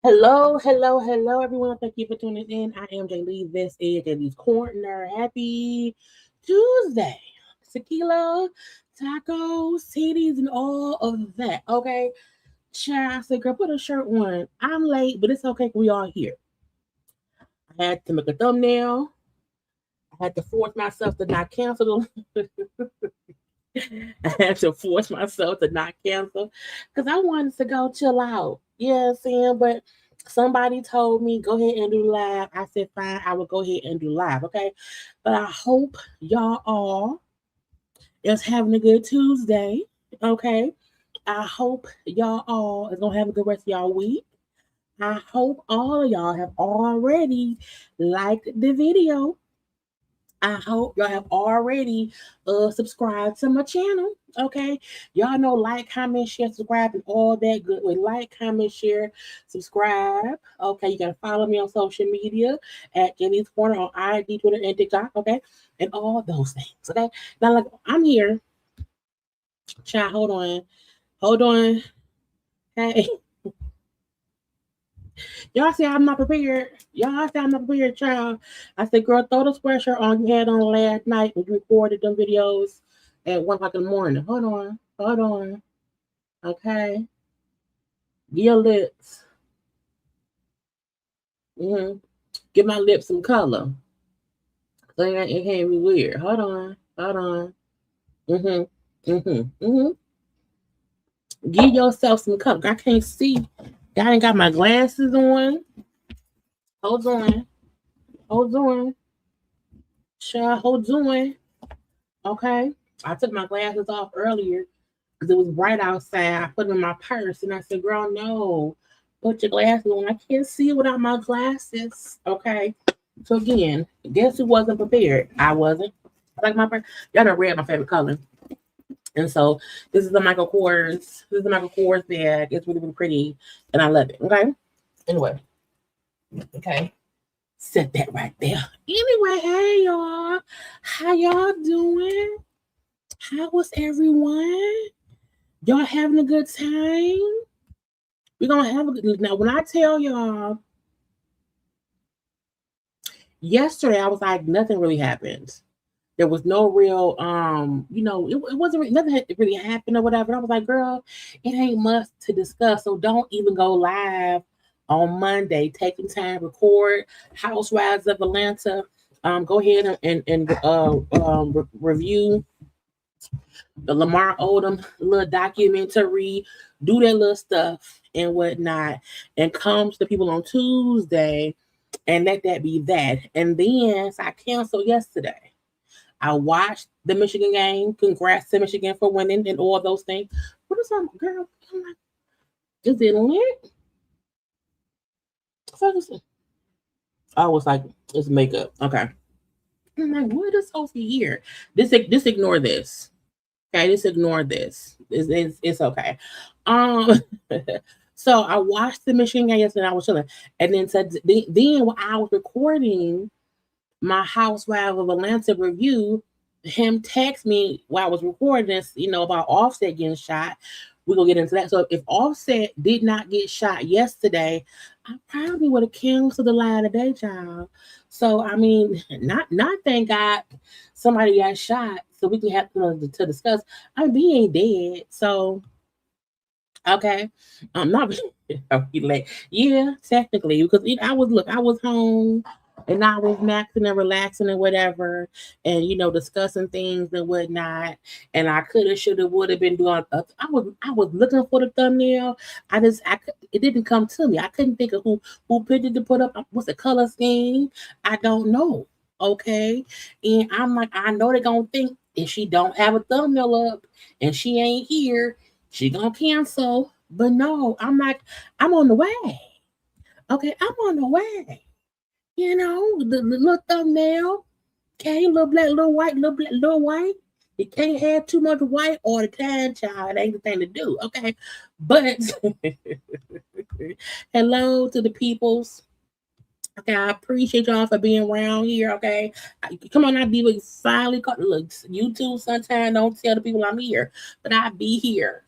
Hello, hello, hello, everyone. Thank you for tuning in. I am Jaylee. This is JayLeesCorner. Happy Tuesday. Tequila, tacos, titties, and all of that. Okay. Child, I said, girl, put a shirt on. I'm late, but it's okay. We all here. I had to make a thumbnail. I had to force myself to not cancel the I had to force myself to not cancel because I wanted to go chill out. You know what I'm saying? But somebody told me, go ahead and do live. I said, fine, I will go ahead and do live. Okay. But I hope y'all all is having a good Tuesday. Okay. I hope y'all all is going to have a good rest of y'all week. I hope all of y'all have already liked the video. I hope y'all have already subscribed to my channel. Okay. Y'all know like, comment, share, subscribe, and all that good with like, comment, share, subscribe. Okay. You gotta follow me on social media at JayLeesCorner on IG, Twitter, and TikTok. Okay. And all those things. Okay. Now, like, I'm here. Child, hold on. Hold on. Hey. Y'all say I'm not prepared. Y'all say I'm not prepared, child. I said, girl, throw the sweatshirt on you had on last night when you recorded them videos at 1 o'clock in the morning. Hold on. Hold on. Okay. Get your lips. Give my lips some color. So it can't be weird. Hold on. Hold on. Give yourself some color. I can't see. I ain't got my glasses on. Hold on. Hold on. Child, hold on. Okay. I took my glasses off earlier because it was bright outside. I put them in my purse and I said, girl, no. Put your glasses on. I can't see without my glasses. Okay. So again, guess who wasn't prepared? I wasn't. I like my purse. Y'all done read my favorite color. And so this is the Michael Kors. This is the Michael Kors bag. It's really, really pretty. And I love it. Okay. Anyway. Okay. Set that right there. Anyway, hey y'all. How y'all doing? How was everyone? Y'all having a good time? We're gonna have a good now. When I tell y'all, yesterday I was like, nothing really happened. There was no real, it wasn't nothing had really happened or whatever. I was like, girl, it ain't much to discuss. So don't even go live on Monday. Take some time, record Housewives of Atlanta. Go ahead and review the Lamar Odom little documentary, do that little stuff and whatnot, and come to the people on Tuesday and let that be that. And then so I canceled yesterday. I watched the Michigan game. Congrats to Michigan for winning and all those things. What is that, girl? I'm like, is it lit? I was like, it's makeup. Okay. I'm like, what is Sophie here? This ignore this. Okay, just ignore this. It's okay. Um, so I watched the Michigan game yesterday. I was chilling, and then when I was recording my Housewives of Atlanta review, him text me while I was recording this, about Offset getting shot. We're gonna get into that. So if Offset did not get shot yesterday, I probably would have canceled the line today, child. So I mean, not thank God somebody got shot, so we can have to discuss. I mean, he ain't dead, so okay. I'm not like, yeah, technically, because I was home and I was maxing and relaxing and whatever, and discussing things and whatnot. And I could have, should have, would have been doing. I was looking for the thumbnail. It didn't come to me. I couldn't think of who picture to put up. What's the color scheme? I don't know. Okay, and I'm like, I know they're gonna think if she don't have a thumbnail up and she ain't here, she gonna cancel. But no, I'm on the way. Okay, I'm on the way. The little thumbnail. Okay, little black, little white, little black, little white. You can't have too much white all the time, child. It ain't the thing to do. Okay. But hello to the peoples. Okay, I appreciate y'all for being around here. Okay, come on, I be finally got look YouTube. Sometimes don't tell the people I'm here, but I be here.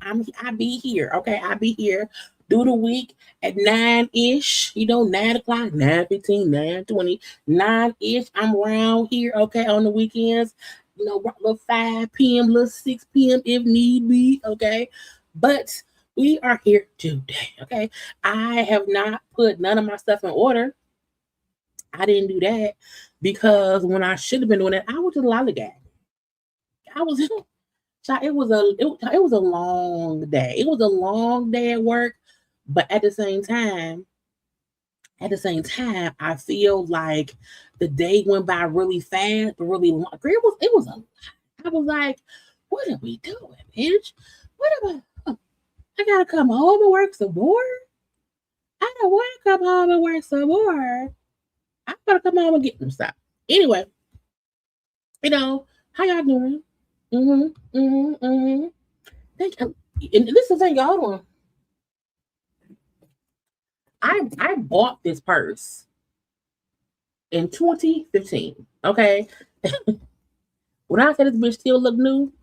I be here. Okay, I be here. Do the week at 9-ish. 9 o'clock, 9:15, 9:20, 9-ish. I'm around here. Okay, on the weekends. Little 5 p.m., little 6 p.m. if need be. Okay, but we are here today. Okay, I have not put none of my stuff in order. I didn't do that because when I should have been doing it, I was just lollygag. I was. It was a long day. It was a long day at work, but at the same time, I feel like the day went by really fast, but really long. It was a lot. I was like, what are we doing, bitch? What am I gotta come home and work some more? I don't want to come home and work some more. I'm gonna come home and get them stuff. Anyway, how y'all doing? Thank you. And this is a y'all one. I bought this purse in 2015. Okay. When I said this bitch still look new,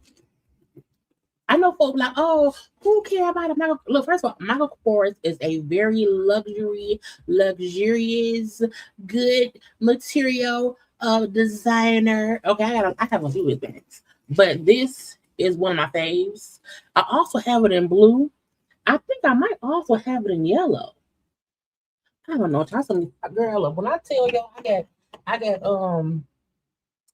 I know folks like, oh, who care about it? Look, first of all, Michael Kors is a very luxurious, good material designer. Okay, I have a few of his bags, but this is one of my faves. I also have it in blue. I think I might also have it in yellow. I don't know. Try some, girl. Look, when I tell y'all,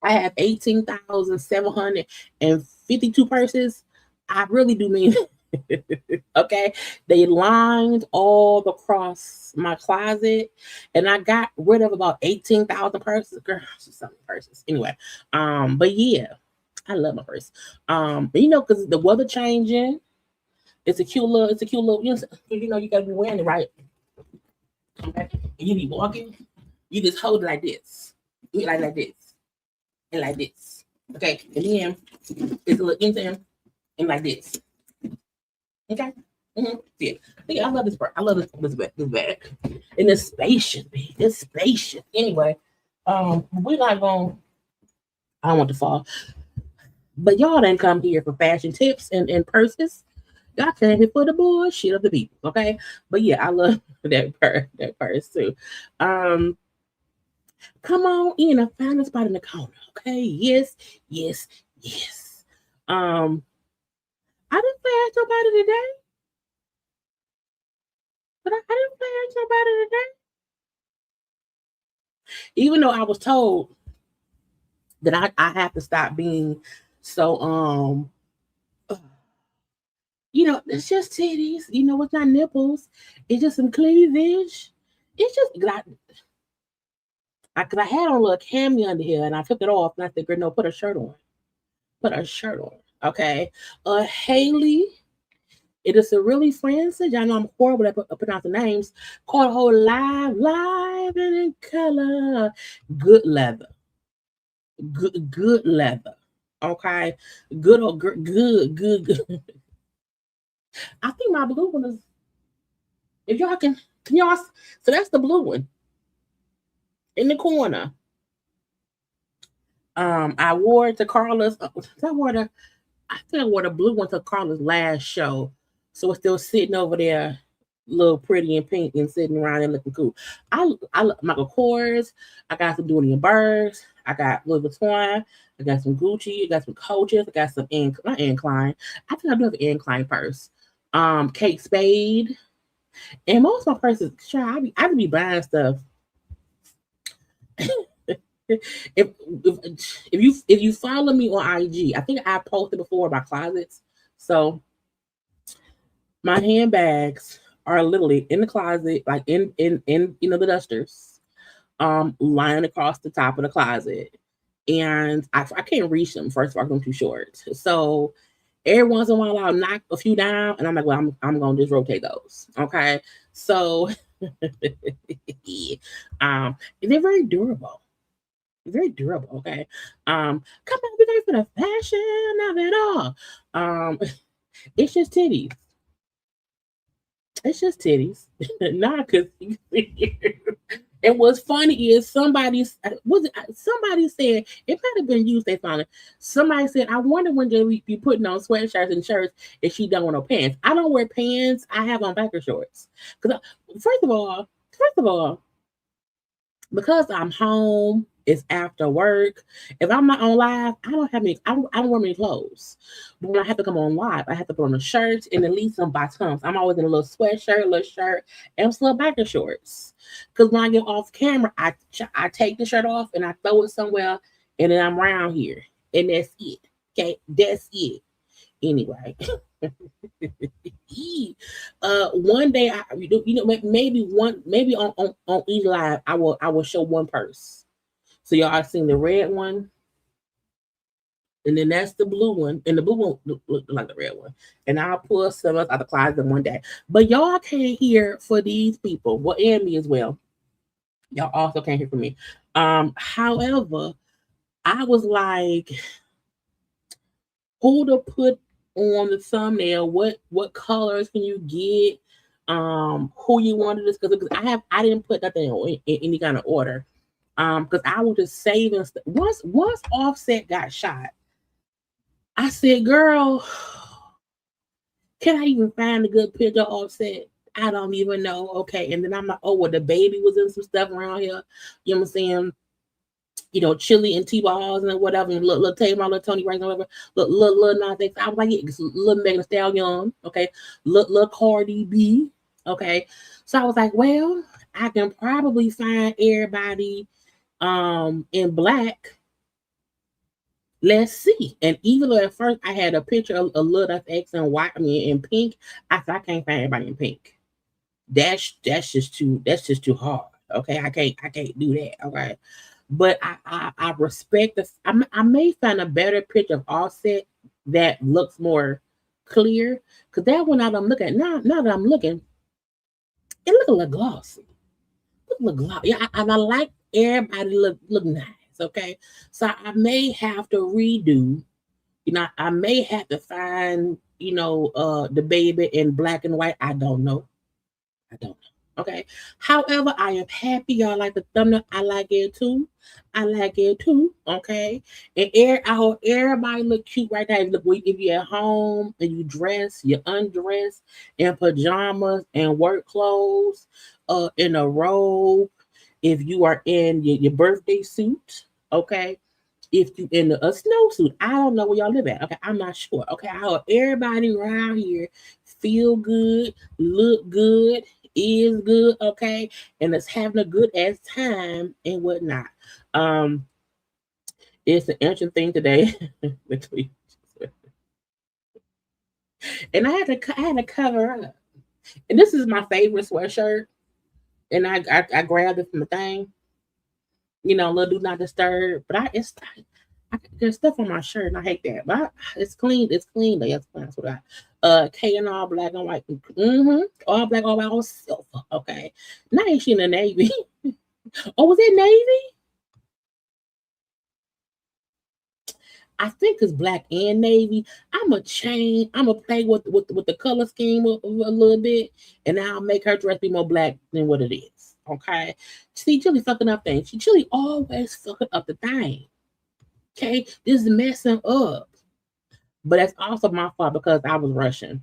I have 18,752 purses. I really do mean it. Okay. They lined all across my closet, and I got rid of about 18,000 purses. Girl, some purses. Anyway, but yeah, I love my purse. Because the weather changing. It's a cute little, you gotta be wearing it right. Okay. And you be walking, you just hold it like this. You like this. And like this. Okay. And then it's a little in and like this. Okay. Yeah. I love this part. I love this bag. And it's spacious, babe. It's spacious. Anyway, we're not going. I don't want to fall. But y'all didn't come here for fashion tips and purses. Y'all came here for the bullshit of the people. Okay. But yeah, I love that purse too. Come on in and find a spot in the corner. Okay. Yes, yes, yes. I didn't flash nobody today. But I didn't flash nobody today. Even though I was told that I have to stop being so it's just titties. It's not nipples. It's just some cleavage. It's just cause I had on a little cami under here and I took it off and I said, girl, no, put a shirt on. Put a shirt on. Okay. Haley. It is a really friends. Y'all know I'm horrible at pronouncing names. Called whole live and in color. Good leather. Good leather. Okay. Good. I think my blue one is. If y'all can y'all? So that's the blue one in the corner. I wore it to Karla's. I think I wore the blue one to Karla's last show, so it's still sitting over there, little pretty and pink, and sitting around and looking cool. I Michael Kors. I got some JayBirds. I got Louis Vuitton. I got some Gucci. I got some Coaches. I got some not Incline. I think I do have an Incline purse. Kate Spade. And most of my purses, sure, I be buying stuff. if you follow me on IG, I think I posted before about closets. So my handbags are literally in the closet, like in the dusters, lying across the top of the closet, and I can't reach them. First of all, I'm too short. So every once in a while, I'll knock a few down, and I'm like, well, I'm gonna just rotate those. Okay, so they're very durable. Very durable. Okay, come on, we're going for the fashion of it all. It's just titties. It's just titties. Not because. And what's funny is somebody said it might have been you, Stefani. Somebody said, I wonder when Jaylee be putting on sweatshirts and shirts if she don't wear no pants. I don't wear pants. I have on biker shorts. Because first of all, because I'm home, it's after work. If I'm not on live, I don't wear many clothes. But when I have to come on live, I have to put on a shirt and at least some bottoms. I'm always in a little sweatshirt, a little shirt, and some little biker shorts. Because when I get off camera, I take the shirt off and I throw it somewhere, and then I'm around here, and that's it. Okay, that's it. Anyway, one day maybe on each live I will show one purse. So y'all seen the red one, and then that's the blue one, and the blue one look like the red one. And I'll pull some out of the closet one day. But y'all can't hear for these people, well, and me as well. Y'all also can't hear from me. However, I was like, who to put on the thumbnail? What colors can you get? Who you wanted this? Because I didn't put nothing in any kind of order. Because I was just saving stuff. Once Offset got shot, I said, girl, can I even find a good picture of Offset? I don't even know. Okay. And then I'm like, oh, well, DaBaby was in some stuff around here. You know what I'm saying? Chili and T-balls and whatever, and little Tamar, little Tony Braxton, whatever, little Nas X. I was like, yeah, little Megan Thee Stallion, okay, little Cardi B, okay. So I was like, well, I can probably find everybody in black. Let's see. And even though at first I had a picture of Lil Nas X and white, in pink, I said I can't find anybody in pink. That's just too hard. Okay, I can't do that. Okay. But I respect this. I may find a better picture of Offset that looks more clear. Because that one I'm looking at, now that I'm looking, it looks a little glossy. Yeah, and I like everybody look nice. Okay. So I may have to redo, I may have to find, DaBaby in black and white. I don't know. Okay. However, I am happy y'all like the thumbnail. I like it too. Okay. And I hope everybody look cute right now. If you're at home and you undress in pajamas and work clothes, in a robe, if you are in your birthday suit, okay, if you in a snowsuit, I don't know where y'all live at. Okay, I'm not sure. Okay, I hope everybody around here feel good, look good, is good, okay, and it's having a good ass time and whatnot. Um, it's an interesting thing today. And I had to cover up. And this is my favorite sweatshirt. And I grabbed it from the thing, little do not disturb. But there's stuff on my shirt and I hate that. But it's clean. It's clean. That's what I. K and all black and white. All black, all white, all silver. Okay. Now ain't she in the Navy? Oh, was it Navy? I think it's black and navy. I'm a change. I'm gonna play with the color scheme a little bit, and I'll make her dress be more black than what it is. Okay. See, Chili fucking up things. Chili always fucking up the thing. Okay, this is messing up. But that's also my fault because I was rushing.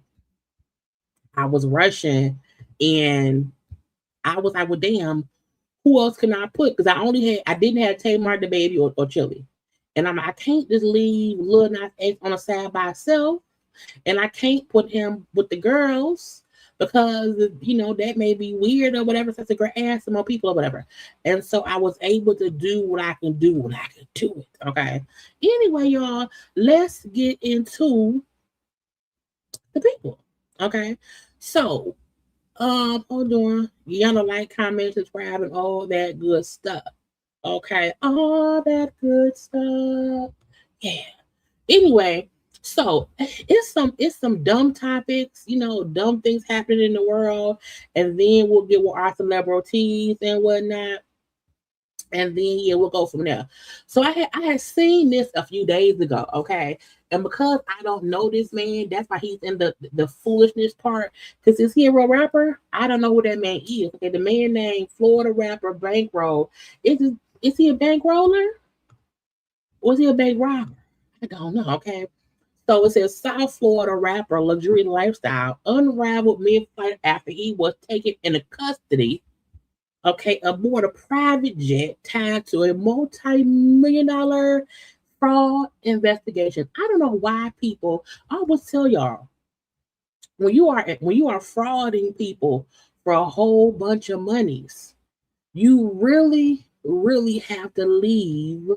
I was rushing, and I was like, well, damn, who else can I put? Because I didn't have Tamar DaBaby or Chili. And I can't just leave Lil Nas X on a side by itself. And I can't put him with the girls because, that may be weird or whatever. Since a girl ass some more people or whatever. And so I was able to do what I can do when I can do it. Okay. Anyway, y'all, let's get into the people. Okay. So, hold on. You gotta like, comment, subscribe, and all that good stuff. Okay, all that good stuff. Yeah. Anyway, so it's some dumb topics, dumb things happening in the world, and then we'll get with our celebrities and whatnot. And then yeah, we'll go from there. So I had seen this a few days ago, okay, and because I don't know this man, that's why he's in the foolishness part. Because is he a real rapper? I don't know who that man is. Okay, the man named Florida rapper Bankroll. Is he a bankroller or is he a bank robber? I don't know. Okay, so it says South Florida rapper luxury lifestyle unraveled mid-flight after he was taken into custody, okay, aboard a private jet tied to a multi-million dollar fraud investigation. I don't know why people. I always tell y'all when you are frauding people for a whole bunch of monies, you really, really have to leave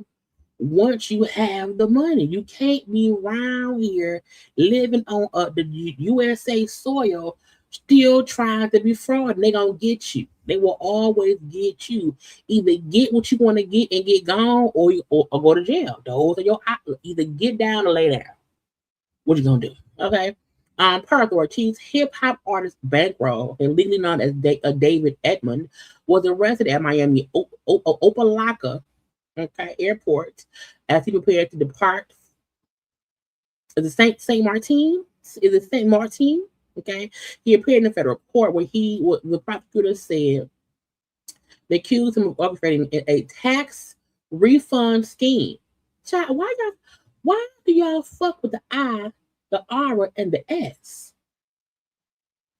once you have the money. You can't be around here living on the USA soil still trying to be fraud. They're going to get you. They will always get you. Either get what you want to get and get gone or go to jail. Those are your options. Either get down or lay down. What you going to do? Okay. Per authorities, hip hop artist Bankroll, and legally known as David Edmond, was arrested at Miami Opelika, okay, airport as he prepared to depart. Is it Saint Martin? Is it Saint Martin? Okay, he appeared in the federal court where the prosecutor said they accused him of orchestrating a tax refund scheme. Child, why do y'all fuck with the I, the R, and the S?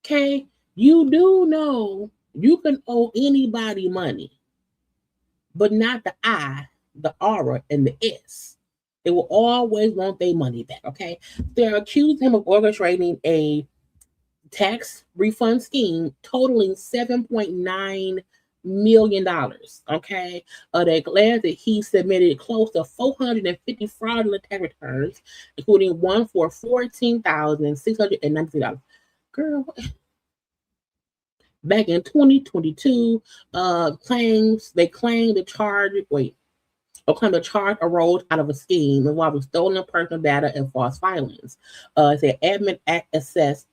Okay, you do know you can owe anybody money, but not the I, the R, and the S. They will always want their money back, okay? They're accusing him of orchestrating a tax refund scheme totaling $7.9 million, okay? They declared that he submitted close to 450 fraudulent tax returns, including one for $14,693. Girl, back in 2022, claim the charge. Claim the charge arose out of a scheme involving stolen personal data and false filings. It said admin access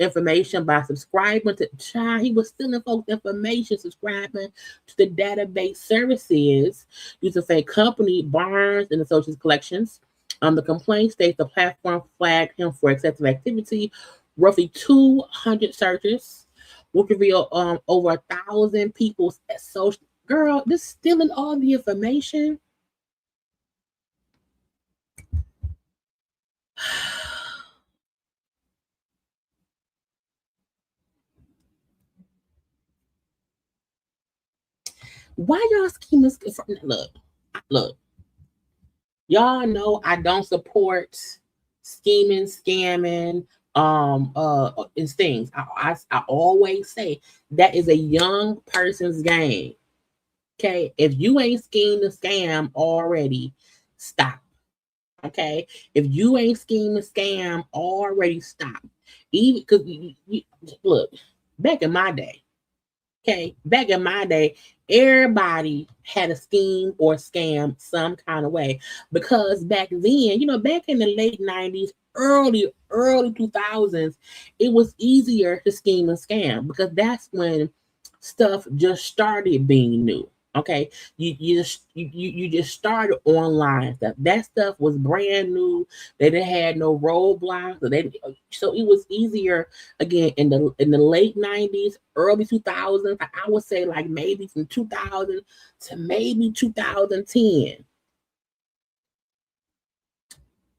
information by subscribing to child. He was stealing folks' information, subscribing to the database services using fake company Barnes and Associates collections. The complaint states the platform flagged him for excessive activity. Roughly 200 searches, which reveal over 1,000 people's social. Girl, this stealing all the information. Why y'all scheming? Look. Y'all know I don't support scheming, scamming, and things. I always say that is a young person's game. Okay, if you ain't schemed to scam already, stop. Okay, if you ain't schemed to scam already, stop. Even because look, back in my day. Okay, back in my day, everybody had a scheme or scam some kind of way because back then, back in the late 90s, early 2000s, it was easier to scheme and scam because that's when stuff just started being new. Okay, you just started online stuff. That stuff was brand new. They didn't had no roadblocks. So it was easier again in the late 90s, early 2000s. I would say like maybe from 2000 to maybe 2010.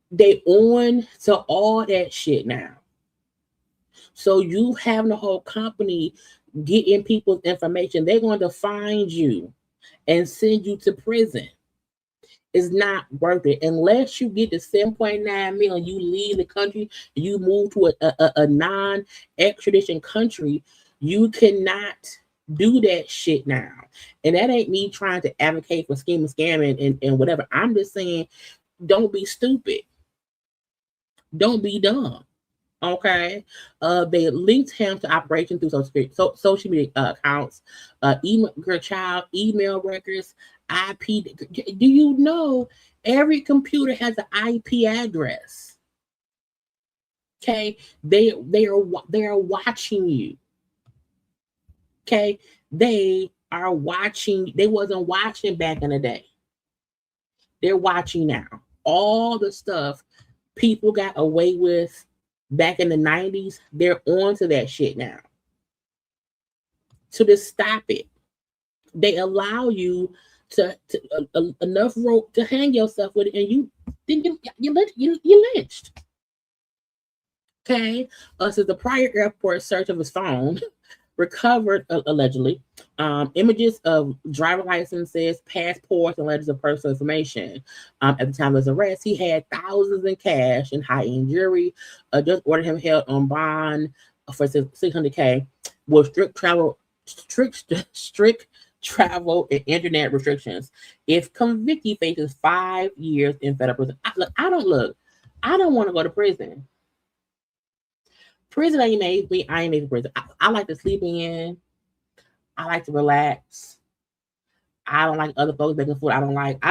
They on to all that shit now. So you having the whole company getting people's information, they're going to find you and send you to prison. It's not worth it unless you get the 7.9 million. You leave the country, you move to a non-extradition country. You cannot do that shit now. And that ain't me trying to advocate for scheming, scamming, and whatever. I'm just saying, don't be stupid. Don't be dumb. Okay, they linked him to operation through social media accounts, email records, IP. Do you know every computer has an IP address? Okay, they are watching you. Okay, they are watching. They wasn't watching back in the day. They're watching now. All the stuff people got away with back in the 90s, they're on to that shit now. So just stop it. They allow you to enough rope to hang yourself with it, and you lynched. Okay, so the prior airport search of his phone recovered allegedly images of driver licenses, passports, and letters of personal information. At the time of his arrest, he had thousands in cash and high-end jewelry. Just ordered him held on bond for $600K with strict travel and internet restrictions. If convicted, he faces 5 years in federal prison. I don't want to go to prison. Prison ain't made me. I ain't made for prison. I like to sleep in. I like to relax. I don't like other folks making food. I don't want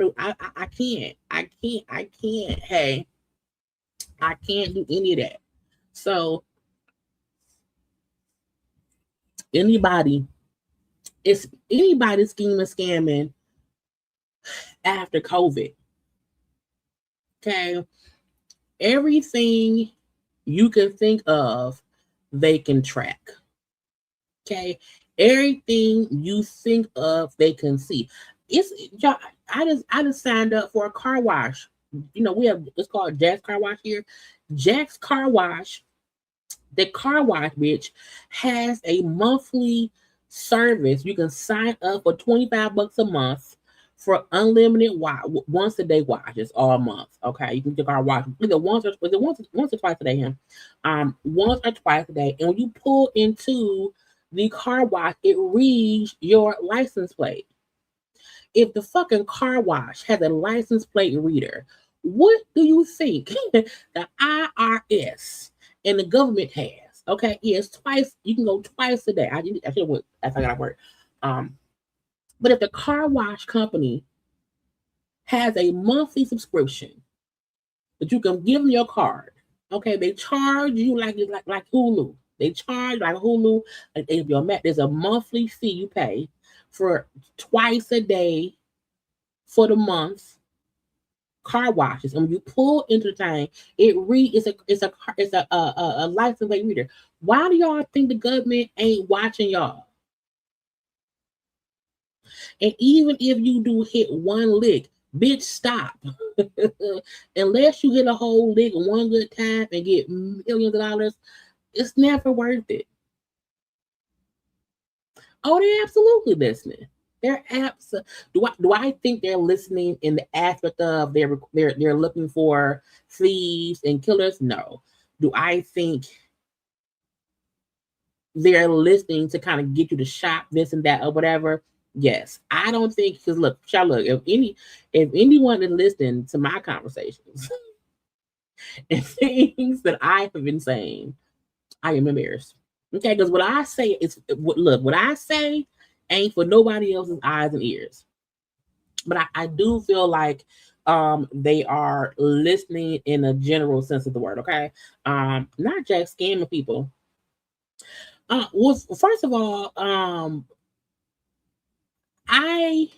to. I can't. Hey, I can't do any of that. So anybody scheming, scamming after COVID. Okay, everything you can think of, they can track. Okay, everything you think of, they can see. I just signed up for a car wash. We have it's called Jack's Car Wash here. Jack's Car Wash, the car wash bitch, has a monthly service. You can sign up for $25 a month for unlimited once a day washes all month. Okay, you can get car wash either once or twice a day. Once or twice a day, and when you pull into the car wash, it reads your license plate. If the fucking car wash has a license plate reader, what do you think the IRS and the government has? Okay, yes, twice. You can go twice a day. I should have went after I got off work. But if the car wash company has a monthly subscription that you can give them your card, okay, they charge you like Hulu. They charge like Hulu. If you're mad, there's a monthly fee you pay for twice a day for the month car washes. And when you pull into the thing, it's a license plate reader. Why do y'all think the government ain't watching y'all? And even if you do hit one lick, bitch, stop. Unless you hit a whole lick one good time and get millions of dollars, it's never worth it. Oh, they're absolutely listening. They're apps. Do I think they're listening in the aspect of they're looking for thieves and killers? No. Do I think they're listening to kind of get you to shop this and that or whatever? Yes. I don't think, because look, if anyone is listening to my conversations and things that I have been saying, I am embarrassed. Okay, because what I say ain't for nobody else's eyes and ears. But I do feel like they are listening in a general sense of the word. Okay, not just scamming people. Well, first of all, I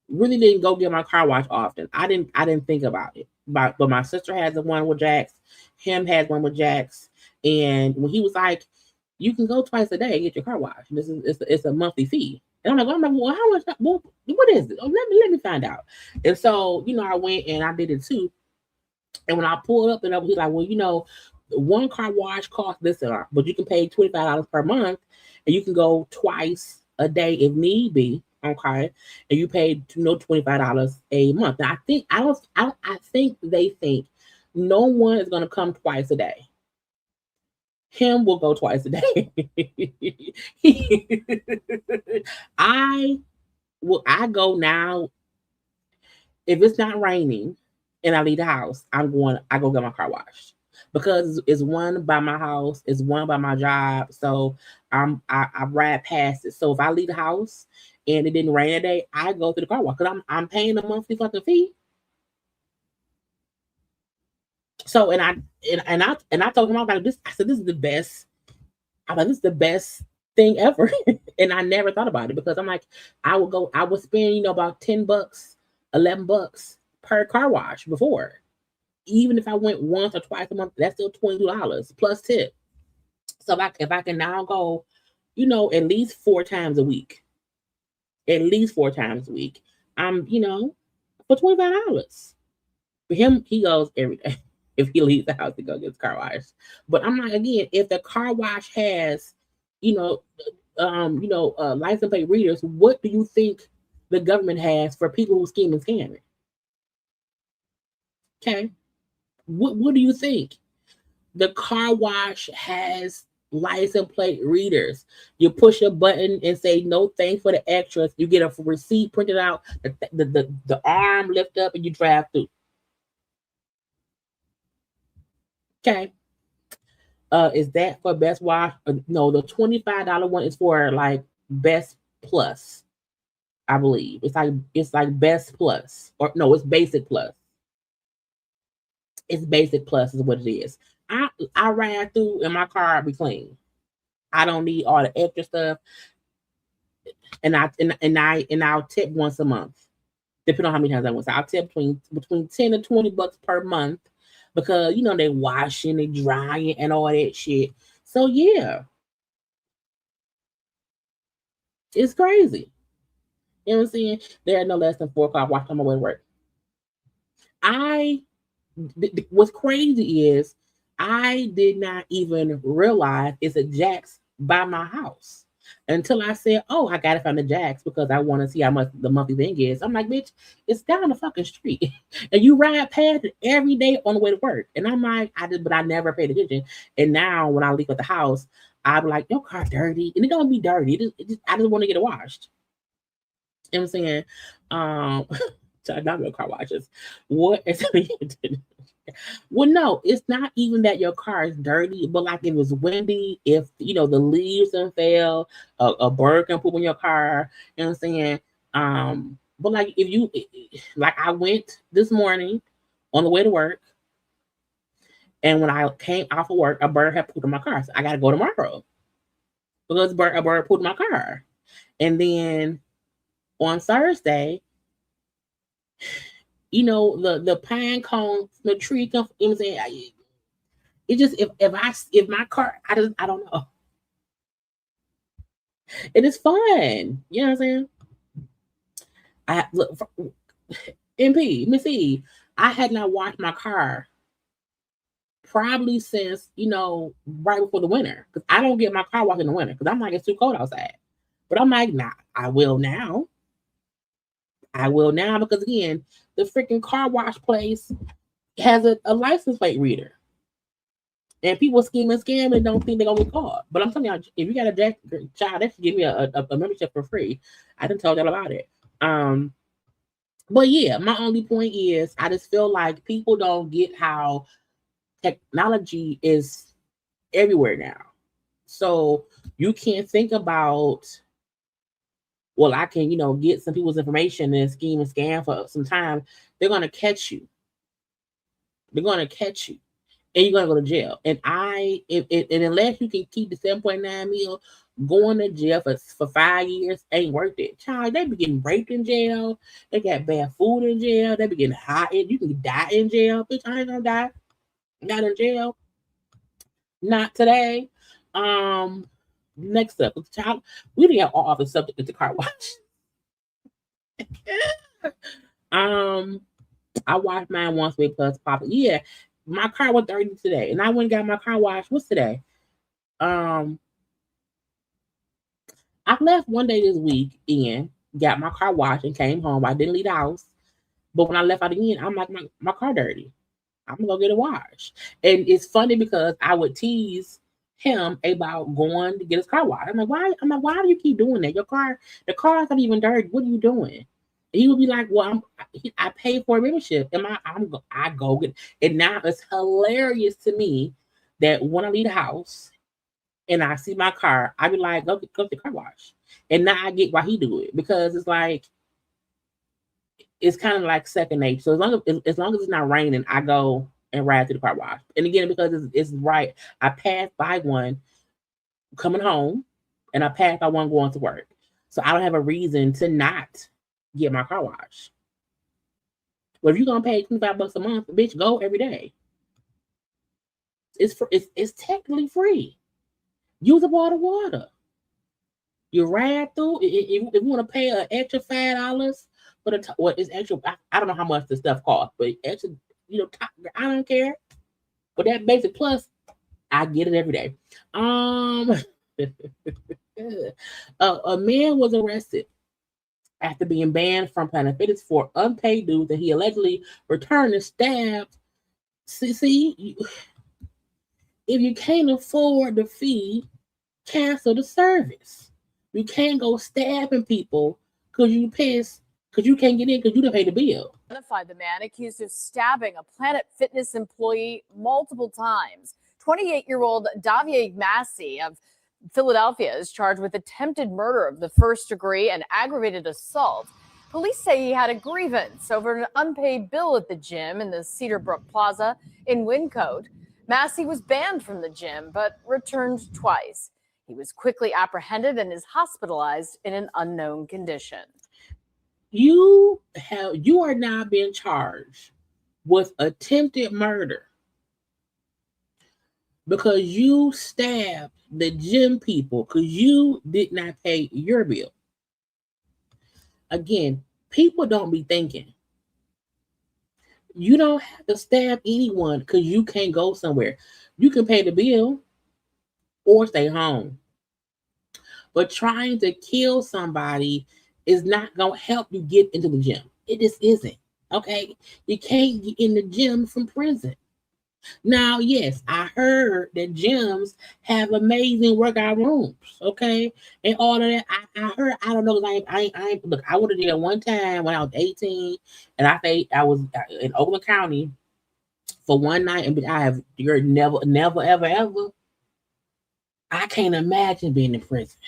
really didn't go get my car washed often. I didn't think about it. But my sister has the one with Jax. Him has one with Jax. And when he was like, you can go twice a day and get your car washed. It's a monthly fee. And I'm like, well, how much? Well, what is it? Oh, let me find out. And so, I went and I did it too. And when I pulled up and he's like, well, one car wash costs this amount, but you can pay $25 per month, and you can go twice a day if need be. Okay, and you pay $25 a month. Now I think they think no one is gonna come twice a day. Him will go twice a day. I go now. If it's not raining and I leave the house, I go get my car washed, because it's one by my house, it's one by my job. So I ride past it. So if I leave the house and it didn't rain today, I go to the car wash, because I'm paying the monthly fucking fee. So and I told him, I was like, this. I said, this is the best. I'm like, this is the best thing ever. And I never thought about it, because I'm like, I would spend about $10, $11 per car wash before. Even if I went once or twice a month, that's still $22 plus tip. So if I can now go, at least 4 times a week, I'm, for $25. For him, he goes every day. If he leaves the house to go get his car washed. But I'm like, again, if the car wash has, license plate readers, what do you think the government has for people who scheme and scamming? Okay. What do you think? The car wash has license plate readers. You push a button and say no thanks for the extras. You get a receipt printed out, the arm lift up, and you drive through. Okay. Is that for best wash? No, the $25 one is for like best plus. I believe it's like best plus, or no, it's basic plus. It's basic plus is what it is. I ran through and my car be clean. I don't need all the extra stuff. And I'll tip once a month, depending on how many times I want. So I'll tip between $10 and $20 per month, because they washing, they drying, and all that shit. So yeah, it's crazy. You know what I'm saying? There are no less than 4 o'clock watch on my way to work. What's crazy is I did not even realize it's a Jax by my house until I said, "Oh, I gotta find the Jax because I want to see how much the monthly thing is." I'm like, "Bitch, it's down the fucking street, and you ride past it every day on the way to work." And I'm like, but I never paid attention. And now when I leave at the house, I'm like, "Your car dirty," and it don't be dirty. I just want to get it washed. You know what I'm saying? Not real car washes. What is Well, no, it's not even that your car is dirty, but like if it's windy, if the leaves and fell, a bird can poop in your car. You know what I'm saying? But like if you like, I went this morning on the way to work, and when I came off of work, a bird had pooped in my car. So I got to go tomorrow because a bird pooped in my car, and then on Thursday, the pine cone, the tree comes. You know what I'm saying? It just if my car, I don't know. It is fun. You know what I'm saying? I look for, MP, Miss E. I had not washed my car probably since right before the winter, because I don't get my car washed in the winter because I'm like, it's too cold outside. But I'm like, nah, I will now. I will now because again, the freaking car wash place has a license plate reader. And people scheme and scam and don't think they're gonna get caught. But I'm telling you, if you got a child, they should give me a membership for free. I done told y'all about it. But yeah, my only point is I just feel like people don't get how technology is everywhere now. So you can't think about, well, I can, get some people's information and scheme and scam for some time. They're gonna catch you. They're gonna catch you. And you're gonna go to jail. And and unless you can keep the 7.9 mil, going to jail for 5 years ain't worth it. Child, they be getting raped in jail. They got bad food in jail. They be getting hot. You can die in jail. Bitch, I ain't gonna die. Not in jail. Not today. Next up, child, we didn't have all the subject of the car wash. I washed mine once with plus pop. Yeah, my car was dirty today, and I went and got my car washed. What's today? I left one day this week and got my car washed and came home. I didn't leave the house, but when I left out again, I'm like, my car dirty. I'm gonna go get it washed. And it's funny because I would tease him about going to get his car washed. I'm like, why do you keep doing that? The car's not even dirty. What are you doing? And he would be like, well, I paid for a membership, and I go get it. And now it's hilarious to me that when I leave the house and I see my car, I be like, go to the car wash. And now I get why he do it, because it's like, it's kind of like second nature. So as long as it's not raining, I go and ride to the car wash. And again, because it's right, I passed by one coming home, and I passed by one going to work. So I don't have a reason to not get my car washed. Well, if you're gonna pay $25 a month, bitch, go every day. It's technically free. Use up all the water. You ride through. If you want to pay an extra $5 for it's extra. I don't know how much the stuff costs, but extra, I don't care. But that basic plus, I get it every day. A man was arrested after being banned from Planet Fitness for unpaid dues that he allegedly returned and stabbed. See, if you can't afford the fee, cancel the service. You can't go stabbing people because you pissed because you can't get in because you didn't pay the bill. Identified the man accused of stabbing a Planet Fitness employee multiple times. 28-year-old Davier Massey of Philadelphia is charged with attempted murder of the first degree and aggravated assault. Police say he had a grievance over an unpaid bill at the gym in the Cedarbrook Plaza in Wyncote. Massey was banned from the gym but returned twice. He was quickly apprehended and is hospitalized in an unknown condition. You are now being charged with attempted murder because you stabbed the gym people because you did not pay your bill. Again, people don't be thinking. You don't have to stab anyone because you can't go somewhere. You can pay the bill or stay home. But trying to kill somebody is not going to help you get into the gym. It just isn't. Okay? You can't get in the gym from prison. Now, yes, I heard that gyms have amazing workout rooms, okay, and all of that. I heard. I don't know. I look. I went to jail one time when I was 18, and I was in Oakland County for one night, and you're never, ever. I can't imagine being in prison.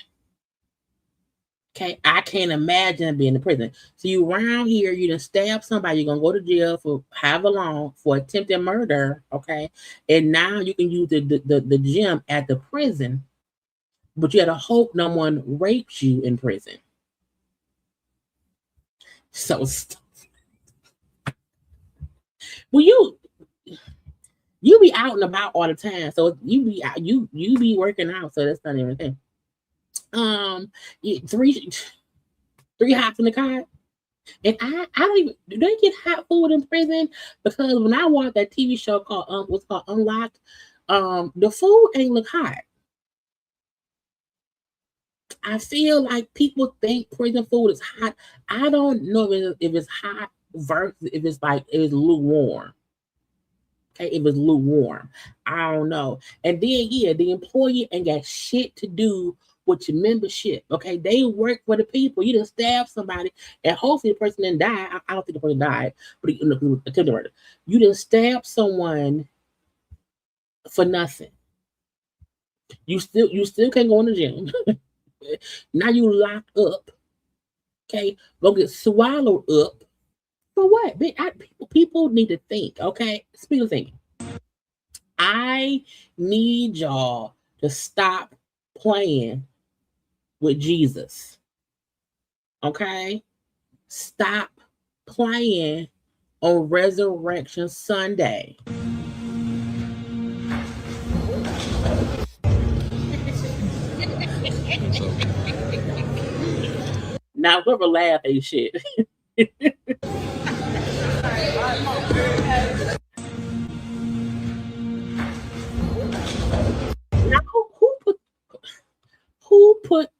Okay, I can't imagine being in prison. So you around here, you done stab somebody, you're gonna go to jail for however long for attempted murder, okay? And now you can use the gym at the prison, but you gotta hope no one rapes you in prison. So well, you be out and about all the time, so you be working out, so that's not even a thing. Three hots in the car. And I don't even, do they get hot food in prison? Because when I watched that TV show called what's called Unlocked, the food ain't look hot. I feel like people think prison food is hot. I don't know if it's hot versus if it's lukewarm. Okay, if it's lukewarm, I don't know. And then the employee ain't got shit to do with your membership. Okay, they work for the people. You done stab somebody, and hopefully the person didn't die. I don't think the person died, but it was attempted murder. You done stab someone for nothing. You still can't go in the gym. Now you locked up. Okay, go get swallowed up for what? People need to think. Okay, speaking of thinking, I need y'all to stop playing with Jesus. Okay, stop playing on Resurrection Sunday. Now, whoever laugh ain't shit. Now, who put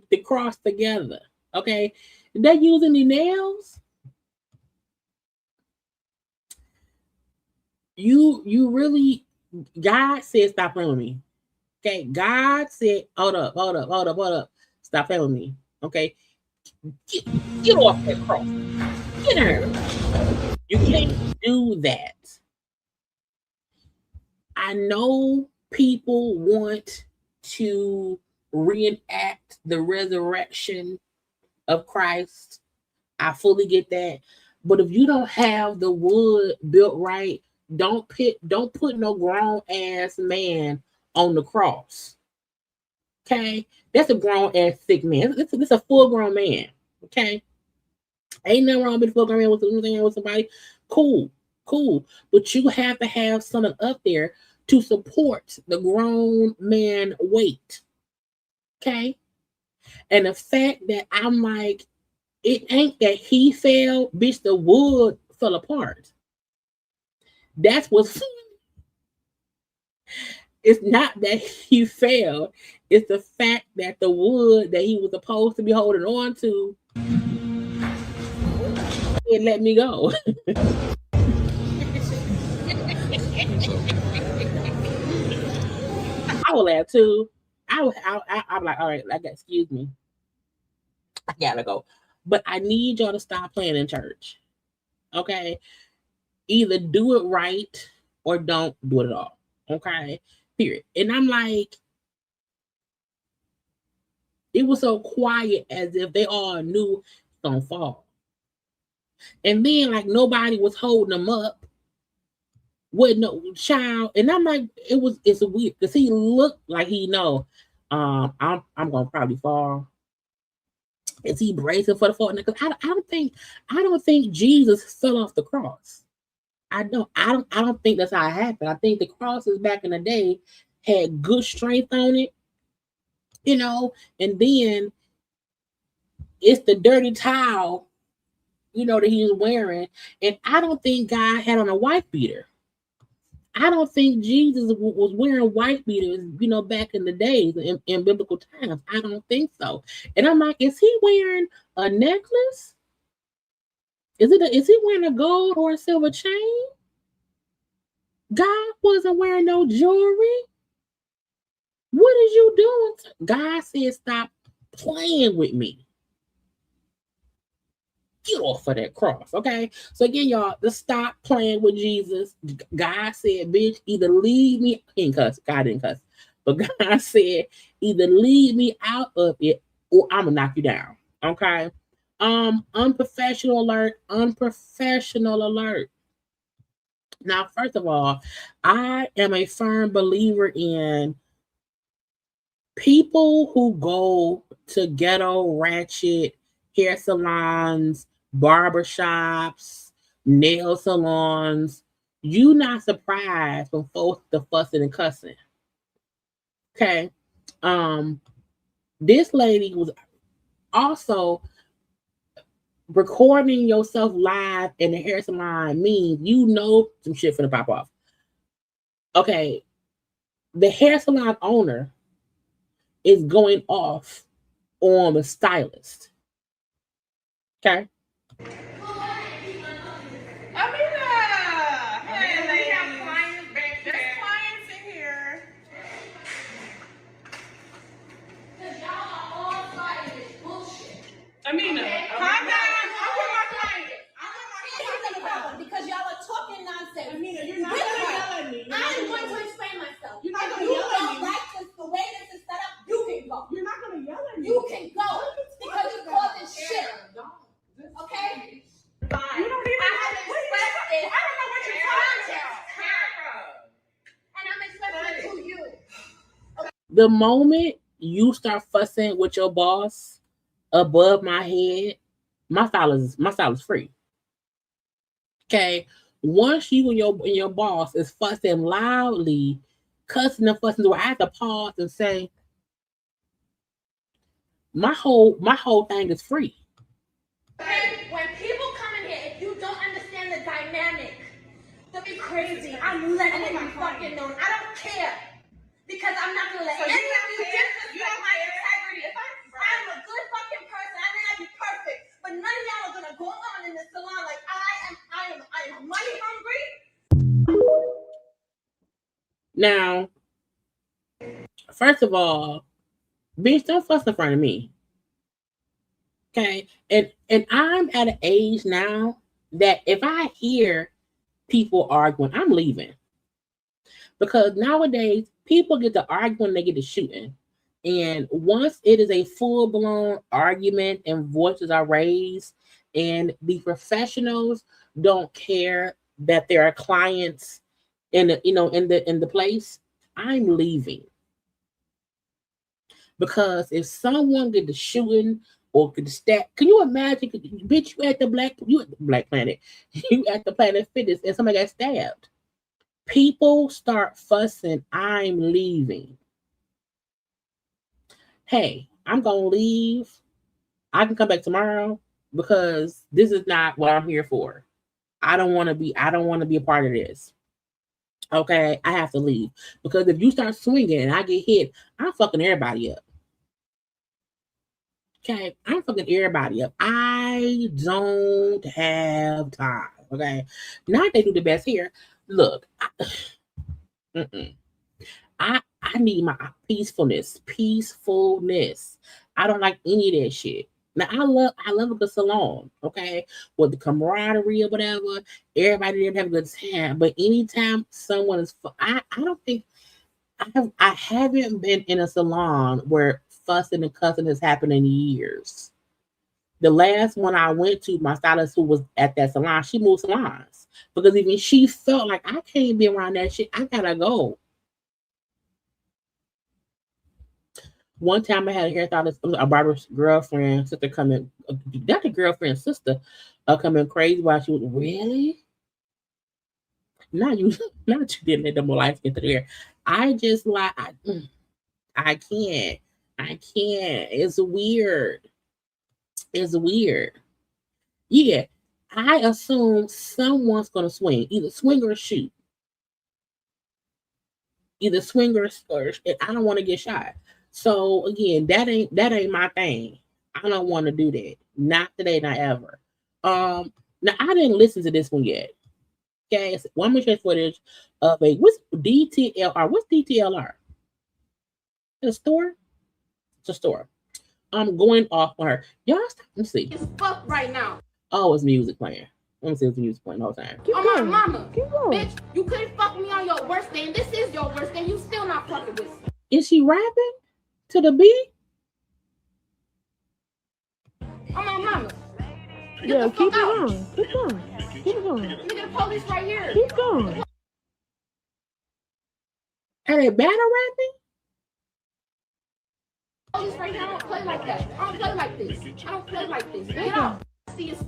the cross together? Okay, they using the nails. You really, God said stop playing with me. Okay, God said, hold up. Stop playing with me. Okay, get off that cross. Get her. You can't do that. I know people want to reenact the resurrection of Christ. I fully get that. But if you don't have the wood built right, don't put no grown ass man on the cross. Okay? That's a grown ass sick man. This is a full grown man. Okay? Ain't nothing wrong with a full grown man with somebody. Cool. But you have to have something up there to support the grown man weight. Okay? And the fact that I'm like, it ain't that he fell, bitch, the wood fell apart. That's what's it's not that he fell, it's the fact that the wood that he was supposed to be holding on to, it let me go. I will laugh too. I'm like, all right, excuse me, I gotta go. But I need y'all to stop playing in church. Okay, either do it right or don't do it at all. Okay, period. And I'm like, it was so quiet as if they all knew it's gonna fall. And then like nobody was holding them up with no child. And I'm like, it's weird because he looked like he know I'm gonna probably fall. Is he bracing for the fall? Because I don't think Jesus fell off the cross. I don't think that's how it happened. I think the crosses back in the day had good strength on it, and then it's the dirty towel, that he was wearing. And I don't think God had on a white beater. I don't think Jesus was wearing white beaters, back in the days in biblical times. I don't think so. And I'm like, is he wearing a necklace? Is he wearing a gold or a silver chain? God wasn't wearing no jewelry. What is you doing? God said, stop playing with me. Get off of that cross, okay? So again, y'all, just stop playing with Jesus. God said, bitch, either leave me, he didn't cuss, God didn't cuss, but God said, either leave me out of it or I'm gonna knock you down, okay? Unprofessional alert. Now, first of all, I am a firm believer in people who go to ghetto ratchet hair salons, barbershops, nail salons. You not surprised when folks the fussing and cussing. Okay. This lady was also recording yourself live in the hair salon means some shit finna pop off. Okay. the hair salon owner is going off on the stylist. Okay. Because y'all are talking nonsense. Amina, you're not going to yell at me. I'm going to explain myself. You're not going to yell at me. You don't like this, the way this is set up, you can go. You're not going to yell at me. You can go because you're causing shit. Okay? Fine. You don't even I have expressed it. I don't know what you're talking about. And I'm expressing it to you. Okay. The moment you start fussing with your boss above my head, my style is free. Okay, once you and your boss is fussing loudly, cussing and fussing, I have to pause and say, my whole thing is free. When people come in here, if you don't understand the dynamic, they'll be crazy. I'm letting it be fucking known. I don't care because I'm not gonna let any of you disrespect my integrity. I'm a good fucking person. I may not be perfect, but none of y'all are gonna go on in the salon like I am money hungry. Now, first of all, bitch, don't fuss in front of me. Okay, and I'm at an age now that if I hear people arguing, I'm leaving. Because nowadays people get to arguing, they get to shooting. And once it is a full-blown argument and voices are raised, and the professionals don't care that there are clients in the place, I'm leaving. Because if someone get to shooting or get to stab, can you imagine? Bitch, you at the Black Planet, you at the Planet Fitness, and somebody got stabbed. People start fussing. I'm leaving. Hey, I'm gonna leave. I can come back tomorrow because this is not what I'm here for. I don't want to be a part of this. Okay, I have to leave because if you start swinging and I get hit, I'm fucking everybody up. Okay, I'm fucking everybody up. I don't have time. Okay, not they do the best here. Look, I need my peacefulness. I don't like any of that shit. Now I love a good salon, okay, with the camaraderie or whatever. Everybody there have a good time. But anytime someone is, I don't think I haven't been in a salon where fussing and cussing has happened in years. The last one I went to, my stylist who was at that salon, she moved salons because even she felt like I can't be around that shit. I gotta go. One time I had a hairstylist, a barber's girlfriend, sister coming, not the girlfriend, sister, coming crazy while she was really. Not you didn't let them lights get to the hair. I just like I can't. It's weird. Yeah, I assume someone's gonna swing, either swing or shoot, either swing or I don't want to get shot. So again, that ain't my thing. I don't want to do that. Not today, not ever. Now I didn't listen to this one yet. Okay, so one more footage of what's DTLR? What's DTLR? The store? It's a store. I'm going off on her. Y'all stop. Let me see. It's fucked right now. Oh, it's music playing. Let me see if the music playing the whole time. Oh my mama. Bitch, you couldn't fuck me on your worst day, and this is your worst day. You still not fucking with me. Is she rapping to the beat? Oh my mama. Yeah, keep it going. Keep going. Keep it going. Nigga, the police right here. Keep going. Are they battle rapping? Police right here. I don't play like that. I don't play like this. I don't play like this. Get out. See, it's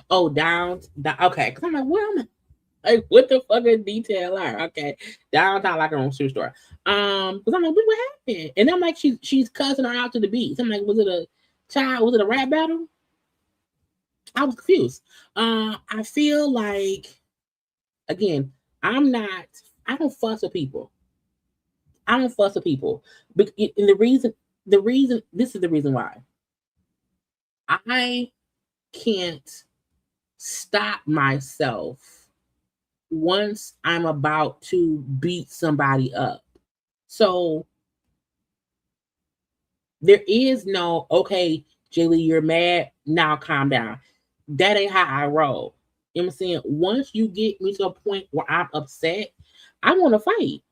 Oh, down. Okay, because I'm like, what am I? Like, what the fuck is DTLR? Okay, downtown like her own shoe store. Because I'm like, what happened? And I'm like, she's cussing her out to the beat. So I'm like, was it a rap battle? I was confused. I feel like, again, I don't fuss with people. I don't fuss with people. And this is the reason why. I can't stop myself once I'm about to beat somebody up. So there is no, okay, Jaylee, you're mad. Now calm down. That ain't how I roll. You know what I'm saying? Once you get me to a point where I'm upset, I want to fight.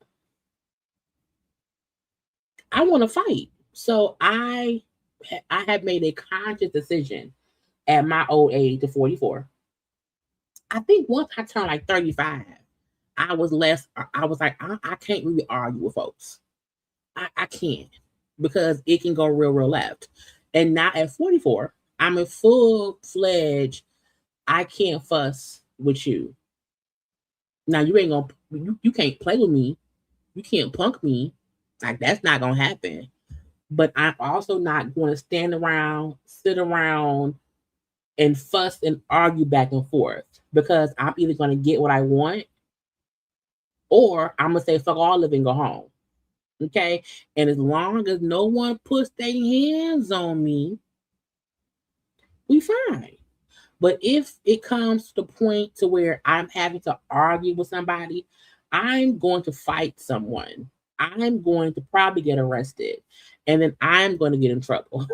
I want to fight. So I have made a conscious decision at my old age of 44. I think once I turned like 35, I was like, I can't really argue with folks. I can't, because it can go real, real left. And now at 44, I'm a full-fledged, I can't fuss with you. Now you can't play with me. You can't punk me. Like, that's not gonna happen. But I'm also not going to stand around, sit around, and fuss and argue back and forth, because I'm either going to get what I want, or I'm going to say fuck all of it and go home. Okay? And as long as no one puts their hands on me, we fine. But if it comes to the point to where I'm having to argue with somebody, I'm going to fight someone. I'm going to probably get arrested, and then I'm going to get in trouble.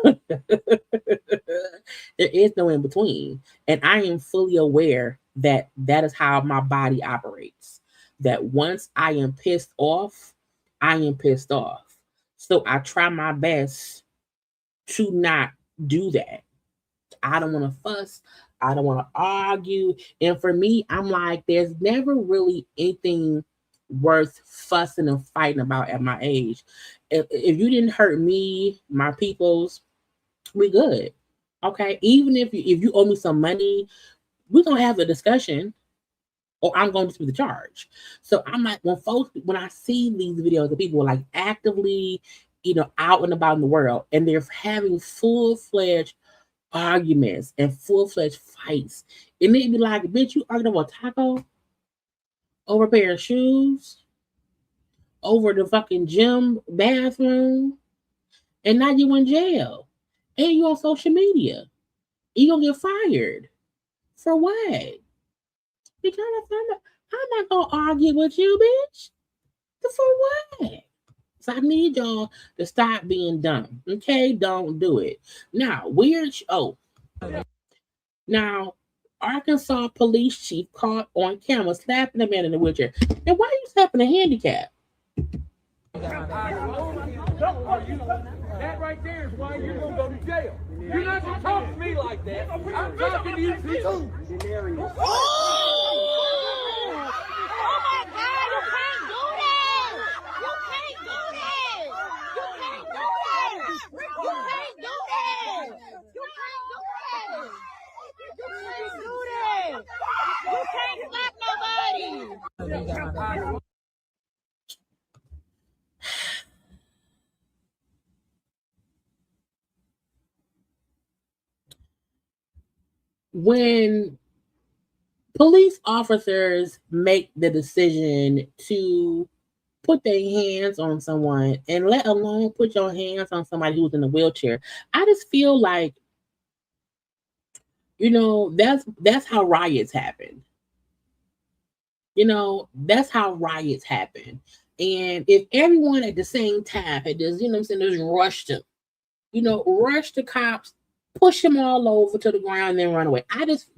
There is no in between. And I am fully aware that that is how my body operates. That once I am pissed off, I am pissed off. So I try my best to not do that. I don't want to fuss. I don't want to argue. And for me, I'm like, there's never really anything worth fussing and fighting about at my age. If you didn't hurt me, my peoples, we good. Okay. Even if you owe me some money, we're gonna have a discussion, or I'm going to be the charge. So I'm like, when I see these videos of people like actively, out and about in the world, and they're having full-fledged arguments and full-fledged fights, and they be like, bitch, you arguing about taco over a pair of shoes, over the fucking gym bathroom, and now you in jail, and you on social media. You gonna get fired for what? Because I'm not gonna argue with you, bitch. For what? So I need y'all to stop being dumb. Okay, don't do it. Now, now, Arkansas police chief caught on camera slapping a man in a wheelchair. And why are you slapping a handicap? That right there is why you're gonna go to jail. You're not gonna talk to me like that. I'm talking to you too. When police officers make the decision to put their hands on someone, and let alone put your hands on somebody who's in a wheelchair, I just feel like, that's how riots happen. That's how riots happen. And if everyone at the same time had just, just rushed them, rush the cops, push them all over to the ground, and then run away.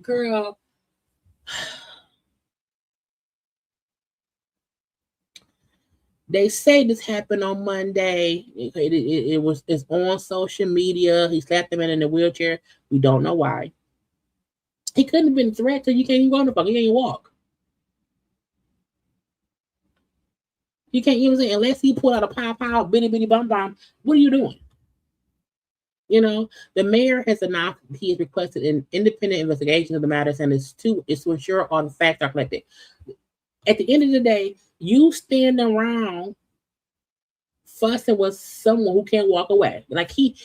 Girl, they say this happened on Monday. It's on social media. He slapped the man in the wheelchair. We don't know why. He couldn't have been a threat till you can't even go on the fuck. You can't even walk. You can't even say, unless he pulled out a pow, bitty bitty bum bum. What are you doing? The mayor has announced he has requested an independent investigation of the matter, and it's to ensure all the facts are collected. At the end of the day, you stand around fussing with someone who can't walk away. Like he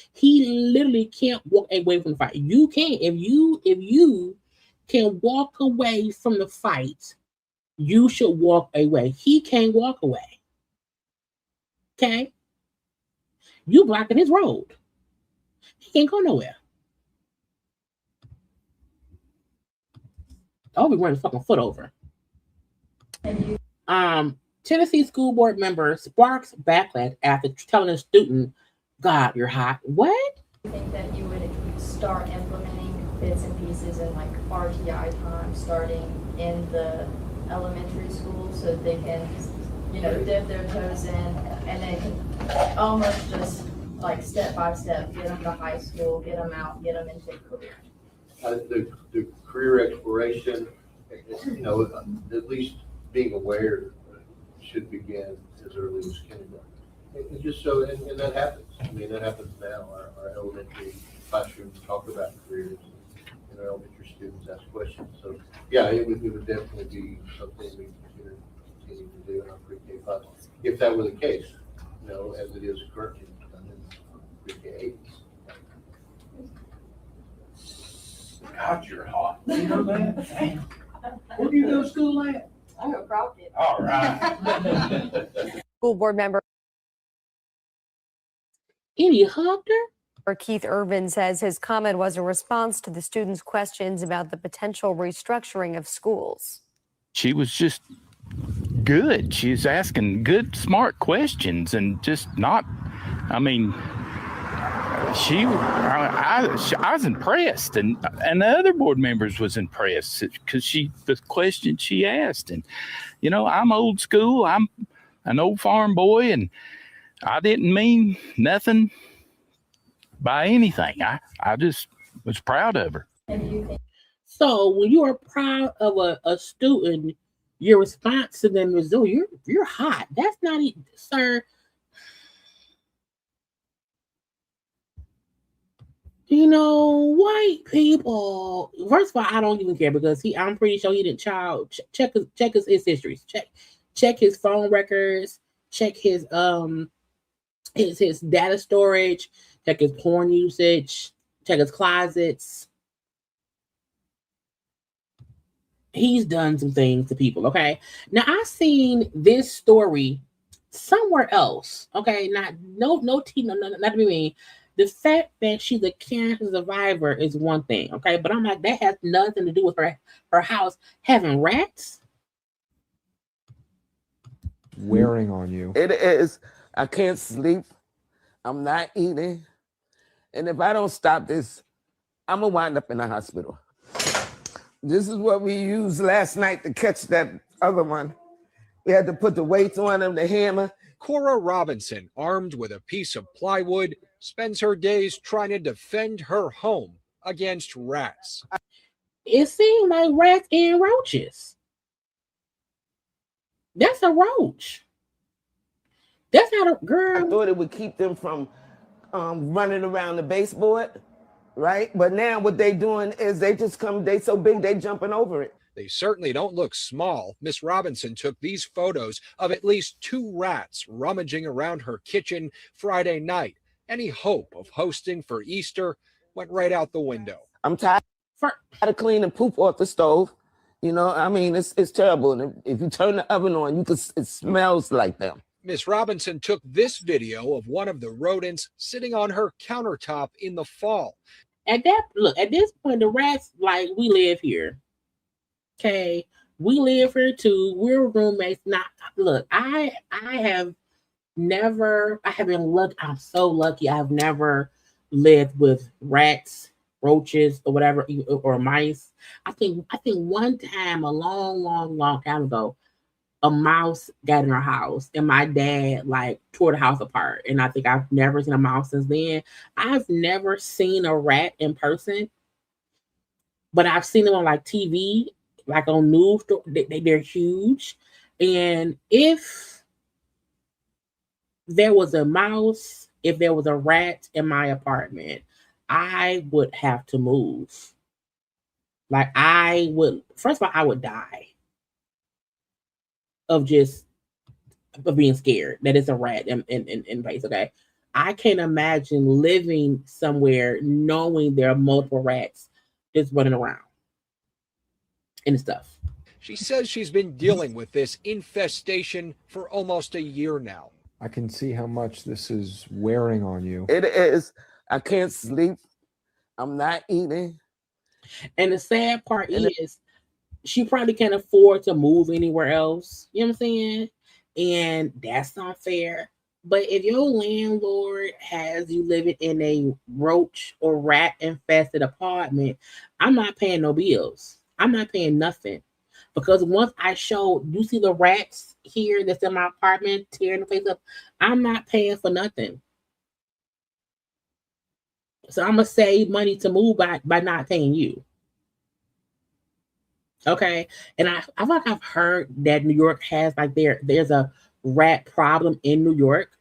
literally can't walk away from the fight. You can if you can walk away from the fight, you should walk away. He can't walk away. Okay? You blocking his road. He can't go nowhere. I'll be running fucking foot over. Tennessee school board member sparks backlash after telling a student, God, you're hot. What? I think that you would start implementing bits and pieces in like RTI time starting in the elementary school so they can, you know, dip their toes in and then almost just like step by step get them to high school, get them out, get them into a career. The career exploration, you know, at least being aware should begin as early as kindergarten. And just so, and that happens. I mean, that happens now. Our elementary classrooms talk about careers, and our elementary students ask questions. So, yeah, it would definitely be something we consider continuing to do in our pre-K class, if that were the case, you know, as it is currently done in pre-K 8. God, you're hot. You know that? Damn. Where do you go to school at? I go Crockett. All right. School board member Any hugged her? Keith Irvin says his comment was a response to the students' questions about the potential restructuring of schools. She was just good. She was asking good, smart questions and just not, I mean, I was impressed, and the other board members was impressed because the question she asked, and you know, I'm old school. I'm an old farm boy, and I didn't mean nothing by anything. I just was proud of her. So when you are proud of a student, your response to them is, "Oh, you're hot." That's not, sir. You know, white people. First of all, I don't even care because I'm pretty sure he didn't check his histories. Check his phone records. Check his data storage. Check his porn usage. Check his closets. He's done some things to people. Okay. Now I've seen this story somewhere else. Okay. Not to be mean. The fact that she's a cancer survivor is one thing, okay? But I'm like, that has nothing to do with her house having rats. Wearing on you. It is. I can't sleep. I'm not eating. And if I don't stop this, I'm going to wind up in the hospital. This is what we used last night to catch that other one. We had to put the weights on him, the hammer. Cora Robinson, armed with a piece of plywood, spends her days trying to defend her home against rats. It seems like rats and roaches. That's a roach. That's not a girl. I thought it would keep them from running around the baseboard, right? But now what they doing is they just come, they so big, they jumping over it. They certainly don't look small. Miss Robinson took these photos of at least 2 rats rummaging around her kitchen Friday night. Any hope of hosting for Easter went right out the window. I'm tired of cleaning poop off the stove. You know, I mean, it's terrible. And if you turn the oven on, it smells like them. Miss Robinson took this video of one of the rodents sitting on her countertop in the fall. At this point, the rats, like, we live here. Okay, we live here too. We're roommates. I have been lucky. I'm so lucky. I've never lived with rats, roaches, or whatever, or mice. I think one time, a long time ago, a mouse got in our house, and my dad like tore the house apart. And I think I've never seen a mouse since then. I've never seen a rat in person, but I've seen them on like TV. Like on news, they're huge. And if there was a mouse, if there was a rat in my apartment, I would have to move. Like first of all, I would die of just of being scared that it's a rat in place. Okay. I can't imagine living somewhere knowing there are multiple rats just running around and stuff. She says she's been dealing with this infestation for almost a year now. I can see how much this is wearing on you. It is. I can't sleep. I'm not eating. And the sad part is she probably can't afford to move anywhere else. You know what I'm saying? And that's not fair. But if your landlord has you living in a roach or rat infested apartment, I'm not paying no bills. I'm not paying nothing. Because once I show, you see the rats here that's in my apartment tearing the place up, I'm not paying for nothing. So I'm going to save money to move by not paying you. Okay. And I feel like I've heard that New York has like there's a rat problem in New York.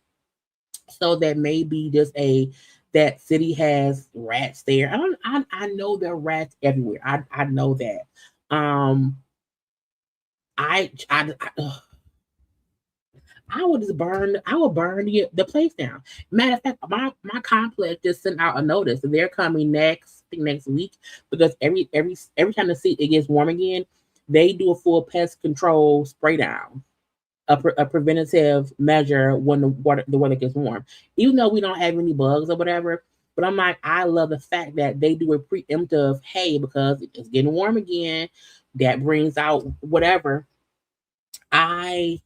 So that may be just that city has rats there. I know there are rats everywhere. I know that. I would just burn the place down. Matter of fact, my complex just sent out a notice that they're coming next week, because every time the seat it gets warm again, they do a full pest control spray down, a preventative measure when the weather gets warm. Even though we don't have any bugs or whatever, but I'm like, I love the fact that they do a preemptive, hey, because it's getting warm again, that brings out whatever. I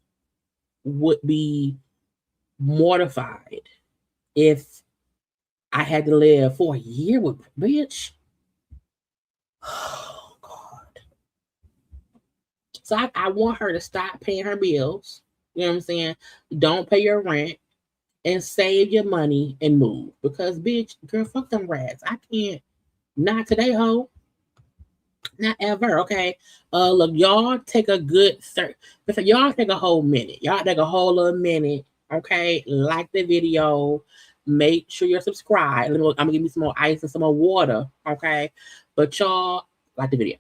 would be mortified if I had to live for a year with bitch. Oh God. So I want her to stop paying her bills. You know what I'm saying? Don't pay your rent and save your money and move. Because bitch, girl, fuck them rats. I can't. Not today, ho. Not ever, okay? Look, y'all take a good search. Y'all take a whole minute. Y'all take a whole little minute, okay? Like the video. Make sure you're subscribed. I'm gonna give you some more ice and some more water, okay? But y'all like the video.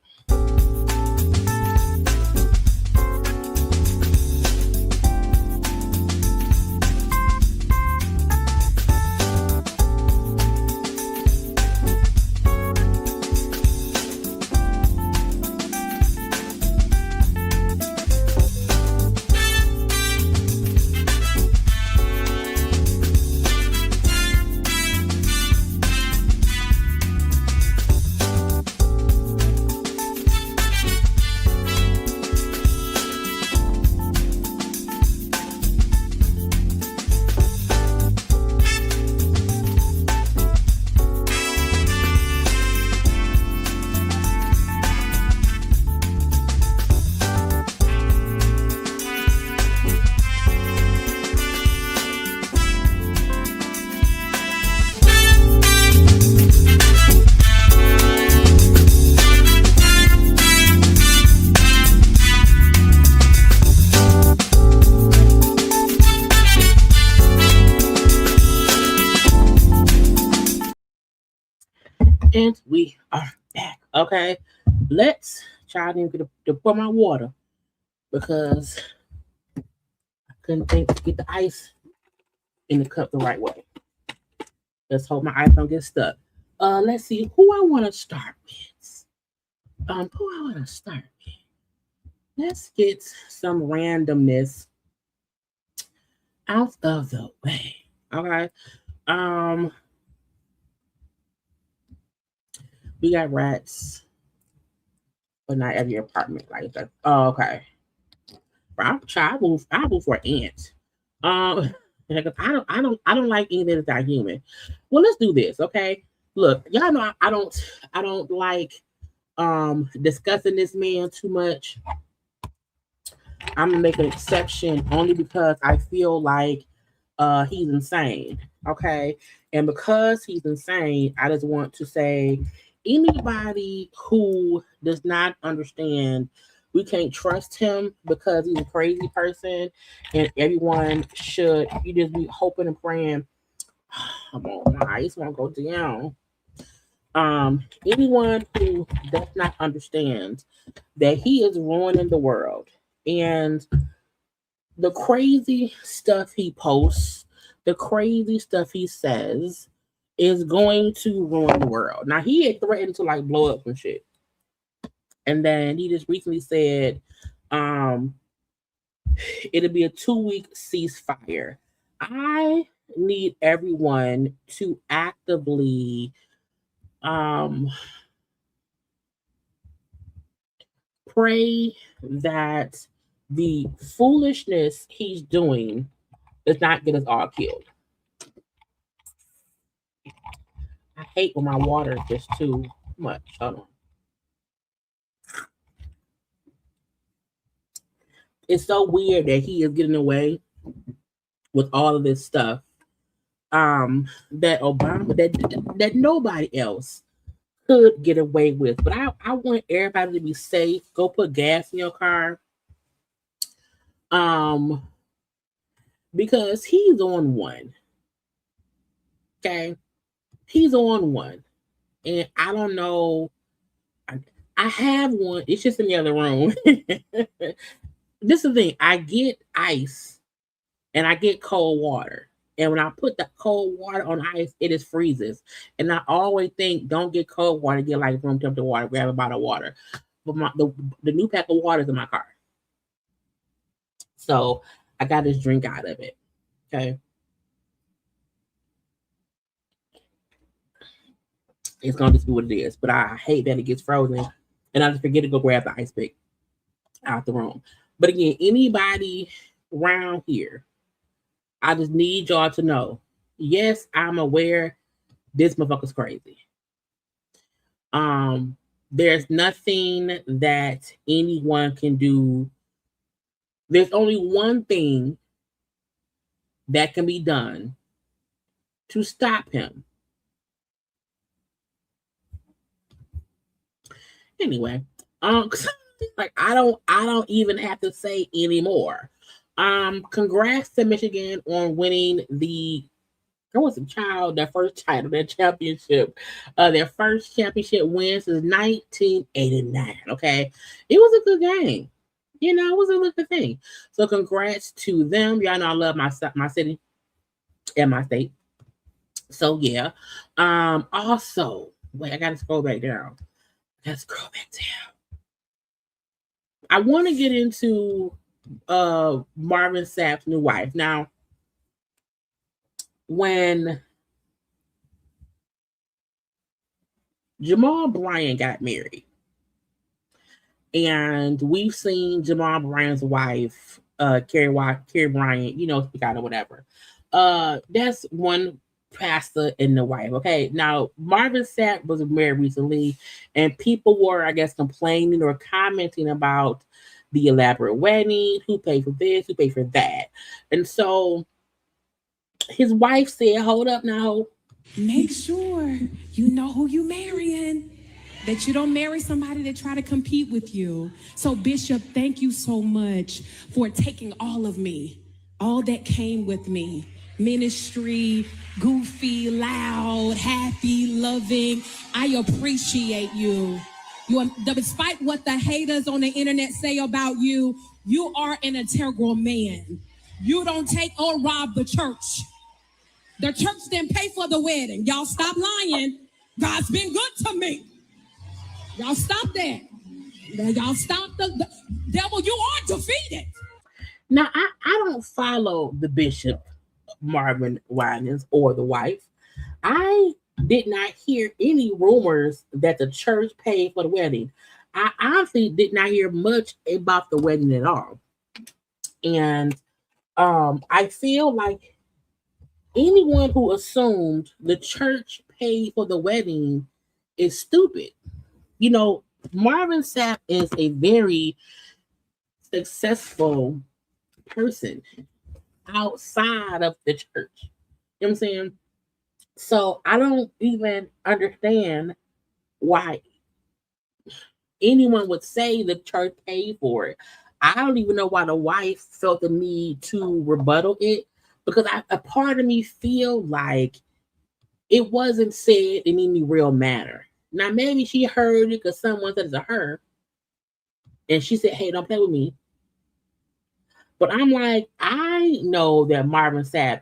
And we are back. Okay, let's try to pour my water because I couldn't think to get the ice in the cup the right way. Let's hope my ice don't get stuck. Let's see who I want to start with. Let's get some randomness out of the way. Okay. We got rats, but not every apartment like that. Oh, okay. But I move for ants. I don't like anything that's not human. Well, let's do this, okay? Look, y'all know I don't like discussing this man too much. I'm gonna make an exception only because I feel like he's insane. Okay. And because he's insane, I just want to say anybody who does not understand, we can't trust him because he's a crazy person, and everyone should, you just be hoping and praying. Come on, my ice won't go down. Anyone who does not understand that he is ruining the world, and the crazy stuff he posts, the crazy stuff he says is going to ruin the world. Now he had threatened to like blow up and shit. And then he just recently said it'll be a 2-week ceasefire. I need everyone to actively pray that the foolishness he's doing does not get us all killed. I hate when my water is just too much. Hold on. It's so weird that he is getting away with all of this stuff that Obama, that nobody else could get away with. But I want everybody to be safe. Go put gas in your car. Because he's on one. Okay? He's on one. And I don't know. I have one. It's just in the other room. This is the thing. I get ice and I get cold water. And when I put the cold water on ice, it just freezes. And I always think, don't get cold water, get like room temperature water, grab a bottle of water. But the new pack of water is in my car. So I got this drink out of it. Okay. It's going to just be what it is. But I hate that it gets frozen. And I just forget to go grab the ice pick out the room. But again, anybody around here, I just need y'all to know, yes, I'm aware this motherfucker's crazy. There's nothing that anyone can do. There's only one thing that can be done to stop him. Anyway, like I don't even have to say anymore. Congrats to Michigan on winning their first title, their championship. Their first championship win since 1989. Okay. It was a good game. You know, it was a good thing. So congrats to them. Y'all know I love my city and my state. So yeah. Also, wait, I gotta scroll back down. I want to get into Marvin Sapp's new wife. Now, when Jamal Bryant got married, and we've seen Jamal Bryant's wife, Carrie Bryant, speak out or whatever. That's one pastor and the wife. Okay, now Marvin Sapp was married recently, and people were, I guess, complaining or commenting about the elaborate wedding, who paid for this, who paid for that. And so his wife said, hold up now. Make sure you know who you marrying, that you don't marry somebody that try to compete with you. So Bishop, thank you so much for taking all of me, all that came with me. Ministry, goofy, loud, happy, loving. I appreciate you. Despite what the haters on the internet say about you, you are an integral man. You don't take or rob the church. The church didn't pay for the wedding. Y'all stop lying. God's been good to me. Y'all stop that. Y'all stop the devil. You are defeated. Now, I don't follow the Bishop, Marvin Winans, or the wife. I did not hear any rumors that the church paid for the wedding. I honestly did not hear much about the wedding at all. And I feel like anyone who assumed the church paid for the wedding is stupid. Marvin Sapp is a very successful person outside of the church. You know what I'm saying? So I don't even understand why anyone would say the church paid for it. I don't even know why the wife felt the need to rebuttal it, because a part of me feel like it wasn't said in any real manner. Now, maybe she heard it because someone said it to her, and she said, hey, don't play with me. But I'm like, I know that Marvin Sapp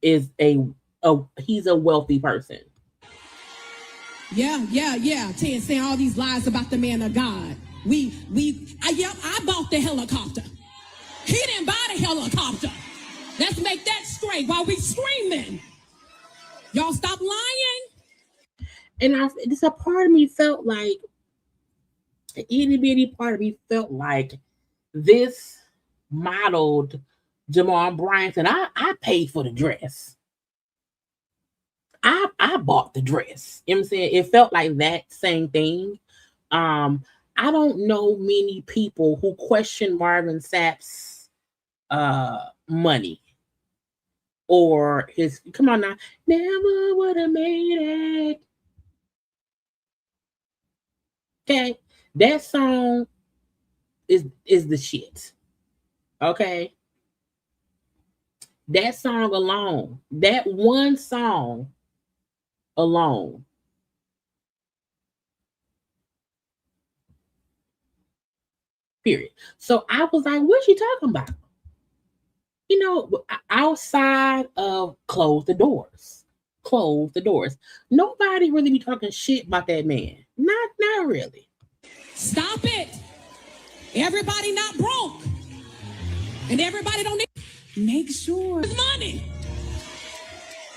is he's a wealthy person. Yeah. Ted saying all these lies about the man of God. I bought the helicopter. He didn't buy the helicopter. Let's make that straight while we screaming. Y'all stop lying. And it's a part of me felt like, an itty bitty part of me felt like this modeled Jamal Bryant, and I paid for the dress. I bought the dress. You know what I'm saying? It felt like that same thing. I don't know many people who question Marvin Sapp's money or his, come on now, never would have made it. Okay, that song is the shit. Okay, that song alone, that one song alone, period. So I was like, what's she talking about? You know, outside of close the doors. Nobody really be talking shit about that man. Not really. Stop it. Everybody not broke. And everybody don't need. Make sure it's money.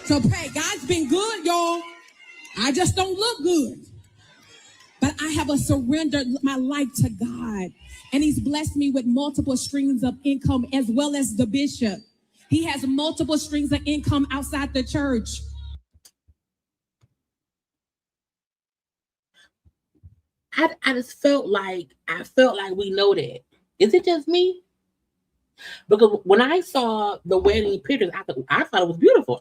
So pray. God's been good, y'all. I just don't look good. But I have surrendered my life to God. And he's blessed me with multiple streams of income, as well as the bishop. He has multiple streams of income outside the church. I just felt like we know that. Is it just me? Because when I saw the wedding pictures, I thought it was beautiful.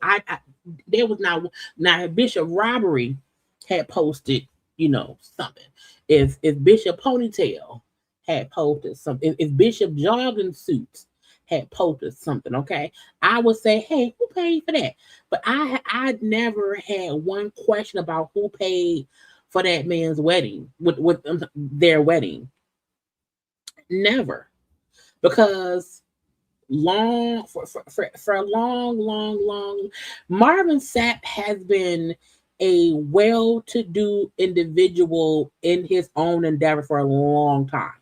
There was now Bishop Robbery had posted, you know, something. If Bishop Ponytail had posted something, if Bishop Jogging Suits had posted something, okay, I would say, hey, who paid for that? But I never had one question about who paid for that man's wedding, with their wedding. Never. Because for a long, Marvin Sapp has been a well-to-do individual in his own endeavor for a long time.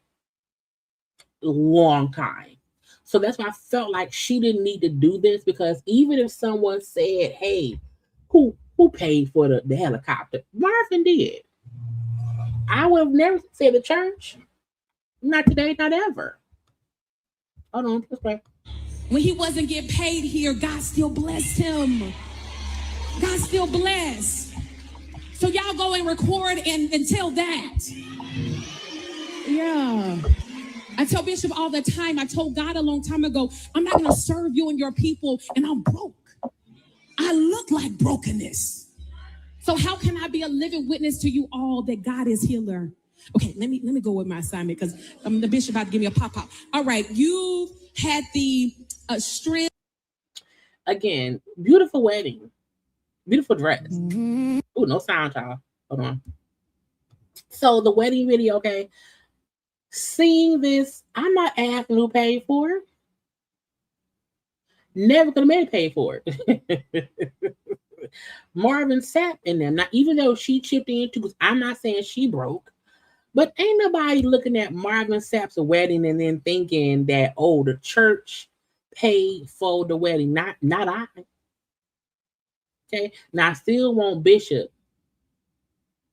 So that's why I felt like she didn't need to do this, because even if someone said, hey, who paid for the helicopter? Marvin did. I would have never said the church. Not today, not ever. Hold on, let's pray. When he wasn't getting paid here, God still blessed him. God still blessed. So y'all go and record and tell that. Yeah. I tell Bishop all the time, I told God a long time ago, I'm not going to serve you and your people, and I'm broke. I look like brokenness. So how can I be a living witness to you all that God is healer? Okay, let me go with my assignment, because the bishop about to give me a pop-up. All right, you had the strength. Again, beautiful wedding. Beautiful dress. Mm-hmm. Oh, no sound, y'all. Hold on. So the wedding video, okay. Seeing this, I'm not asking who paid for it. Never gonna make pay for it. Marvin Sapp in them. Now, even though she chipped in too, because I'm not saying she broke, but ain't nobody looking at Marvin Sapp's wedding and then thinking that, oh, the church paid for the wedding. Not I. Okay. Now I still want Bishop.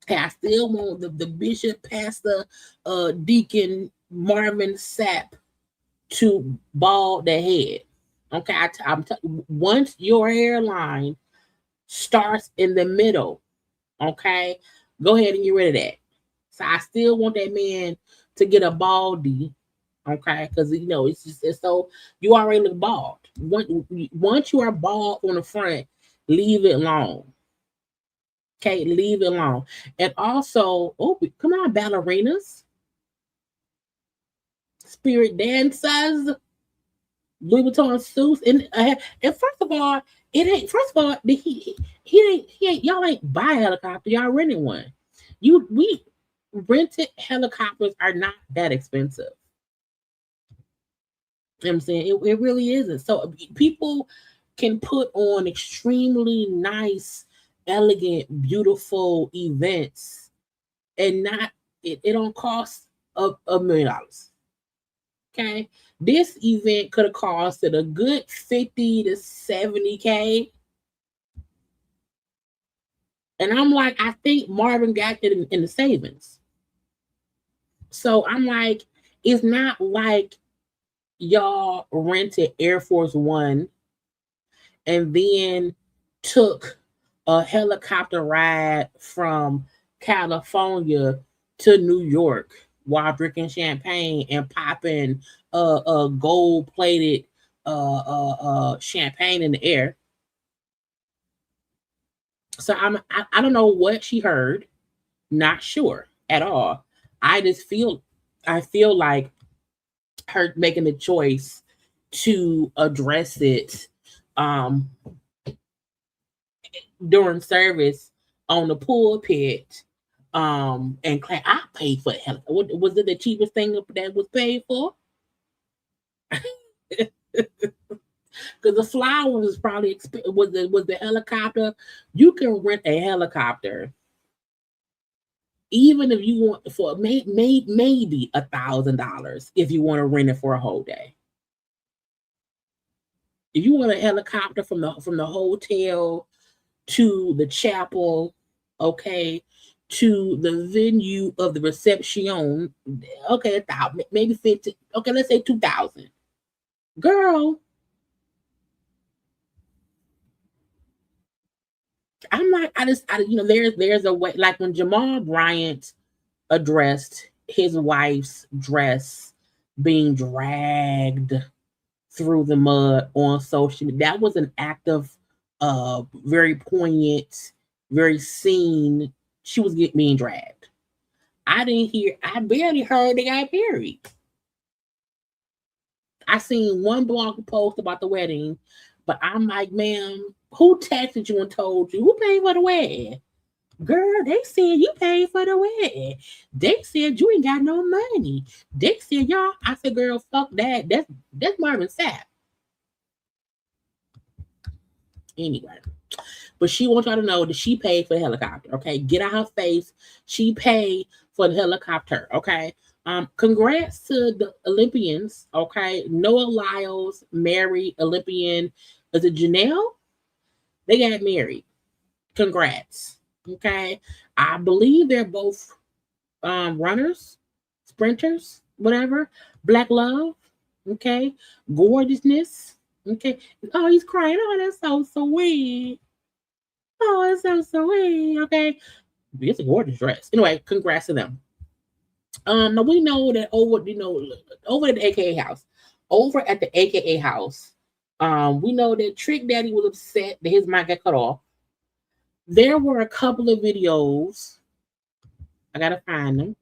Okay, I still want the Bishop, Pastor, Deacon Marvin Sapp to bald their head. Okay, once your hairline starts in the middle, okay, go ahead and get rid of that. So I still want that man to get a baldy, okay, because you know it's so you already look bald. Once you are bald on the front, leave it alone. Okay, leave it alone. And also, oh, come on, ballerinas, spirit dancers, Louis Vuitton suits, and first of all, it ain't. First of all, he ain't. Y'all ain't buy a helicopter. Y'all rented one. We rented helicopters are not that expensive. You know what I'm saying? It really isn't. So people can put on extremely nice, elegant, beautiful events and not it don't cost $1 million. Okay. This event could have costed a good 50 to 70K. And I'm like, I think Marvin got it in the savings. So I'm like, it's not like y'all rented Air Force One and then took a helicopter ride from California to New York while drinking champagne and popping a gold-plated champagne in the air. So I don't know what she heard, not sure at all. I feel like her making the choice to address it during service on the pulpit and claim I paid for it. Was it the cheapest thing that was paid for? Because the flowers was probably was the helicopter. You can rent a helicopter even if you want for maybe $1,000 if you want to rent it for a whole day. If you want a helicopter from the hotel to the chapel, okay, to the venue of the reception, okay, 1,000, maybe 50, okay, let's say 2,000. Girl, I'm like, there's a way, like when Jamal Bryant addressed his wife's dress being dragged through the mud on social media. That was an act of very poignant, very seen. She was being dragged. I barely heard they got married. I seen one blog post about the wedding, but I'm like, ma'am, who texted you and told you? Who paid for the wedding? Girl, they said you paid for the wedding. They said you ain't got no money. They said y'all. I said, girl, fuck that. That's Marvin Sapp. Anyway, but she wants y'all to know that she paid for the helicopter. Okay, get out her face. She paid for the helicopter. Okay. Congrats to the Olympians. Okay, Noah Lyles married Olympian. Is it Janelle? They got married. Congrats. Okay, I believe they're both runners, sprinters, whatever. Black love. Okay, gorgeousness. Okay. Oh, he's crying. Oh, that's so sweet. Oh, that's so sweet. Okay, it's a gorgeous dress. Anyway, congrats to them. Now we know that over at the AKA house, we know that Trick Daddy was upset that his mic got cut off. There were a couple of videos. I gotta find them.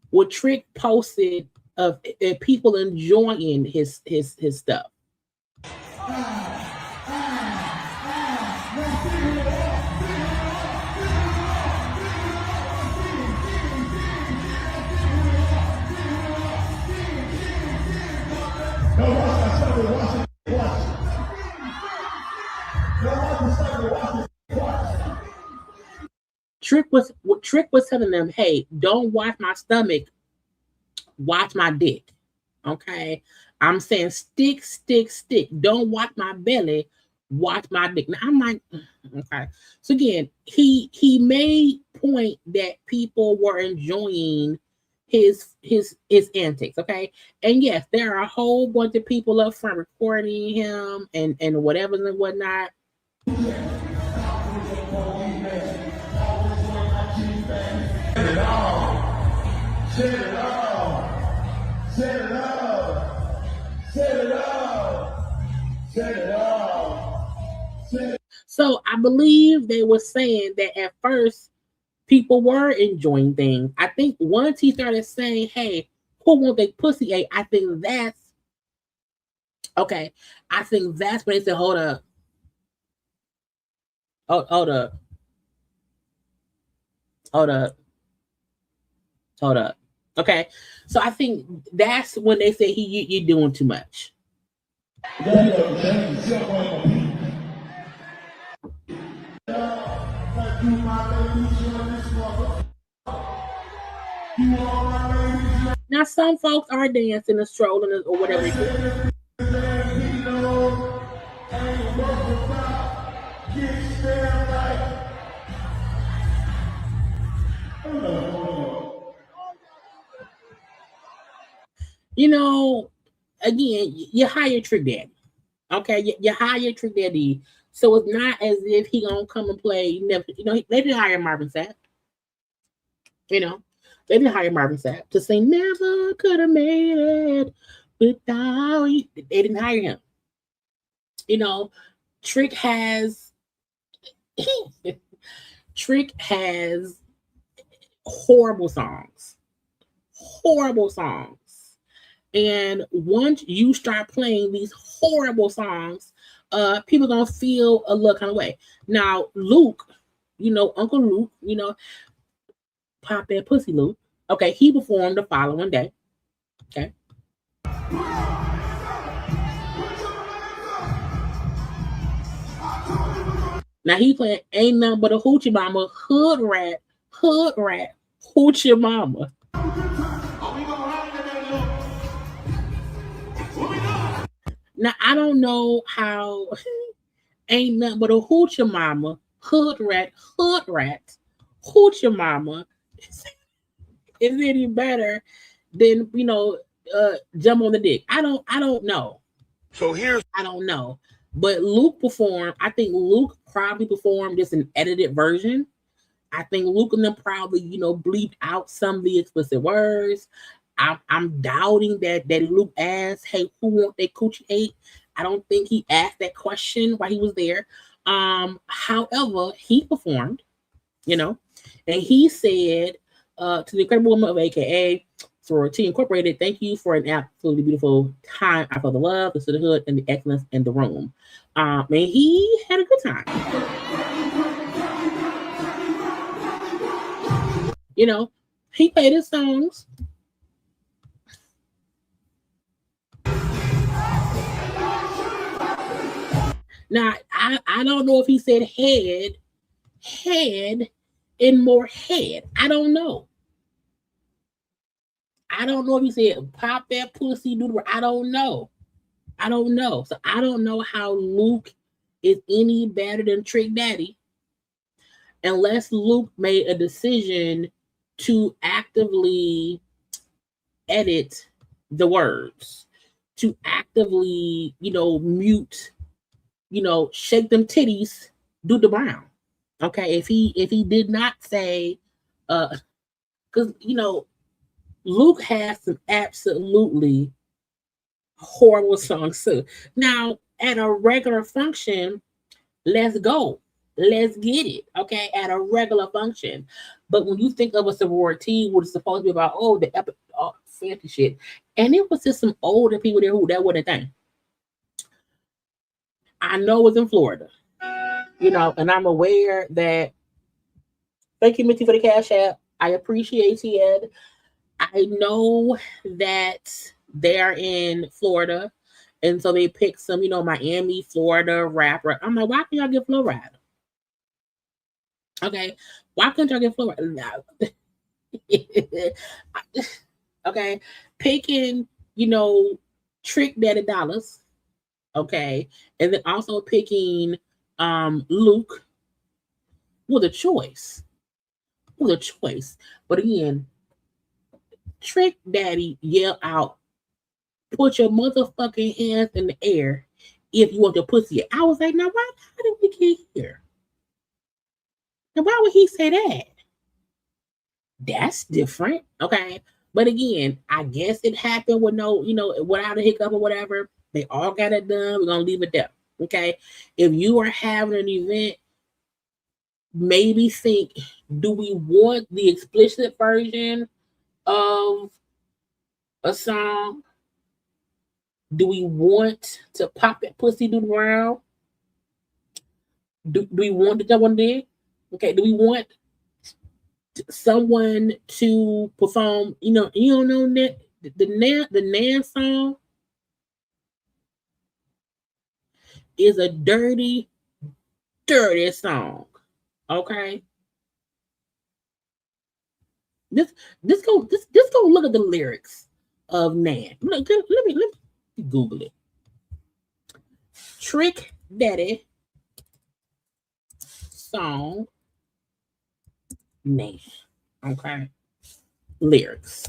Where Trick posted of people enjoying his stuff. Trick was telling them, hey, don't watch my stomach, watch my dick. Okay. I'm saying stick. Don't watch my belly, watch my dick. Now I'm like, okay. So again, he made point that people were enjoying his antics. Okay. And yes, there are a whole bunch of people up front recording him and whatever and whatnot. So I believe they were saying that at first people were enjoying things. I think once he started saying, hey, who want their pussy ate? I think that's okay. I think that's when they said, hold up. Hold up. Okay, so I think that's when they say you're doing too much. Now some folks are dancing and strolling or whatever they do. You know, again, you hire Trick Daddy. Okay, you hire Trick Daddy, so it's not as if he gonna come and play. Never, they didn't hire Marvin Sapp. You know, they didn't hire Marvin Sapp to sing "Never Could Have Made It Without You." They didn't hire him. You know, Trick has horrible songs. And once you start playing these horrible songs, people gonna feel a little kind of way. Now, Luke, Uncle Luke, Pop That Pussy Luke. Okay, he performed the following day. Okay. Now he playing Ain't Nothing But a Hoochie Mama, Hood Rat, Hoochie Mama. Now I don't know how Ain't Nothing But a Hoochie Mama, Hood Rat, Hoochie Mama is any better than Jump on the Dick. I don't know. I don't know. But Luke performed. I think Luke probably performed just an edited version. I think Luke and them probably, bleeped out some of the explicit words. I'm doubting that Luke asked, "Hey, who want their coochie ate?" I don't think he asked that question while he was there. However, he performed, and he said to the incredible woman of AKA Sorority Incorporated, "Thank you for an absolutely beautiful time. I felt the love, the sisterhood, and the excellence in the room." And he had a good time. He played his songs. Now, I don't know if he said head, and more head. I don't know. I don't know if he said pop that pussy, dude. I don't know. So I don't know how Luke is any better than Trick Daddy unless Luke made a decision to actively edit the words, to actively, mute, shake them titties, do the brown. Okay, if he did not say, because Luke has some absolutely horrible songs too. Now, at a regular function, let's go. Let's get it. Okay, at a regular function. But when you think of a sorority, what is supposed to be about, the epic, fancy shit, and it was just some older people there who that wasn't a thing. I know it was in Florida, and I'm aware that. Thank you, Mitzi, for the Cash App. I appreciate it. I know that they're in Florida, and so they picked some, Miami, Florida rapper. I'm like, why can't y'all get Flo Rida? Okay, why couldn't y'all get Flo Rida? No. Okay, picking, Trick Daddy Dollars. Okay, and then also picking Luke with a choice. But again, Trick Daddy yelled out, "Put your motherfucking hands in the air if you want your pussy." I was like, now how did we get here? Now why would he say that? That's different. Okay. But again, I guess it happened with no, without a hiccup or whatever. They all got it done. We're gonna leave it there. Okay. If you are having an event, maybe think, do we want the explicit version of a song? Do we want to pop that pussy do around? Do we want to jump on dick? Okay, do we want someone to perform, you don't know that the Nan song is a dirty song. Okay. This go look at the lyrics of Nan. Let me Google it. Trick Daddy song Nan. Okay. Lyrics.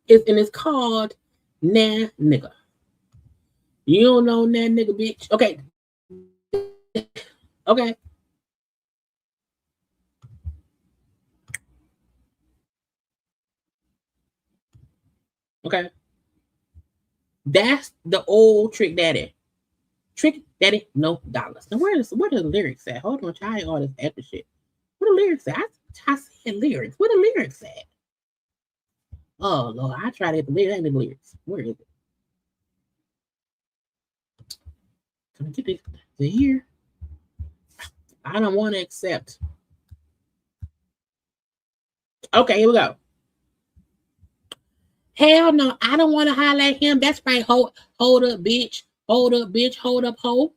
It's called Nah Nigga. You don't know Nah Nigga, bitch. Okay. Okay. Okay. That's the old Trick Daddy. Trick Daddy, no dollars. Now where the lyrics at? Hold on, try all this extra shit. Where the lyrics at? I said lyrics. Where the lyrics at? Oh Lord, I tried to get the lyrics. Ain't the lyrics. Where is it? Can I get this to here? I don't want to accept. Okay, here we go. Hell no, I don't want to highlight him. That's right. Hold up, bitch. Hold up, bitch. Hold up, ho.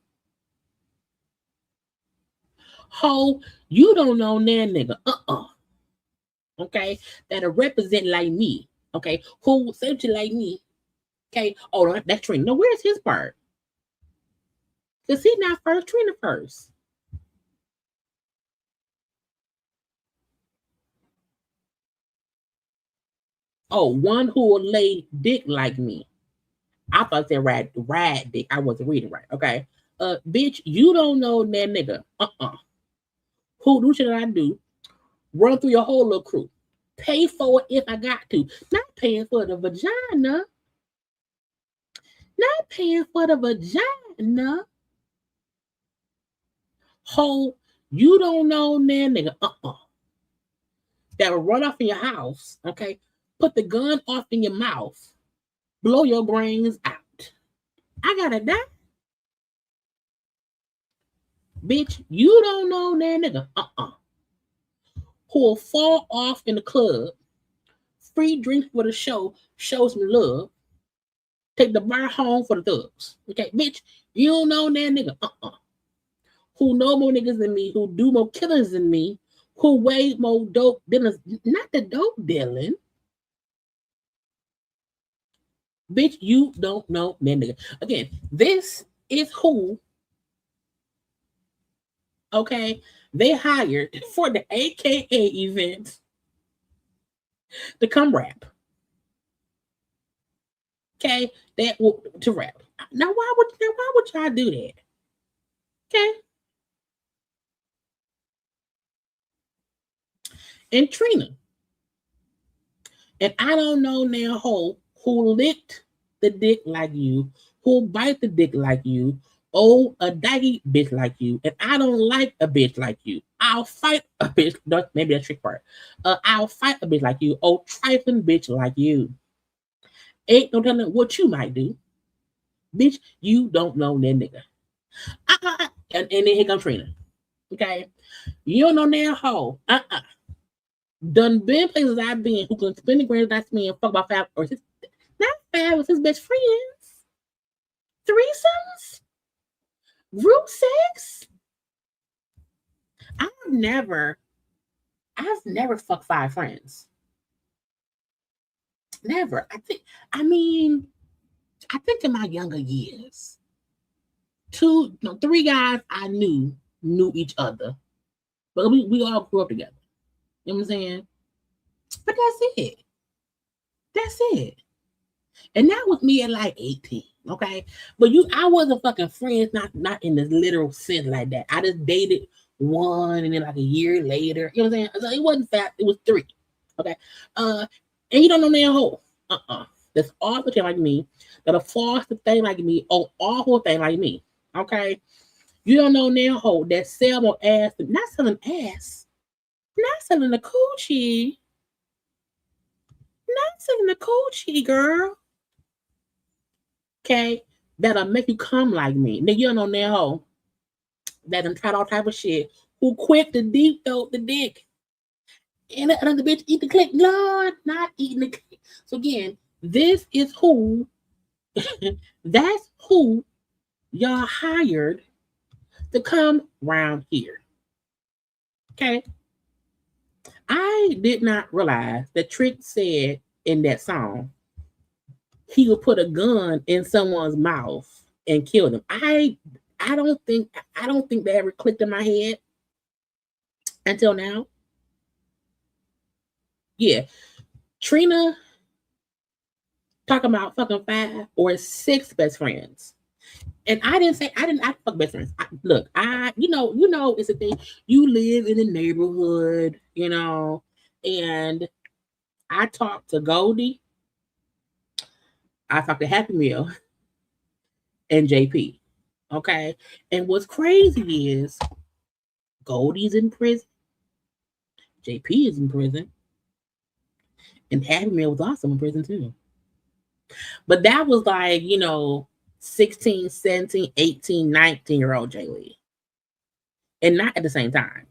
Ho, you don't know that nigga. Okay, that'll represent like me. Okay, who said you like me? Okay, oh, that's Trina. No, where's his part? Cause he not first, Trina first. Oh, one who will lay dick like me. I thought they rad dick. I wasn't reading right. Okay. Bitch, you don't know that nigga. Who do shit I do? Run through your whole little crew. Pay for it if I got to. Not paying for the vagina. Not paying for the vagina. Ho, you don't know that nigga. That will run off in your house. Okay. Put the gun off in your mouth. Blow your brains out. I gotta die. Bitch, you don't know that nigga. Who will fall off in the club. Free drinks for the show. Show some love. Take the bar home for the thugs. Okay, bitch, you don't know that nigga. Who know more niggas than me. Who do more killings than me. Who weigh more dope dealers. Not the dope dealing. Bitch, you don't know that nigga. Again, this is who, okay, they hired for the AKA event to come rap. Okay, to rap. Now, why would y'all do that? Okay. And Trina. And I don't know now who licked the dick like you, who bite the dick like you, oh, a daggy bitch like you, and I don't like a bitch like you. I'll fight a bitch. Maybe that's trick part. I'll fight a bitch like you, oh, trifling bitch like you. Ain't no telling what you might do. Bitch, you don't know that nigga. And then here comes Trina. Okay? You don't know that hoe. Done been places I've been who can spend the grand that's me and fuck about five or six. Not five with his best friends. Threesomes? Group sex? I've never fucked five friends. Never. I think in my younger years, three guys I knew each other, but we all grew up together. You know what I'm saying? But that's it. That's it. And that was me at like 18. Okay. But I wasn't fucking friends, not in the literal sense like that. I just dated one and then like a year later. You know what I'm saying? So it wasn't fat, it was three. Okay. And you don't know that hoe. That's all the thing like me. That'll force the thing like me. Oh, all whole thing like me. Okay. You don't know that hoe that sell more ass, not selling ass. Not selling the coochie. Not selling the coochie, girl. Okay? That'll make you come like me. Nigga, you don't know that hoe that done tried all type of shit. who quick to deep throat the dick. And another bitch eat the click. Lord, not eating the click. So again, this is who, that's who y'all hired to come round here. Okay. I did not realize that Trick said in that song he would put a gun in someone's mouth and kill them. I don't think that ever clicked in my head until now. Yeah. Trina talking about fucking 5 or 6 best friends. And I didn't fuck best friends. Look, you know, it's a thing. You live in the neighborhood, you know, and I talked to Goldie, I talked to Happy Meal, and JP. Okay. And what's crazy is Goldie's in prison, JP is in prison, and Happy Meal was also in prison too. But that was like, you know, 16, 17, 18, 19-year-old Jaylee. And not at the same time.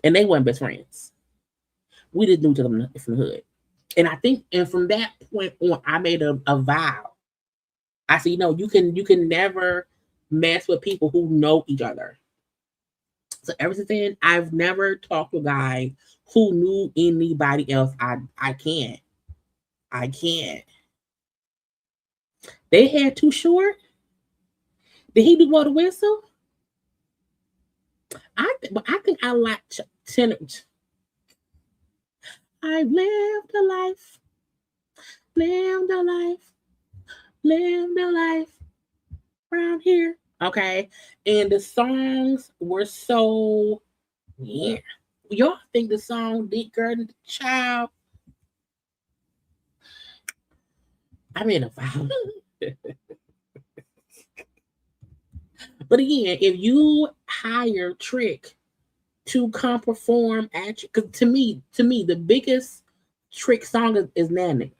And they weren't best friends. We just knew each other from the hood. And I think, and from that point on, I made a vow. I said, you know, you can never mess with people who know each other. So ever since then, I've never talked to a guy who knew anybody else. I can't. They had Too Short. Did he do Blow the Whistle? I think I like Tenor. I've lived a life around here. Okay. And the songs were so, yeah. Y'all think the song Dick Girl and the Child? I'm in a vow. But again, if you hire Trick to come perform at you, because to me, the biggest Trick song is Nanny.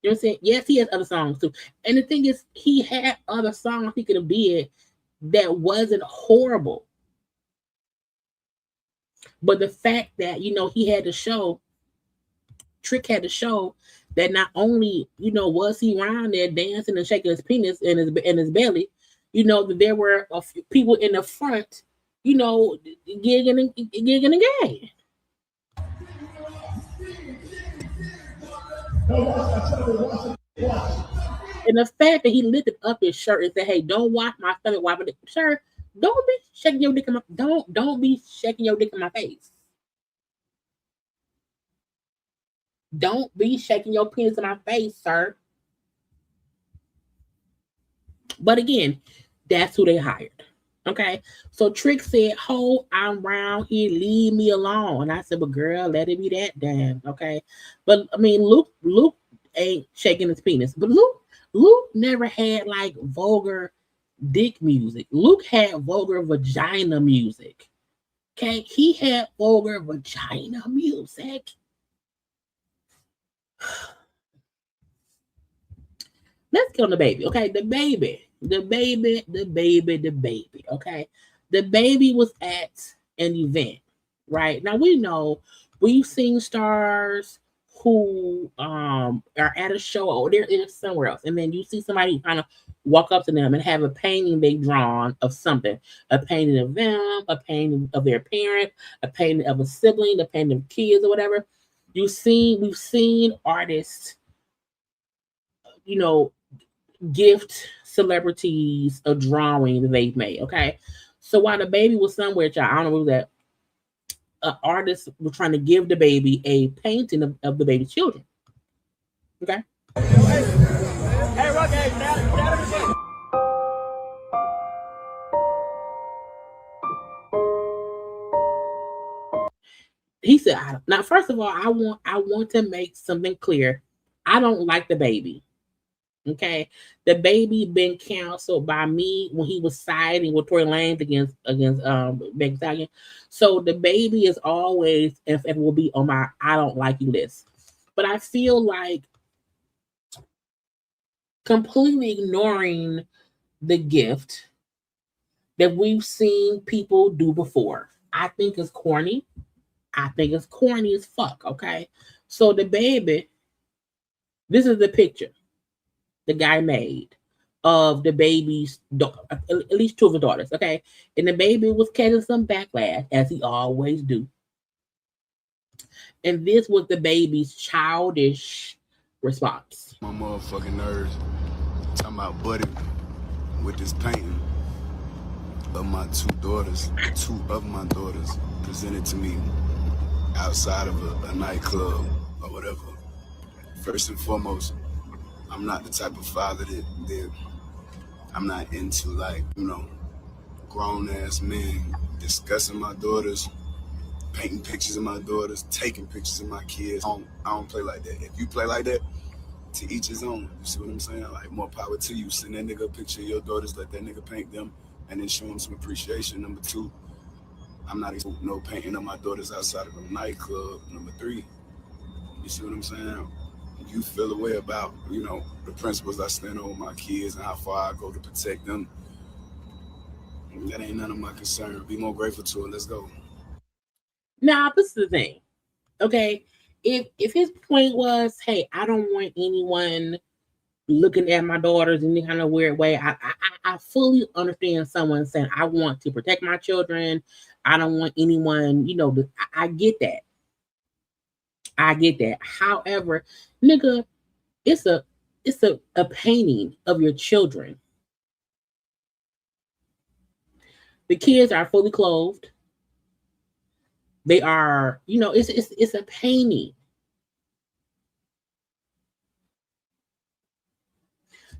You know what I'm saying? Yes, he has other songs too. And the thing is, he had other songs he could have did that wasn't horrible. But the fact that, you know, he had to show, Trick had to show that not only, you know, was he around there dancing and shaking his penis and his belly, you know, that there were a few people in the front, you know, gigging again. And the fact that he lifted up his shirt and said, "Hey, don't wash my stomach, wipe it." Sir, don't be shaking your dick in my don't be shaking your dick in my face. Don't be shaking your penis in my face, sir. But again, that's who they hired. Okay. So Trick said, "Ho, I'm around here, leave me alone." And I said, "But girl, let it be that damn." Okay. But I mean, Luke ain't shaking his penis. But Luke never had like vulgar dick music. Luke had vulgar vagina music. Okay. He had vulgar vagina music. Let's get on DaBaby. Okay. DaBaby. Okay. DaBaby was at an event, right? Now we've seen stars who are at a show or they're somewhere else, and then you see somebody kind of walk up to them and have a painting they've drawn of something, a painting of them, a painting of their parent, a painting of a sibling, a painting of kids or whatever. We've seen artists, you know, gift celebrities a drawing that they've made. Okay. So while DaBaby was somewhere, y'all, I don't know that artists were trying to give DaBaby a painting of DaBaby's children. Okay. He said, now, first of all, I want to make something clear. I don't like DaBaby. Okay, DaBaby been canceled by me when he was siding with Tory Lanez against Megan Stallion. So DaBaby is always and will be on my I don't like you list. But I feel like completely ignoring the gift, that we've seen people do before. I think it's corny. I think it's corny as fuck, okay? So DaBaby, this is the picture the guy made of DaBaby's at least two of the daughters, okay? And DaBaby was catching some backlash, as he always do. And this was DaBaby's childish response. My motherfucking nerves. Talking about buddy with this painting of my two of my daughters presented to me outside of a nightclub or whatever. First and foremost, I'm not the type of father that I'm not into, like, you know, grown ass men discussing my daughters, painting pictures of my daughters, taking pictures of my kids. I don't play like that. If you play like that, to each his own. You see what I'm saying? Like, more power to you. Send that nigga a picture of your daughters, let that nigga paint them, and then show him some appreciation. Number two, I'm not no painting of my daughters outside of a nightclub. Number three, you see what I'm saying? You feel a way about, you know, the principles I stand on with my kids and how far I go to protect them. That ain't none of my concern. Be more grateful to it. Let's go. Now, this is the thing, okay? If his point was, hey, I don't want anyone looking at my daughters in any kind of weird way, I fully understand someone saying, I want to protect my children. I don't want anyone, you know, I get that. I get that. However, nigga, it's a painting of your children. The kids are fully clothed. They are, you know, it's a painting.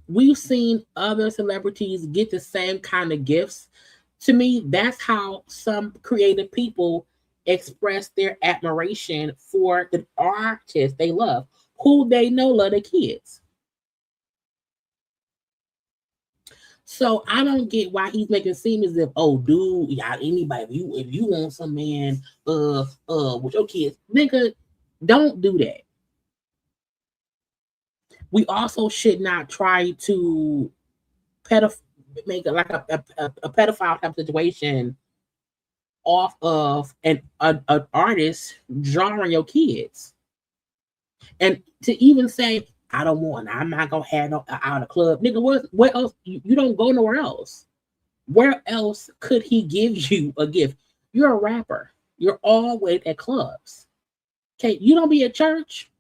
We've seen other celebrities get the same kind of gifts. To me, that's how some creative people express their admiration for the artists they love, who they know love their kids. So I don't get why he's making it seem as if, oh, dude, y'all, anybody, if you want some man, with your kids, nigga, don't do that. We also should not try to make it like a pedophile type situation off of an artist drawing your kids. And to even say, I'm not gonna have no out of club. Nigga, where else? You don't go nowhere else. Where else could he give you a gift? You're a rapper. You're always at clubs. Okay, you don't be at church.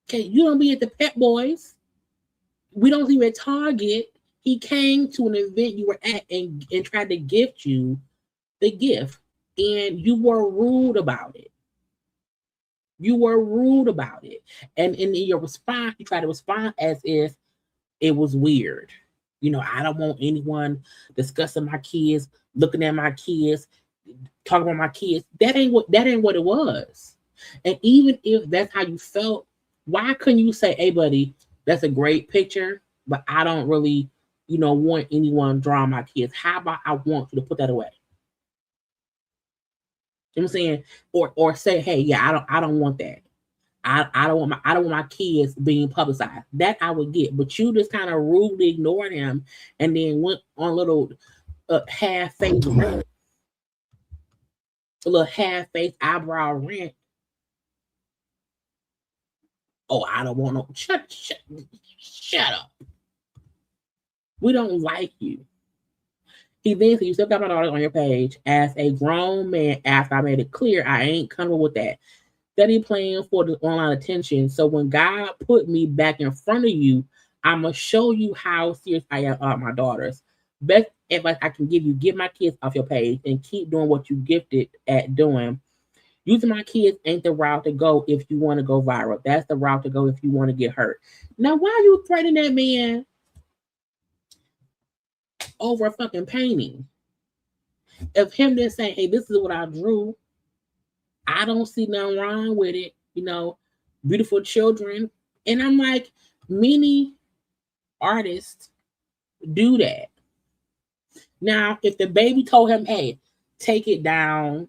Okay, you don't be at the Pet Boys. We don't see you at Target. He came to an event you were at and tried to gift you the gift, and you were rude about it. You were rude about it. And in your response, you try to respond as if it was weird. You know, I don't want anyone discussing my kids, looking at my kids, talking about my kids. That ain't what it was. And even if that's how you felt, why couldn't you say, hey, buddy, that's a great picture, but I don't really, you know, want anyone drawing my kids. How about I want you to put that away? You know what I'm saying? Or say, hey, yeah, I don't want that. I don't want my kids being publicized. That I would get. But you just kind of rudely ignored him and then went on a little half-faced rant. A little half-faced eyebrow rant. Oh, I don't want no shut up. We don't like you. He then said, you still got my daughter on your page. As a grown man, after I made it clear, I ain't comfortable with that. Steady playing for the online attention. So when God put me back in front of you, I'm going to show you how serious I am about my daughters. Best advice I can give you, get my kids off your page and keep doing what you gifted at doing. Using my kids ain't the route to go if you want to go viral. That's the route to go if you want to get hurt. Now, why are you threatening that man over a fucking painting? If him just saying, hey, this is what I drew, I don't see nothing wrong with it. You know, beautiful children. And I'm like, many artists do that. Now, if DaBaby told him, hey, take it down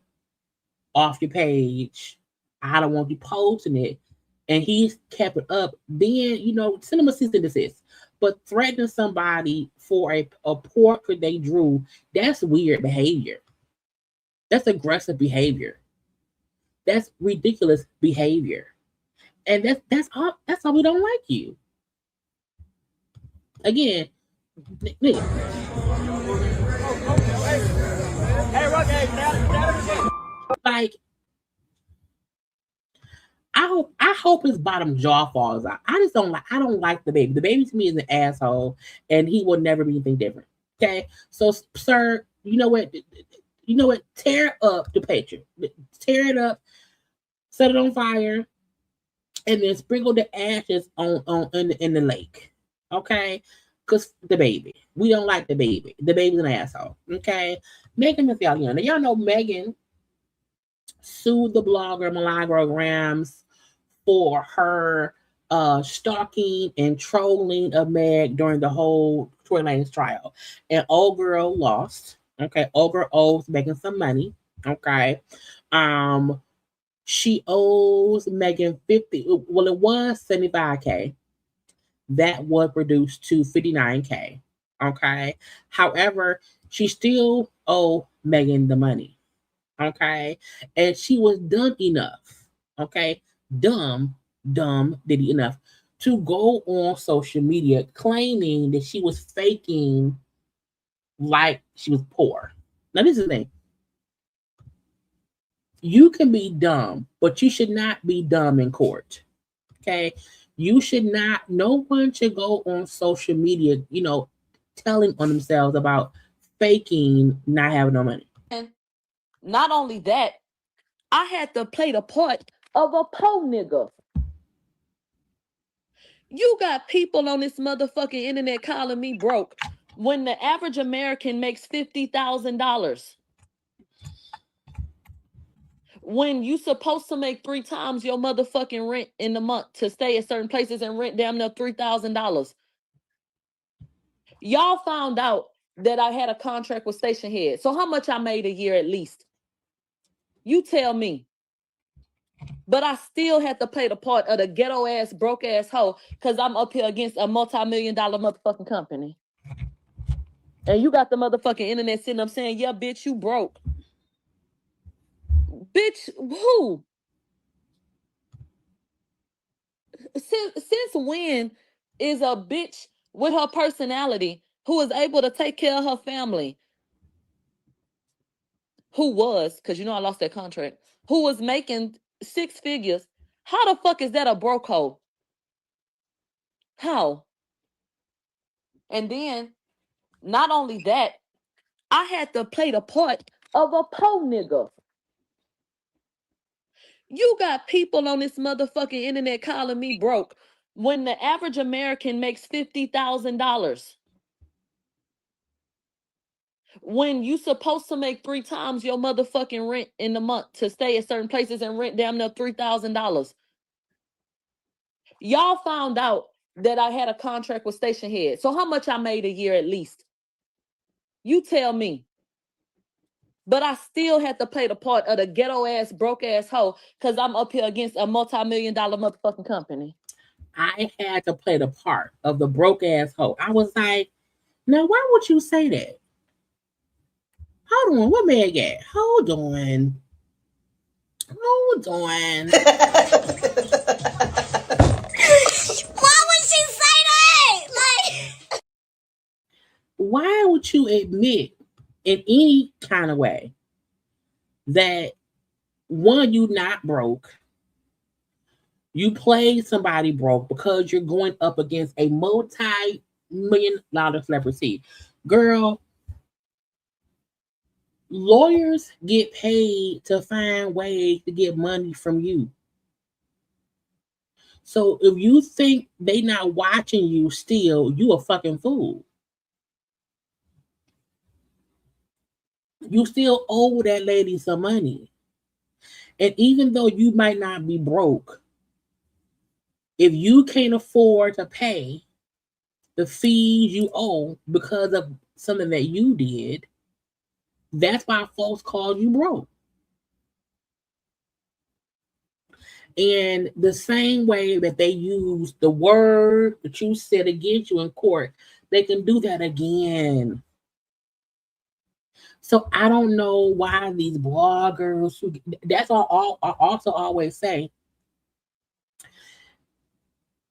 off your page, I don't want you posting it, and he's kept it up, then, you know, send him a cease and desist. But threatening somebody for a portrait they drew, that's weird behavior. That's aggressive behavior. That's ridiculous behavior. And that's all we don't like you. Again, like I hope his bottom jaw falls out. I don't like DaBaby. DaBaby to me is an asshole, and he will never be anything different. Okay, so sir, you know what? Tear up the picture, tear it up, set it on fire, and then sprinkle the ashes in the lake. Okay, because DaBaby, we don't like DaBaby. DaBaby's an asshole. Okay, Megan Thee Stallion. Now y'all know Megan sued the blogger Milagro for her stalking and trolling of Meg during the whole Tory Lanez trial. And old girl lost. Okay, old girl owes Megan some money. Okay. She owes Megan 50. Well, it was 75K. That was reduced to 59K. Okay. However, she still owed Megan the money. Okay. And she was dumb enough. Okay. Dumb diddy enough to go on social media claiming that she was faking like she was poor. Now, this is the thing. You can be dumb, but you should not be dumb in court. Okay? You should not, no one should go on social media, telling on themselves about faking not having no money. And not only that, I had to play the part of a poor nigga. You got people on this motherfucking internet calling me broke when the average American makes $50,000. When you supposed to make 3 times your motherfucking rent in the month to stay at certain places and rent damn near $3,000. Y'all found out that I had a contract with Station Head. So how much I made a year at least? You tell me. But I still had to play the part of the ghetto ass, broke ass hoe because I'm up here against a multi-million-dollar motherfucking company. And you got the motherfucking internet sitting up saying, yeah, bitch, you broke. Bitch, who? Since when is a bitch with her personality who is able to take care of her family, who was, because I lost that contract, who was making 6 figures, how the fuck is that a broke hoe? How? And then, not only that, I had to play the part of a poor nigga. You got people on this motherfucking internet calling me broke when the average American makes $50,000. When you supposed to make 3 times your motherfucking rent in the month to stay at certain places and rent damn near $3,000. Y'all found out that I had a contract with Station Head. So how much I made a year at least? You tell me. But I still had to play the part of the ghetto ass, broke ass hoe because I'm up here against a multi-million-dollar motherfucking company. I had to play the part of the broke ass hoe. I was like, now why would you say that? Hold on, what Meg at? Hold on. Why would she say that? Like, why would you admit in any kind of way that one, you not broke, you played somebody broke because you're going up against a multi-million-dollar celebrity? Girl, lawyers get paid to find ways to get money from you. So if you think they not watching you still, you a fucking fool. You still owe that lady some money. And even though you might not be broke, if you can't afford to pay the fees you owe because of something that you did, that's why folks call you broke. And the same way that they use the word that you said against you in court, they can do that again. So I don't know why these bloggers who that's all I also always say.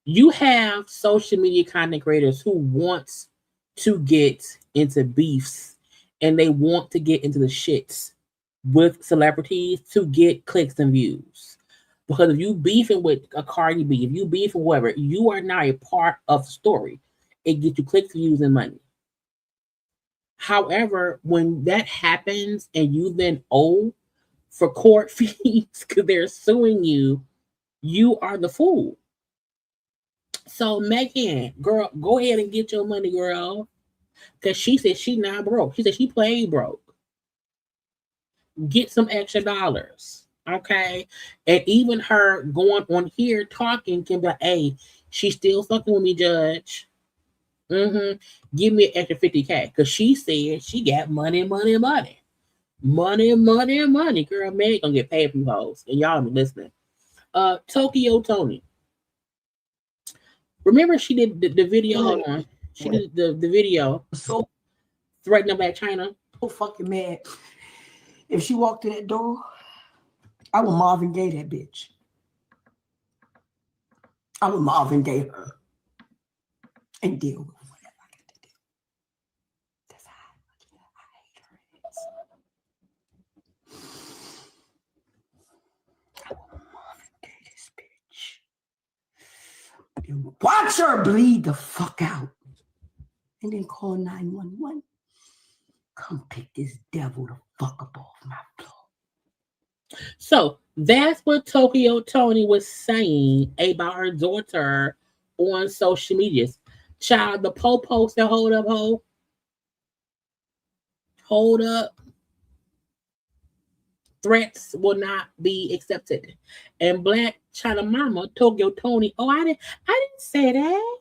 You have social media content creators who want to get into beefs and they want to get into the shits with celebrities to get clicks and views. Because if you beefing with a Cardi B, if you beefing whoever, you are now a part of the story. It gets you clicks, views, and money. However, when that happens and you then owe for court fees because they're suing you, you are the fool. So Megan, girl, go ahead and get your money, girl. Because she said she not broke. She said she played broke. Get some extra dollars. Okay. And even her going on here talking can be like, hey, she's still fucking with me, judge. Give me an extra 50K. Because she said she got money. Money. Girl, Meg gonna get paid from hoes. And y'all be listening. Tokyo Tony. Remember she did the video. Hold on. She did the video. So threatening Black China. So fucking mad. If she walked in that door, I would Marvin Gaye that bitch. I would Marvin Gaye her and deal with whatever I got to do. That's how I hate her ass. I will Marvin Gaye this bitch. And watch her bleed the fuck out. And then call 911. Come pick this devil the fuck up off my floor. So that's what Tokyo Tony was saying about her daughter on social medias. Child, the po said, hold up, ho. Hold up. Threats will not be accepted. And Black China Mama, Tokyo Tony, I didn't say that.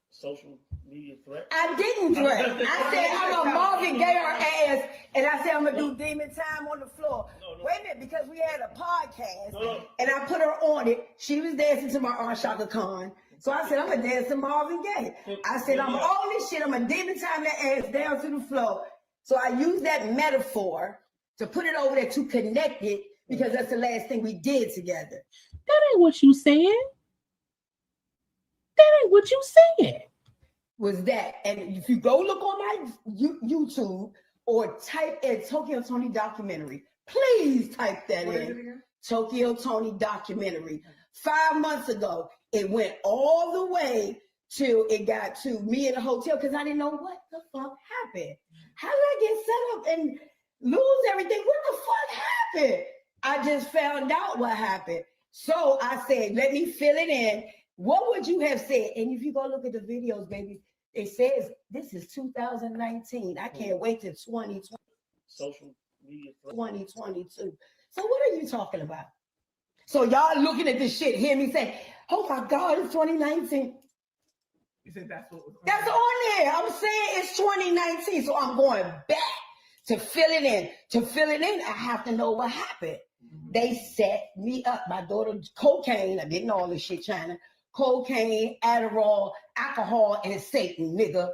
Social media threat? I didn't threat. I said I'm gonna Marvin Gaye her ass, and I said I'm gonna do demon time on the floor. Wait a minute, because we had a podcast, and I put her on it. She was dancing to my Aunt Shaka Khan. So I said I'm gonna dance to Marvin Gaye. I said I'm all this shit. I'm gonna demon time that ass down to the floor. So I used that metaphor to put it over there to connect it, because that's the last thing we did together. That ain't what you said. That ain't what you said. Was that, and if you go look on my YouTube or type in Tokyo Tony documentary, please type that in. Tokyo Tony documentary. 5 months ago, it went all the way till it got to me in the hotel because I didn't know what the fuck happened. How did I get set up and lose everything? What the fuck happened? I just found out what happened. So I said, let me fill it in. What would you have said? And if you go look at the videos, baby, it says this is 2019. I can't wait till 2020. Social media. 2022. So what are you talking about? So y'all looking at this shit, hear me say, oh my God, it's 2019. You said that's what was on That's on there. I'm saying it's 2019. So I'm going back to fill it in. To fill it in, I have to know what happened. They set me up. My daughter, cocaine, I didn't know all this shit, China. Cocaine, Adderall, alcohol, and Satan, nigga.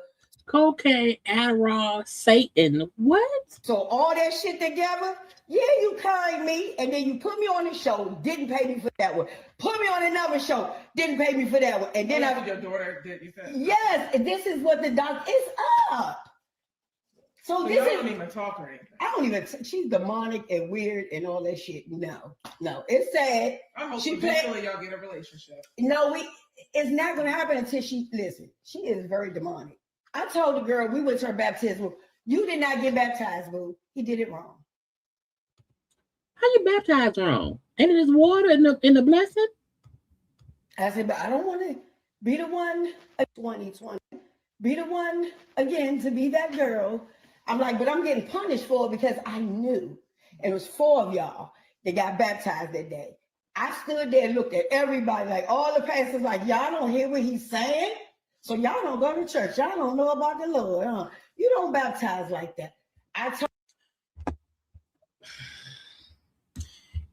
Cocaine, Adderall, Satan. What? So all that shit together, yeah, you carried me, and then you put me on the show, didn't pay me for that one. Put me on another show, didn't pay me for that one. And then your daughter did, you said? Yes, this is what the doc is up. So this don't even talk or anything. I don't even. She's demonic and weird and all that shit. No, it's sad. I hope she eventually y'all get a relationship. No, it's not gonna happen until she listen. She is very demonic. I told the girl we went to her baptism. You did not get baptized, boo. He did it wrong. How you baptized wrong? Ain't it just water in the blessing? I said, but I don't want to be the one. 2020. Be the one again to be that girl. I'm like, but I'm getting punished for it because I knew. It was 4 of y'all that got baptized that day. I stood there and looked at everybody, like all the pastors, like, y'all don't hear what he's saying? So y'all don't go to church. Y'all don't know about the Lord, huh? You don't baptize like that.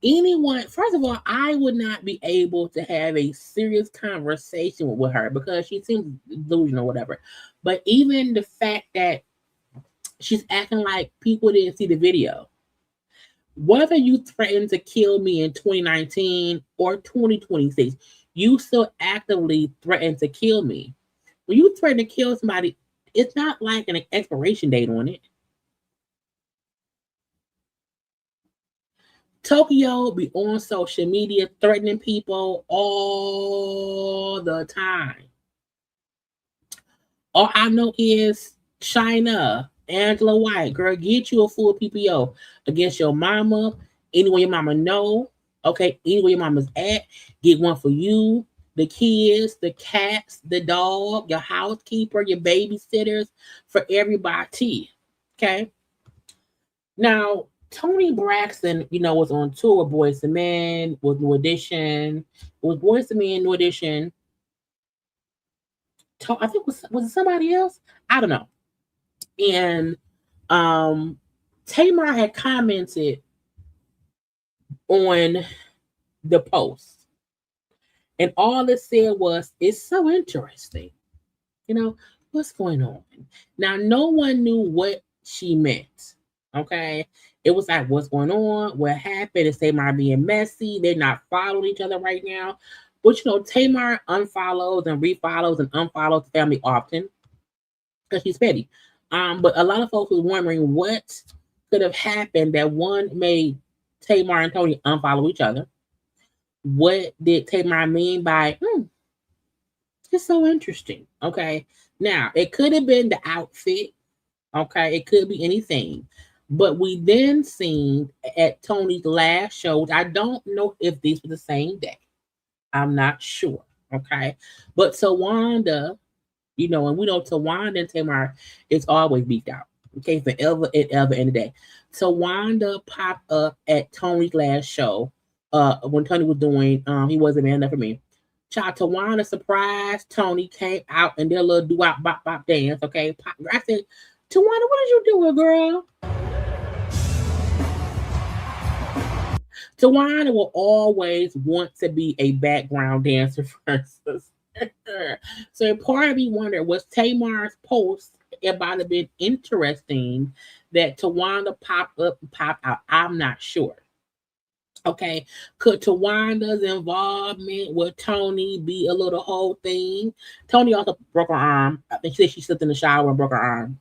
anyone, first of all, I would not be able to have a serious conversation with her because she seems delusional or whatever. But even the fact that she's acting like people didn't see the video. Whether you threatened to kill me in 2019 or 2026, you still actively threatened to kill me. When you threaten to kill somebody, it's not like an expiration date on it. Tokyo be on social media threatening people all the time. All I know is China, Angela White, girl, get you a full PPO against your mama, anywhere your mama know, okay, anywhere your mama's at, get one for you, the kids, the cats, the dog, your housekeeper, your babysitters, for everybody, okay? Now, Tony Braxton, was on tour with Boyz II Men, with New Edition. It was Boyz II Men, New Edition. I think was it somebody else? I don't know. And Tamar had commented on the post. And all it said was, it's so interesting. What's going on? Now, no one knew what she meant. Okay. It was like, what's going on? What happened? Is Tamar being messy? They're not following each other right now. But Tamar unfollows and refollows and unfollows the family often because she's petty. But a lot of folks were wondering what could have happened that one made Tamar and Tony unfollow each other. What did Tamar mean by, it's so interesting. Okay. Now, it could have been the outfit. Okay. It could be anything. But we then seen at Tony's last show, which I don't know if these were the same day. I'm not sure. Okay. But Tawanda, and we know Tawanda and Tamar is always beefed out. Okay. Forever and ever in the day. Tawanda popped up at Tony's last show when Tony was doing, He Wasn't Man Enough for Me. Child, Tawanda surprised Tony, came out and did a little doo-wop, bop, bop dance. Okay. I said, Tawanda, what did you do, girl? Tawanda will always want to be a background dancer for her sister. So part of me wondered, was Tamar's post about to be interesting that Tawanda popped up and popped out? I'm not sure. Okay. Could Tawanda's involvement with Tony be a little whole thing? Tony also broke her arm. I think she said she slipped in the shower and broke her arm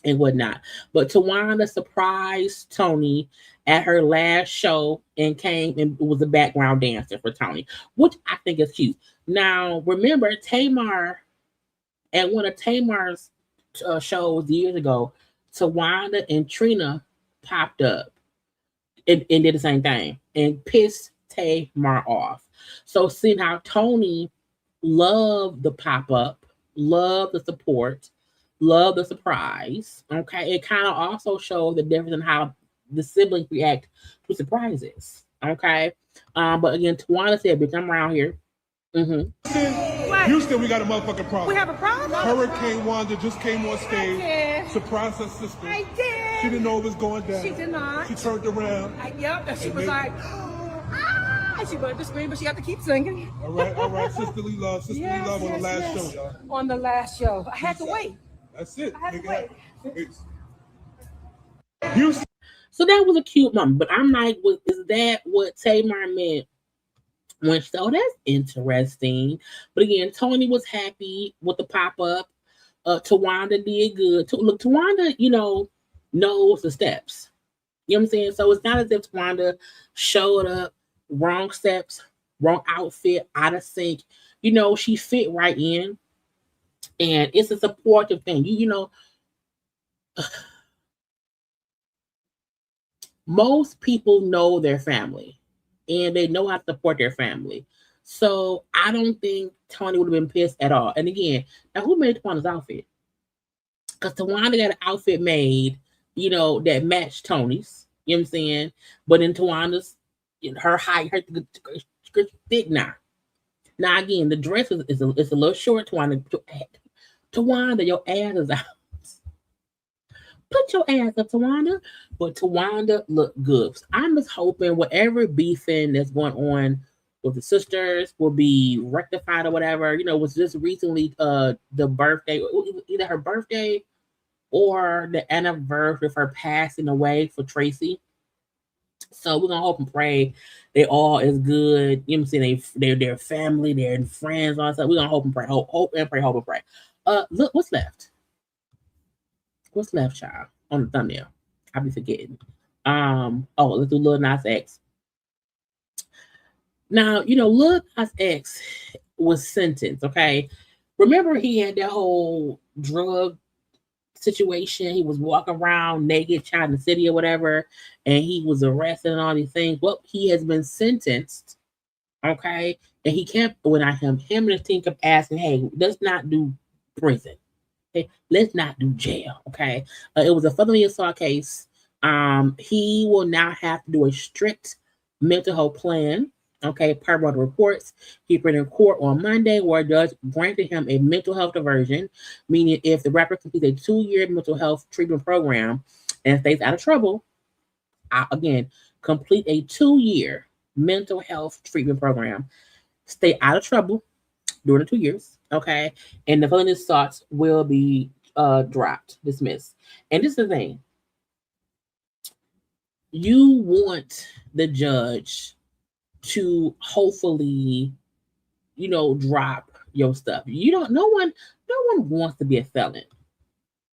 and whatnot. But Tawanda surprised Tony at her last show and came and was a background dancer for Tony, which I think is cute. Now, remember, Tamar, at one of Tamar's shows years ago, Tawanda and Trina popped up and did the same thing and pissed Tamar off. So seeing how Tony loved the pop-up, loved the support, loved the surprise, okay, it kind of also showed the difference in how the siblings react to surprises, okay? But again, Tawanda said, bitch, I'm around here. Houston, we got a motherfucking problem. We have a problem? Hurricane Wanda just came on stage, surprised her sister. I did. She didn't know it was going down. She did not. She turned around. Yep, and she was like, and she wanted to scream, but she had to keep singing. All right, sisterly love on the last show, y'all. On the last show. I had to wait. That's it. I had to wait. Houston. So that was a cute moment, but I'm like, is that what Tamar meant? So that's interesting. But again, Tony was happy with the pop-up. Tawanda did good. Look, Tawanda, knows the steps. You know what I'm saying? So it's not as if Tawanda showed up, wrong steps, wrong outfit, out of sync. She fit right in. And it's a supportive thing. Most people know their family and they know how to support their family. So I don't think Tony would have been pissed at all. And again, now who made Tawanda's outfit? Because Tawanda got an outfit made, that matched Tony's. You know what I'm saying? But in Tawanda's, her height, her thick now. Now again, the dress is a little short. Tawanda, your ass is out. Put your ass up, Tawanda. But Tawanda looked good. I'm just hoping whatever beefing that's going on with the sisters will be rectified or whatever. You know, was just recently the birthday, either her birthday or the anniversary of her passing away for Tracy. So we're gonna hope and pray they all is good. You know what I'm saying? They're family, they're friends, all that stuff. We're gonna hope and pray, hope and pray, hope and pray. Look, what's left? What's left, child? On the thumbnail. I'll be forgetting. Let's do Lil Nas X. Now, you know, Lil Nas X was sentenced, okay? Remember he had that whole drug situation. He was walking around naked, child in the city or whatever, and he was arrested and all these things. Well, he has been sentenced, okay? And he kept, when him and his team kept asking, hey, let's not do prison. Okay? Let's not do jail, okay? It was a felony assault case. He will now have to do a strict mental health plan. Okay, per one of the reports, he appeared in court on Monday where a judge granted him a mental health diversion, meaning if the rapper completes a 2-year mental health treatment program and stays out of trouble, complete a 2-year mental health treatment program, stay out of trouble during the 2 years, okay, and the felony assaults will be dismissed. And this is the thing. You want the judge to hopefully, you know, drop your stuff. No one wants to be a felon.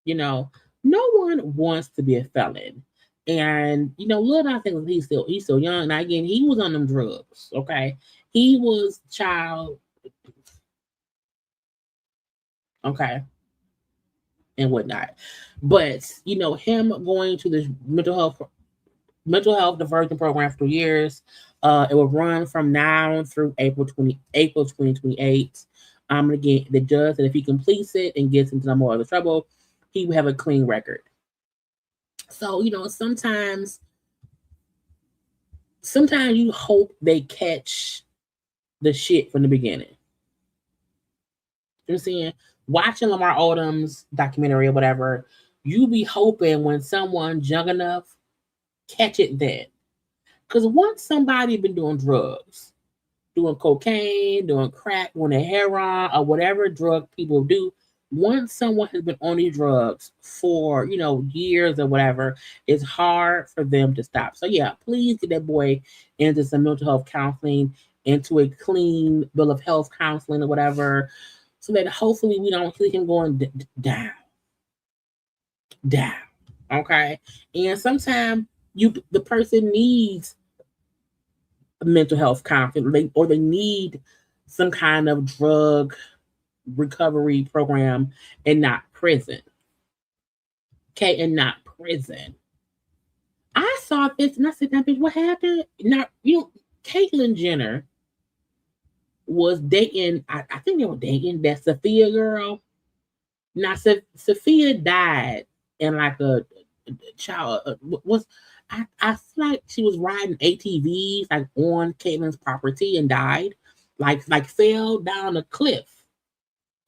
You know, no one wants to be a felon. And you know, Lil Nas X, he's still young. Now again, he was on them drugs. Okay, he was child. Okay, and whatnot. But you know, him going to this mental health diversion program for 2 years. It will run from now through April 2028. Again, the judge said if he completes it and gets into no more other trouble, he will have a clean record. So, you know, sometimes you hope they catch the shit from the beginning. You know what I'm saying? Watching Lamar Odom's documentary or whatever, you be hoping when someone's young enough, catch it then. Because once somebody been doing drugs, doing cocaine, doing crack, doing a heroin, or whatever drug people do, once someone has been on these drugs for, you know, years or whatever, it's hard for them to stop. So yeah, please get that boy into some mental health counseling, into a clean bill of health counseling or whatever, so that hopefully we don't see him going down. Okay? And sometimes the person needs mental health counseling, or they need some kind of drug recovery program and not prison. Okay, and not prison. I saw this and I said, "That bitch, what happened?" Now, you know, Caitlyn Jenner was dating, I think they were dating that Sophia girl. Now, Sophia died in like a child, I feel like she was riding ATVs like on Caitlyn's property and died, like fell down a cliff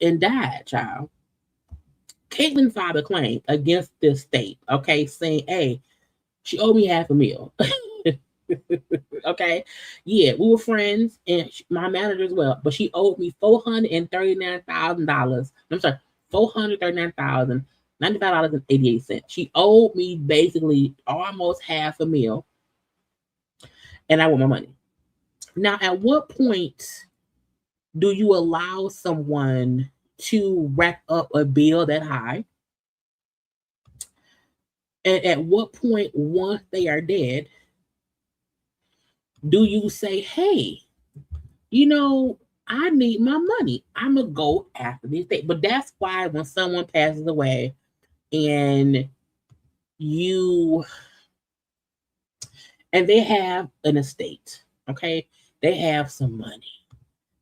and died, child. Caitlyn filed a claim against this state, okay, saying, hey, she owed me $500,000. Okay, yeah, we were friends and my manager as well, but she owed me $439,000. I'm sorry, $439,095.88. She owed me basically almost $500,000, and I want my money. Now, at what point do you allow someone to rack up a bill that high? And at what point, once they are dead, do you say, hey, you know, I need my money. I'm going to go after these things. But that's why when someone passes away and they have an estate, okay, they have some money.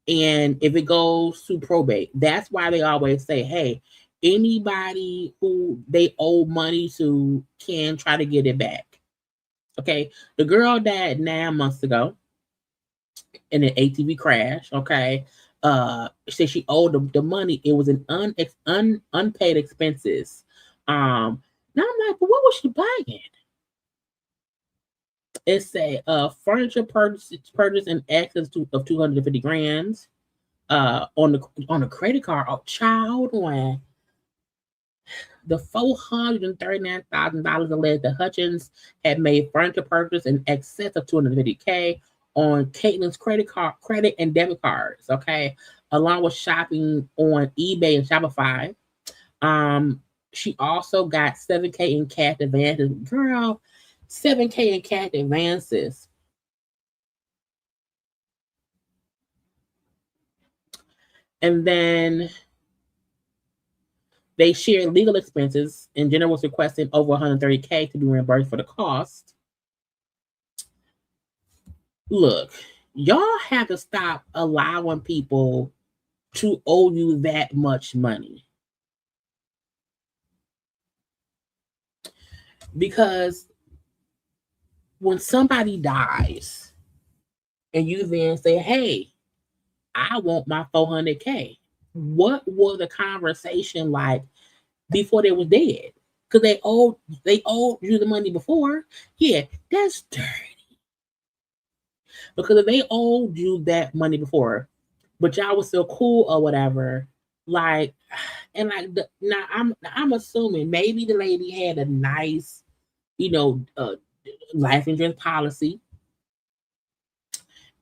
And if it goes to probate, that's why they always say, hey, anybody who they owe money to can try to get it back. Okay, the girl died 9 months ago in an ATV crash. Okay, she said she owed the money. It was an unpaid expenses. Now I'm like, but what was she buying? It's a furniture purchase in excess of 250 grand. On the credit card. Oh, child, one. The $439,000 alleged that Hutchins had made furniture purchase in excess of $250K on Caitlin's credit and debit cards. Okay, along with shopping on eBay and Shopify. She also got $7K in cash advances. Girl, $7K in cash advances. And then they shared legal expenses, and Jenner was requesting over $130K to be reimbursed for the cost. Look, y'all have to stop allowing people to owe you that much money. Because when somebody dies and you then say, hey, I want my $400K. What was the conversation like before they was dead? Because they owed you the money before. Yeah, that's dirty. Because if they owed you that money before, but y'all was still cool or whatever, like, and like now I'm assuming maybe the lady had a nice, life insurance policy.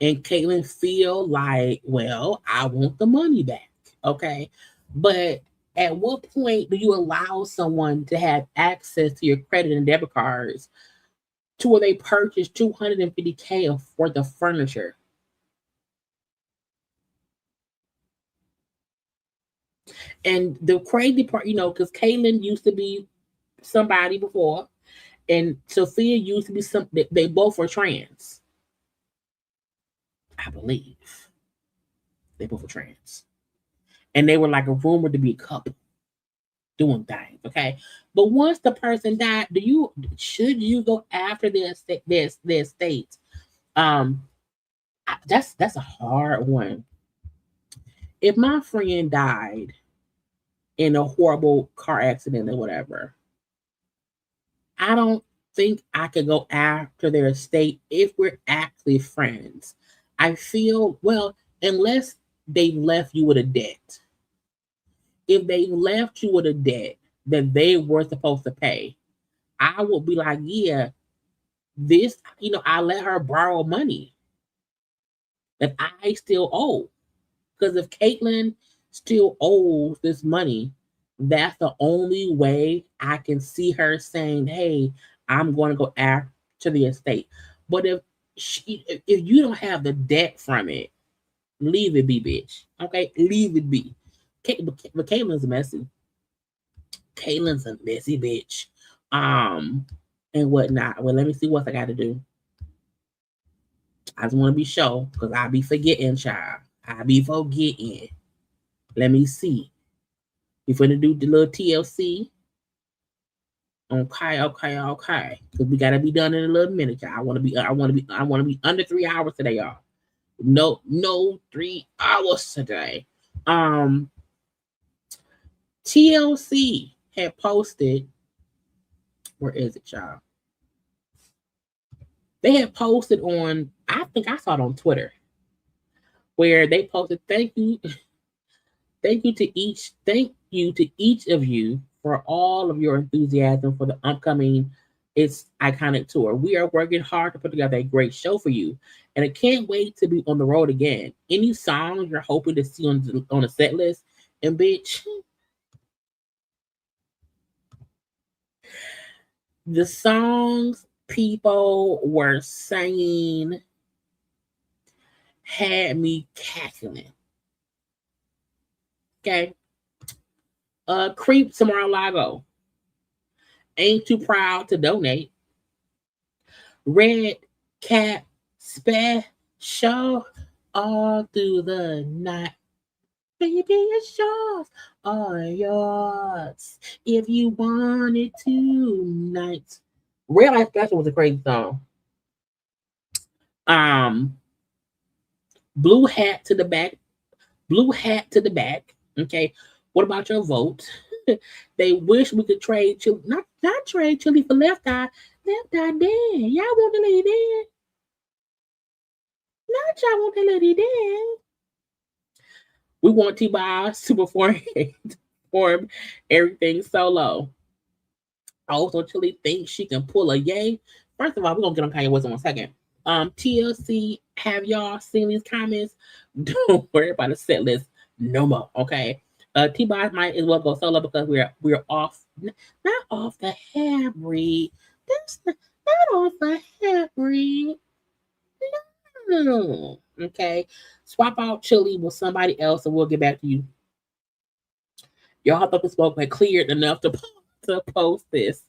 And Caitlin feel like, well, I want the money back. Okay. But at what point do you allow someone to have access to your credit and debit cards to where they purchase $250K worth of furniture? And the crazy part, because Caitlin used to be somebody before, and Sophia used to be something. They both were trans. I believe they both were trans, and they were like a rumored to be a couple doing things. Okay, but once the person died, should you go after their estate? That's a hard one. If my friend died in a horrible car accident or whatever, I don't think I could go after their estate if we're actually friends. I feel, well, unless they left you with a debt. If they left you with a debt that they were supposed to pay, I would be like, yeah, this, I let her borrow money that I still owe. Because if Caitlin still owes this money, that's the only way I can see her saying, hey, I'm going to go after the estate. But if you don't have the debt from it, leave it be, bitch. Okay, leave it be. But Caitlin's messy. Caitlin's a messy bitch. And whatnot. Well, let me see what I got to do. I just want to be sure because I be forgetting, child. I be forgetting. Let me see. We finna do the little TLC. Okay. Because we gotta be done in a little minute, y'all. I wanna be under 3 hours today, y'all. No 3 hours today. TLC had posted. Where is it, y'all? They had posted on, I think I saw it on Twitter, where they posted, thank you to each of you for all of your enthusiasm for the upcoming It's Iconic tour. We are working hard to put together a great show for you, and I can't wait to be on the road again. Any songs you're hoping to see on the set list? And bitch, the songs people were saying had me cackling. Okay. Creep to Mar-a-Lago. Ain't Too Proud to Donate. Red Cap Special. All through the night. Baby, it's yours. All yours. If you want it tonight. Red Light Special was a crazy song. Blue Hat to the Back. Blue Hat to the Back. Okay. What about your vote? They wish we could trade chili, not trade chili for Left Eye. Left Eye dead. Y'all want the lady dead? Not y'all want the lady dead. We want T-Boz to perform everything solo. Also, Chili thinks she can pull a yay. First of all, we're gonna get on Kanye West in 1 second. TLC, have y'all seen these comments? Don't worry about the set list no more. Okay. T-Boz might as well go solo because we're off, not off the hair breed. That's not off the hair breed. No. Okay. Swap out Chili with somebody else and we'll get back to you. Y'all thought the smoke had cleared enough to post this.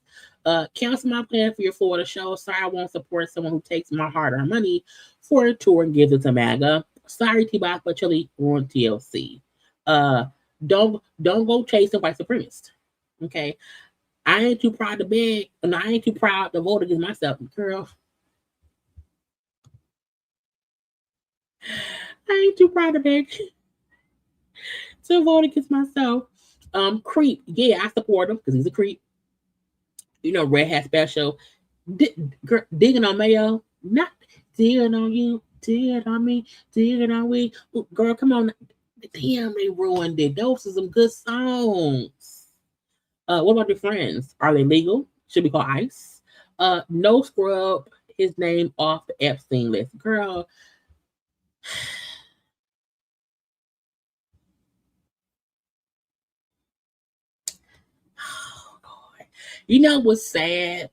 Cancel my plan for your Florida show. Sorry, I won't support someone who takes my hard-earned money for a tour and gives it to MAGA. Sorry, T-Boz, but Chili ruined TLC. Don't go chasing white supremacists. Okay. I ain't too proud to beg, and I ain't too proud to vote against myself, girl. I ain't too proud to beg to vote against myself. Creep. Yeah, I support him because he's a creep. You know, Red Hat Special. Digging on Mayo. Not digging on you. Digging on me. Digging on we. Ooh, girl, come on. Damn, they ruined it. Those are some good songs. What about your friends? Are they legal? Should be called ICE. No scrub his name off the Epstein list. Girl. Oh, God. You know what's sad?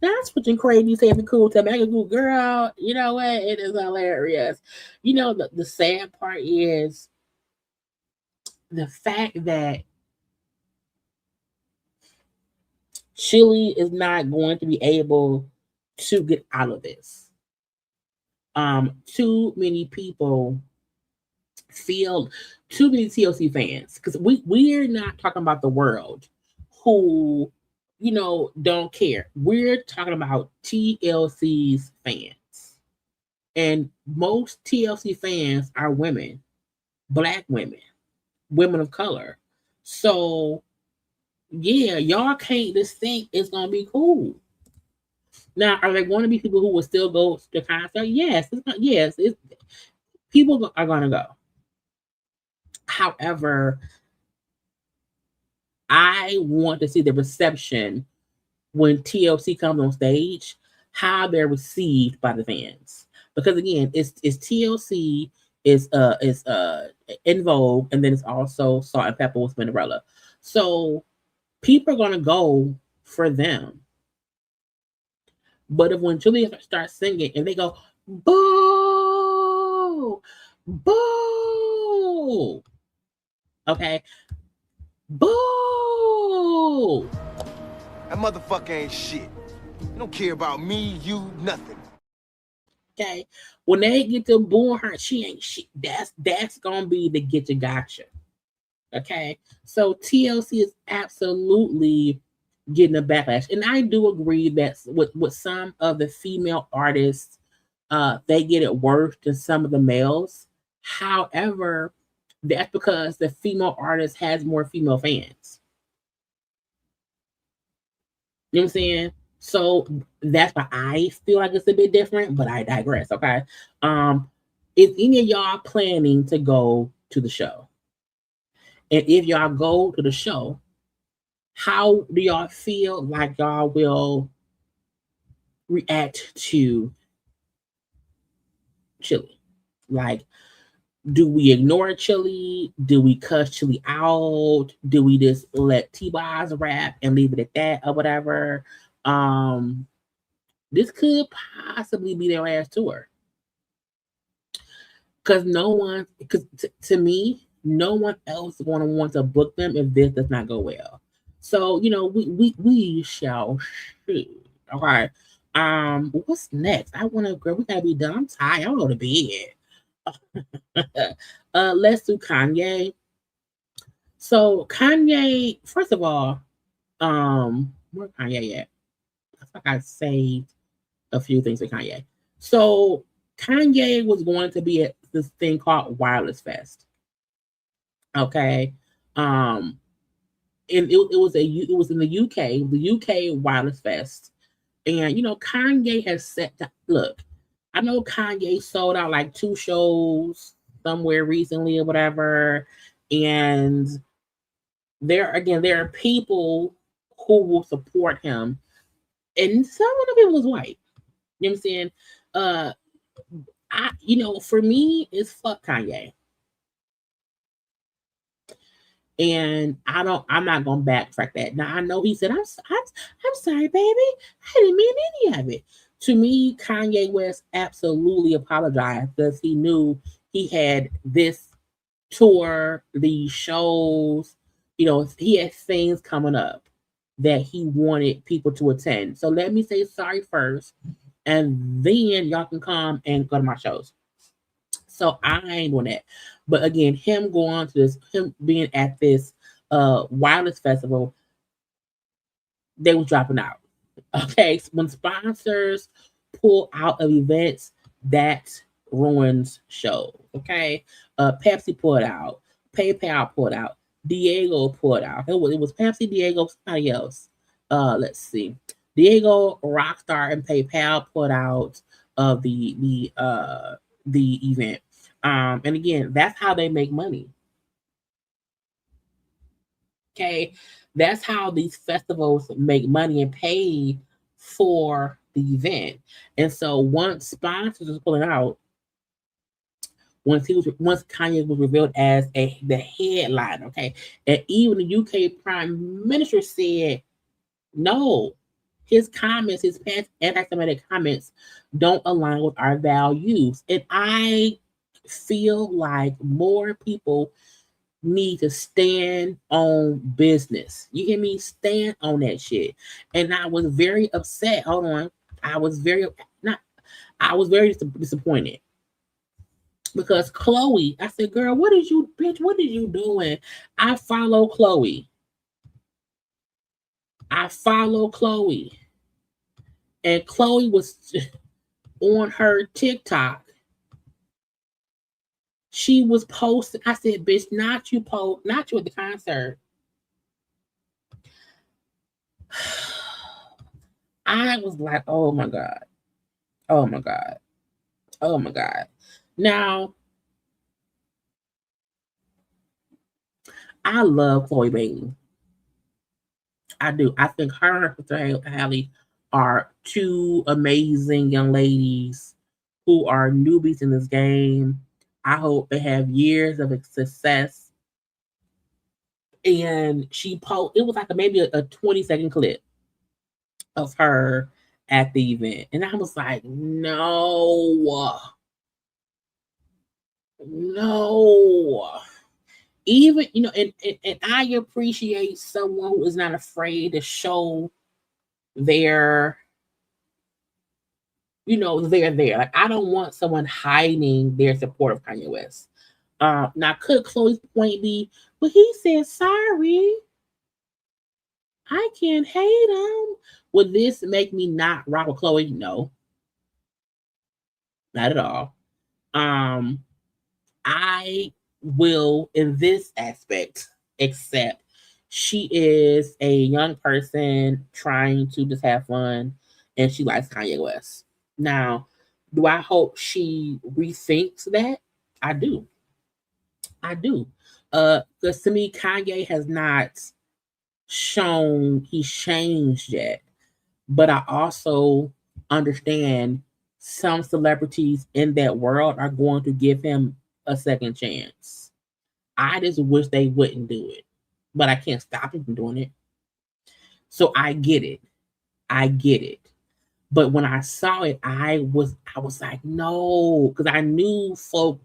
That's switching crazy, saying cool to mega cool, girl. You know what? It is hilarious. You know, the sad part is the fact that Chili is not going to be able to get out of this. Too many people feel, too many TLC fans, because we're not talking about the world who, you know, don't care. We're talking about TLC's fans. And most TLC fans are women, Black women, women of color. So, yeah, y'all can't just think it's going to be cool. Now, are there going to be people who will still go to concert? Yes. People are going to go. However, I want to see the reception when TLC comes on stage, how they're received by the fans. Because again, it's TLC, is In Vogue, and then it's also Salt and Pepper with Cinderella. So people are gonna go for them. But if when Julia starts singing and they go, boo, boo, okay, boo. That motherfucker ain't shit. You don't care about me, you, nothing. Okay, when they get to booing her, she ain't shit. That's gonna be the get you gotcha. Okay, so TLC is absolutely getting a backlash, and I do agree that with some of the female artists, they get it worse than some of the males. However, that's because the female artist has more female fans. You know what I'm saying? So that's why I feel like it's a bit different, but I digress. Okay. Is any of y'all planning to go to the show? And if y'all go to the show, how do y'all feel like y'all will react to Chili? Like, do we ignore Chili? Do we cuss Chili out? Do we just let T-Boz rap and leave it at that or whatever? This could possibly be their last tour. Because to me, no one else is going to want to book them if this does not go well. So, you know, we shall see. Okay. What's next? We gotta be done. I'm tired. I want to go to bed. Let's do Kanye. So Kanye, first of all, where Kanye at? I think I saved a few things for Kanye. So Kanye was going to be at this thing called Wireless Fest. Okay. And it was in the UK Wireless Fest. And Kanye has look, I know Kanye sold out like 2 shows somewhere recently or whatever. And there are people who will support him. And some of the people was white. You know what I'm saying? For me, it's fuck Kanye. And I'm not gonna backtrack that. Now I know he said, I'm sorry, baby. I didn't mean any of it. To me, Kanye West absolutely apologized because he knew he had this tour, these shows, he had things coming up that he wanted people to attend. So let me say sorry first, and then y'all can come and go to my shows. So I ain't doing that. But again, him going to this, him being at this wireless festival, they was dropping out. Okay, so when sponsors pull out of events, that ruins shows. Okay, Pepsi pulled out, PayPal pulled out, Diego pulled out. It was Pepsi, Diego, somebody else. Let's see, Diego, Rockstar, and PayPal pulled out of the event. And again, that's how they make money. Okay, that's how these festivals make money and pay for the event. And so once sponsors was pulling out, once Kanye was revealed as the headline, okay, and even the UK Prime Minister said no, his comments, his past anti-Semitic comments, don't align with our values, and I feel like more people need to stand on business. You hear me? Stand on that shit. And I was very upset. Hold on. I was very disappointed. Because Chloe, I said, girl, what is you doing? I follow Chloe. And Chloe was on her TikTok. She was posting. I said, bitch, not you at the concert. I was like, oh my God. Oh my God. Oh my God. Now, I love Chloe Bailey. I do. I think her and her sister Hallie are 2 amazing young ladies who are newbies in this game. I hope they have years of success. And it was like maybe a 20-second clip of her at the event. And I was like, no. Even, and I appreciate someone who is not afraid to show they're there. Like, I don't want someone hiding their support of Kanye West. Now, could Chloe's point be, well, he said sorry. I can't hate him. Would this make me not rock with Chloe? No. Not at all. I will, in this aspect, accept she is a young person trying to just have fun, and she likes Kanye West. Now, do I hope she rethinks that? I do. Because to me, Kanye has not shown he's changed yet. But I also understand some celebrities in that world are going to give him a second chance. I just wish they wouldn't do it. But I can't stop him from doing it. So I get it. But when I saw it, I was like, no, because I knew folk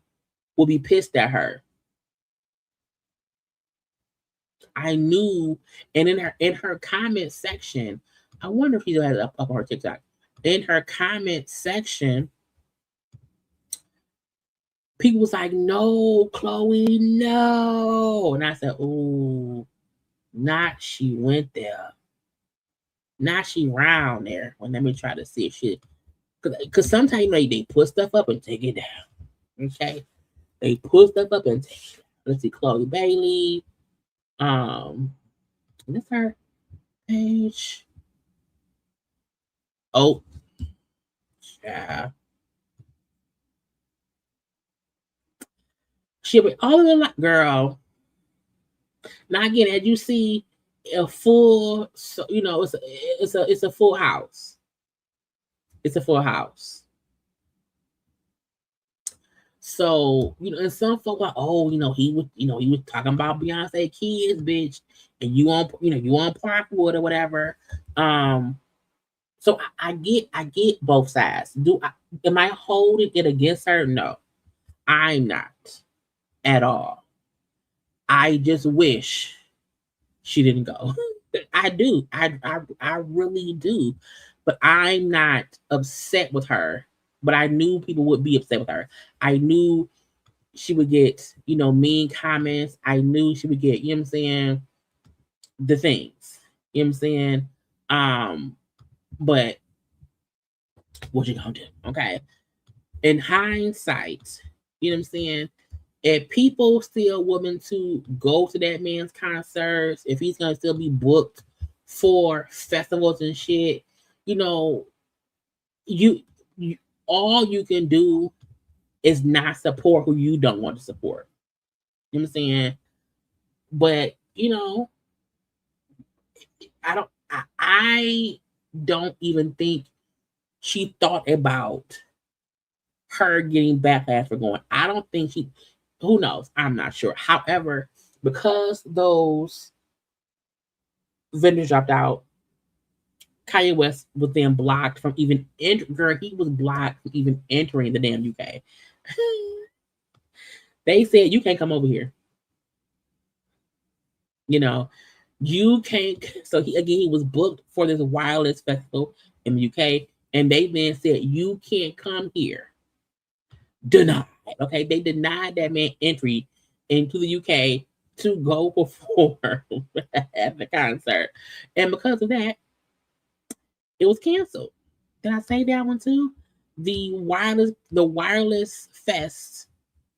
would be pissed at her. I knew, and in her comment section, I wonder if she has it up on her TikTok. In her comment section, people was like, no, Chloe, no. And I said, oh, not she went there. Not she round there. Well, let me try to see if she, because sometimes they put stuff up and take it down. Okay? They put stuff up and take it down. let's see, Chloe Bailey. This her page. Oh, yeah. She'll be all of them like, girl. Now again, as you see, a full, so you know, it's a full house. It's a full house. So, you know, and some folk like, oh, he was talking about Beyonce kids, bitch, and you on Parkwood or whatever. So I get both sides. Am I holding it against her? No, I'm not at all. I just wish she didn't go. I do. I really do. But I'm not upset with her. But I knew people would be upset with her. I knew she would get, mean comments. I knew she would get, the things. You know what I'm saying? But what you gonna do? Okay. In hindsight, you know what I'm saying? If people still willing to go to that man's concerts, if he's gonna still be booked for festivals and shit, you all you can do is not support who you don't want to support. You know what I'm saying? But I don't even think she thought about her getting backlash for going. I don't think who knows? I'm not sure. However, because those vendors dropped out, Kanye West was then blocked from even he was blocked from even entering the damn UK. They said, you can't come over here. You can't. So he was booked for this wireless festival in the UK, and they then said, you can't come here. Denied. Okay, they denied that man entry into the UK to go perform at the concert, and because of that, it was canceled. Did I say that one too? The wireless fest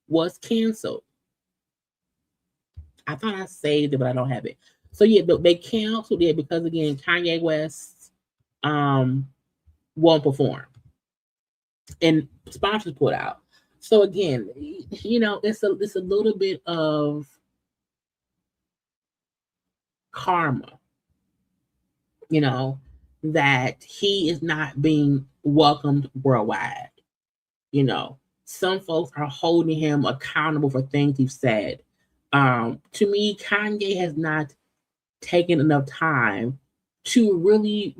was canceled. I thought I saved it, but I don't have it. So yeah, they canceled it because again, Kanye West won't perform, and sponsors put out. So again, it's a little bit of karma, that he is not being welcomed worldwide. Some folks are holding him accountable for things he's said. To me, Kanye has not taken enough time to really,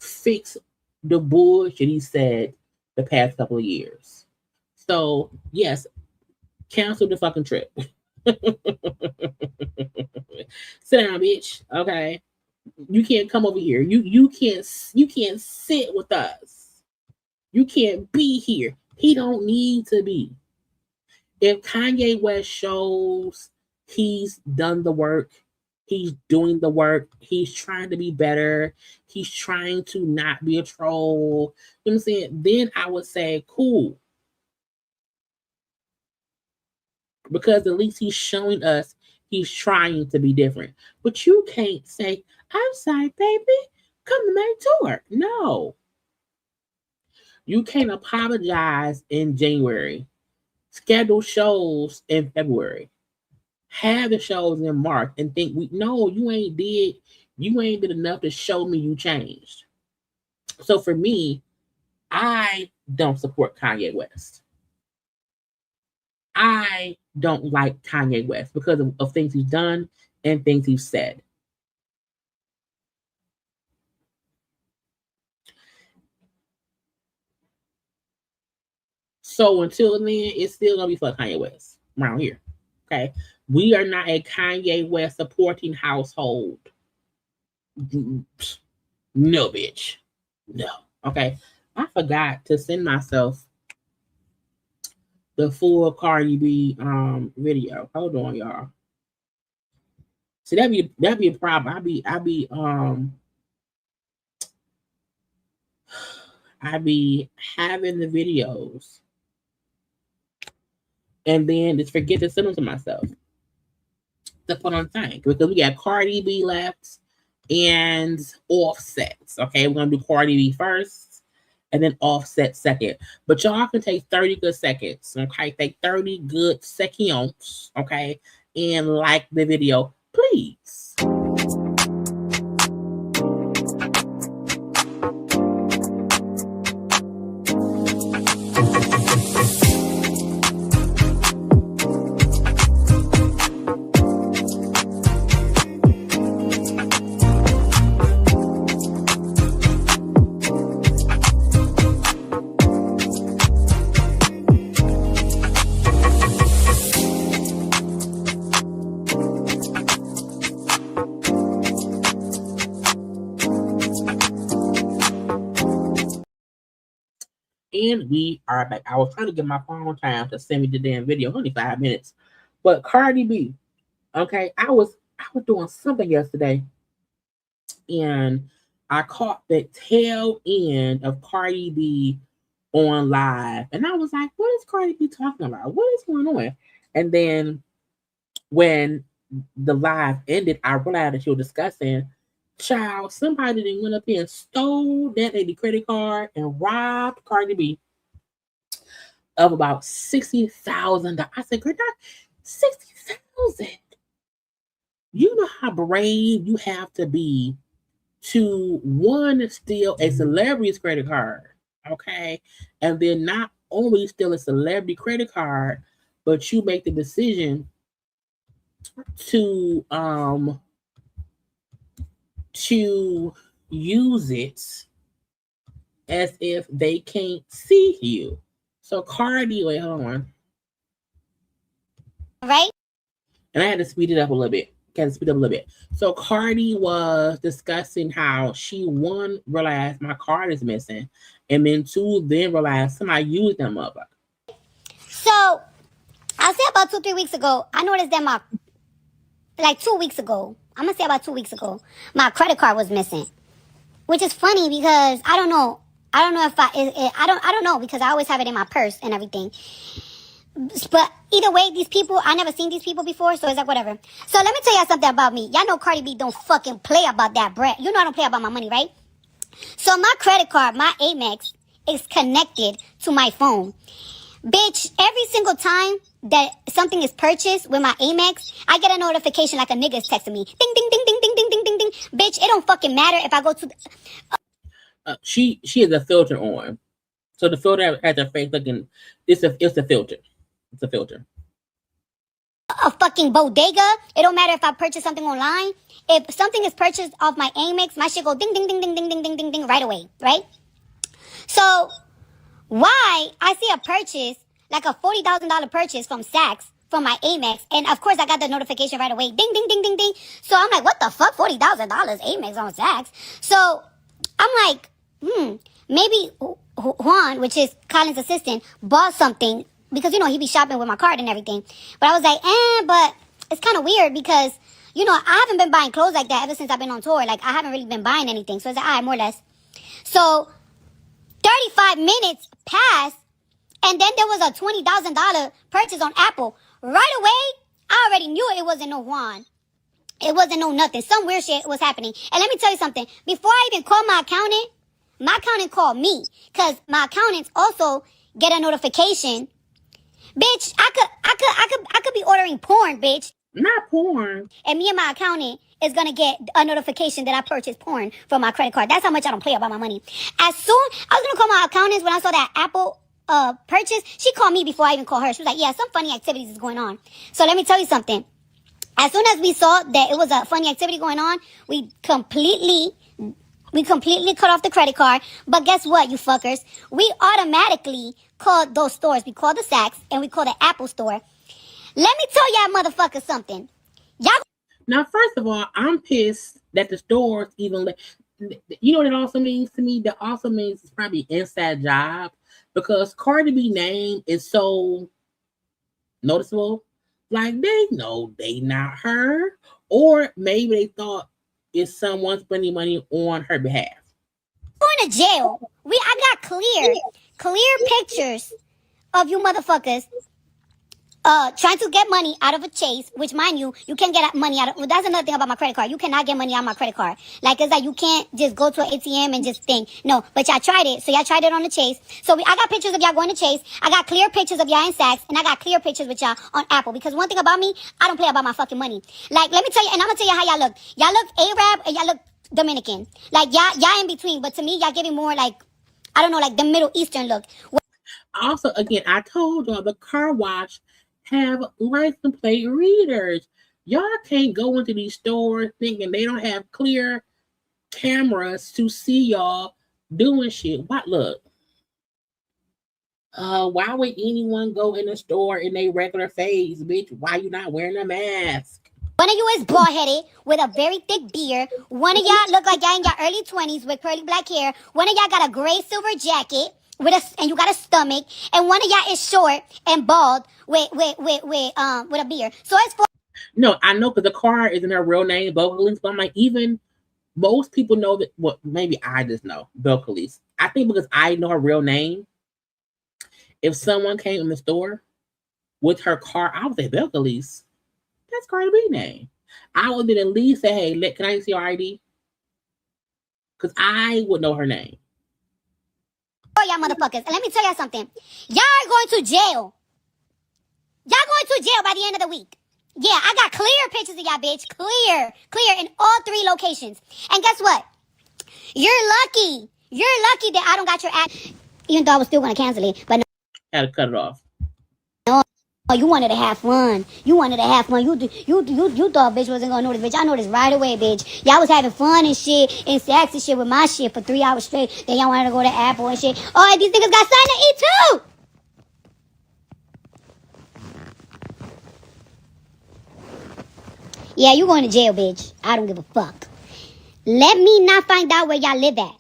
fix the bullshit he said the past couple of years. So, yes, cancel the fucking trip. Sit down, bitch. Okay. You can't come over here. You can't sit with us. You can't be here. He don't need to be. If Kanye West shows he's done the work, he's doing the work, he's trying to be better, he's trying to not be a troll, you know what I'm saying? Then I would say, cool. Because at least he's showing us he's trying to be different. But you can't say, I'm sorry, baby, come to my tour. No. You can't apologize in January. Schedule shows in February. Have the shows in March and think you ain't did enough to show me you changed. So for me, I don't support Kanye West. I don't like Kanye West because of things he's done and things he's said. So until then, it's still gonna be for Kanye West around here. Okay. We are not a Kanye West supporting household. No, bitch. No. Okay. I forgot to send myself the full Cardi B video. Hold on, y'all. See, that'd be a problem. I be having the videos and then just forget to send them to myself. to put on the thing because we got Cardi B left and Offset. Okay, we're gonna do Cardi B first and then Offset second. But y'all can take 30 good seconds. Okay, take 30 good seconds. Okay, and like the video, please. And we are back. I was trying to get my phone time to send me the damn video, only 5 minutes. But Cardi B, okay, I was doing something yesterday, and I caught the tail end of Cardi B on live, and I was like, "What is Cardi B talking about? What is going on?" And then when the live ended, I realized that she was discussing, child, somebody then went up here and stole that lady credit card and robbed Cardi B of about $60,000. I said, "Girl, $60,000. You know how brave you have to be to one steal a celebrity's credit card, okay, and then not only steal a celebrity credit card, but you make the decision to use it as if they can't see you." So Cardi, wait, hold on. Right? And I had to speed it up a little bit. So Cardi was discussing how she, one, realized my card is missing, and then two, then realized somebody used them up. So I'll say about 2-3 weeks ago, I noticed that my 2 weeks ago, I'm gonna say about 2 weeks ago, my credit card was missing, which is funny because I don't know if I don't know because I always have it in my purse and everything. But either way, these people, I never seen these people before, so it's like whatever. So let me tell y'all something about me. Y'all know Cardi B don't fucking play about that bread. You know I don't play about my money, right? So my credit card, my Amex, is connected to my phone. Bitch, every single time that something is purchased with my Amex, I get a notification like a nigga is texting me. Ding, ding, ding, ding, ding, ding, ding, ding, ding. Bitch, it don't fucking matter if I go to... She has a filter on. So the filter has her face looking... It's a filter. It's a filter. A fucking bodega. It don't matter if I purchase something online. If something is purchased off my Amex, my shit go ding, ding, ding, ding, ding, ding, ding, ding, ding, right away, right? So... why I see a purchase, like a $40,000 purchase from Saks, from my Amex, and of course I got the notification right away, ding, ding, ding, ding, ding. So I'm like, what the fuck, $40,000 Amex on Saks? So I'm like, maybe Juan, which is Colin's assistant, bought something, because, you know, he be shopping with my card and everything. But I was like, but it's kind of weird because, you know, I haven't been buying clothes like that ever since I've been on tour. Like, I haven't really been buying anything. So it's like, all right, more or less. So 35 minutes passed, and then there was a $20,000 purchase on Apple. Right away, I already knew it wasn't no Juan. It wasn't no nothing. Some weird shit was happening. And let me tell you something. Before I even called my accountant called me. Because my accountants also get a notification. Bitch, I could be ordering porn, bitch. Not porn. And me and my accountant is going to get a notification that I purchased porn from my credit card. That's how much I don't play about my money. As soon, I was going to call my accountants when I saw that Apple purchase. She called me before I even called her. She was like, yeah, some funny activities is going on. So let me tell you something. As soon as we saw that it was a funny activity going on, we completely cut off the credit card. But guess what, you fuckers? We automatically called those stores. We called the Saks and we called the Apple store. Let me tell y'all motherfuckers something. Y'all. Now, first of all, I'm pissed that the stores even let... You know what it also means to me? That also means it's probably an inside job because Cardi B name is so noticeable. Like, they know they not her. Or maybe they thought it's someone spending money on her behalf. Going to jail. I got clear pictures of you motherfuckers trying to get money out of a chase, which mind you, you can't get money out of, well, that's another thing about my credit card. You cannot get money out of my credit card. Like, it's like you can't just go to an ATM and just think. No, but y'all tried it. So y'all tried it on the chase. So I got pictures of y'all going to chase. I got clear pictures of y'all in Saks, and I got clear pictures with y'all on Apple. Because one thing about me, I don't play about my fucking money. Like, let me tell you, and I'm gonna tell you how y'all look. Y'all look Arab and y'all look Dominican. Like, y'all in between. But to me, y'all giving more like, I don't know, like the Middle Eastern look. Also, again, I told y'all the car wash have license plate readers. Y'all can't go into these stores thinking they don't have clear cameras to see y'all doing shit. What look? Why would anyone go in the store in their regular face, bitch? Why you not wearing a mask? One of you is bald-headed with a very thick beard. One of y'all look like y'all in your early 20s with curly black hair. One of y'all got a gray silver jacket and you got a stomach. And one of y'all is short and bald with a beard. So it's for. No, I know because the car isn't her real name, Vocalist. But I'm like, even most people know that. Well, maybe I just know Vocalist. I think because I know her real name. If someone came in the store with her car, I would say Vocalist. That's Cardi B name. I would then at least say, hey, can I see your ID? Because I would know her name. Oh, y'all motherfuckers. And let me tell y'all something. Y'all are going to jail. Y'all going to jail by the end of the week. Yeah, I got clear pictures of y'all, bitch. Clear in all 3 locations. And guess what? You're lucky. You're lucky that I don't got your ad. Even though I was still going to cancel it. But no. Had to cut it off. Oh, you wanted to have fun. You thought bitch wasn't gonna notice, bitch. I noticed right away, bitch. Y'all was having fun and shit and sex and shit with my shit for 3 hours straight. Then y'all wanted to go to Apple and shit. Oh, these niggas got something to eat too. Yeah, you going to jail, bitch. I don't give a fuck. Let me not find out where y'all live at.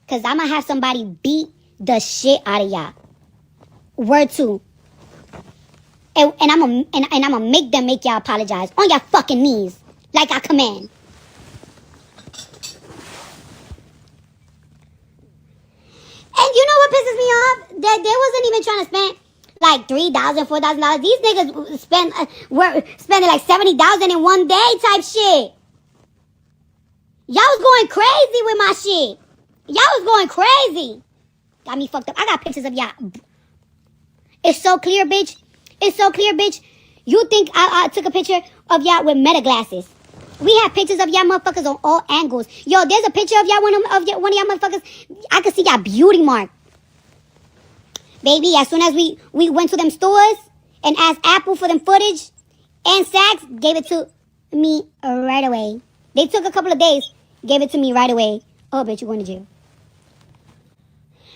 Cause I'ma have somebody beat the shit out of y'all. Word 2. And I'm gonna make them make y'all apologize on your fucking knees, like I command. And you know what pisses me off? That they wasn't even trying to spend like $3,000, $4,000. These niggas were spending like $70,000 in one day type shit. Y'all was going crazy with my shit. Y'all was going crazy. Got me fucked up. I got pictures of y'all. It's so clear, bitch. It's so clear, bitch. You think I took a picture of y'all with meta glasses? We have pictures of y'all motherfuckers on all angles. Yo, there's a picture of y'all one of y'all motherfuckers. I can see y'all beauty mark. Baby, as soon as we went to them stores and asked Apple for them footage and Saks, gave it to me right away. They took a couple of days, gave it to me right away. Oh, bitch, you're going to jail.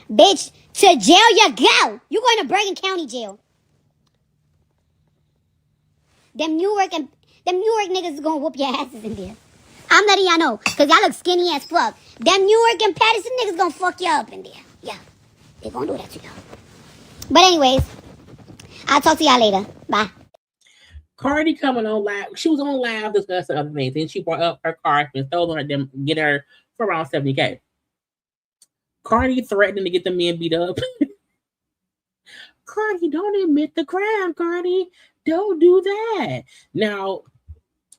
Bitch, to jail you go. You're going to Bergen County jail. Them Newark niggas is gonna whoop your asses in there. I'm letting y'all know, cause y'all look skinny as fuck. Them Newark and Patterson niggas gonna fuck you up in there. Yeah, they gonna do that to y'all. But anyways, I'll talk to y'all later. Bye. Cardi coming on live. She was on live discussing other things, and she brought up her car has been stolen. Them get her for around $70K. Cardi threatening to get the men beat up. Cardi, don't admit the crime, Cardi. Don't do that. Now,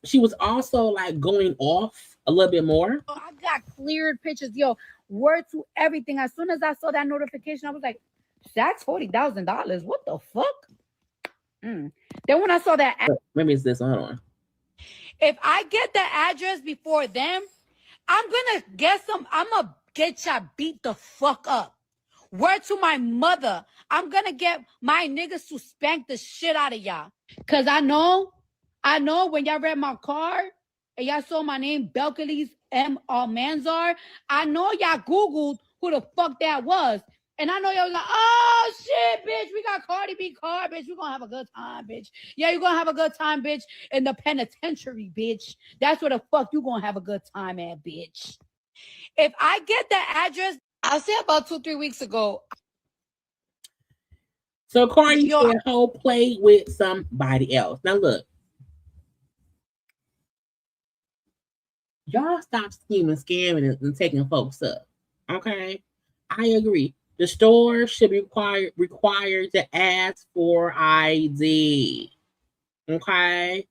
she was also like going off a little bit more. I got cleared pictures. Yo, word to everything. As soon as I saw that notification, I was like, Saks $40,000. What the fuck? Then when I saw that, Maybe it's this. Hold on. if I get the address before them, I'm gonna get y'all beat the fuck up. Word to my mother, I'm gonna get my niggas to spank the shit out of y'all. Cause I know when y'all read my card and y'all saw my name, Belcalis M. Almanzar, I know y'all Googled who the fuck that was. And I know y'all was like, oh shit, bitch, we got Cardi B card, bitch. We're gonna have a good time, bitch. Yeah, you're gonna have a good time, bitch, in the penitentiary, bitch. That's where the fuck you gonna have a good time at, bitch. If I get the address, I'll say about 2-3 weeks ago. So Cardi said whole play with somebody else. Now look. Y'all stop scheming, scamming, and taking folks up. Okay? I agree. The store should be required to ask for ID. Okay?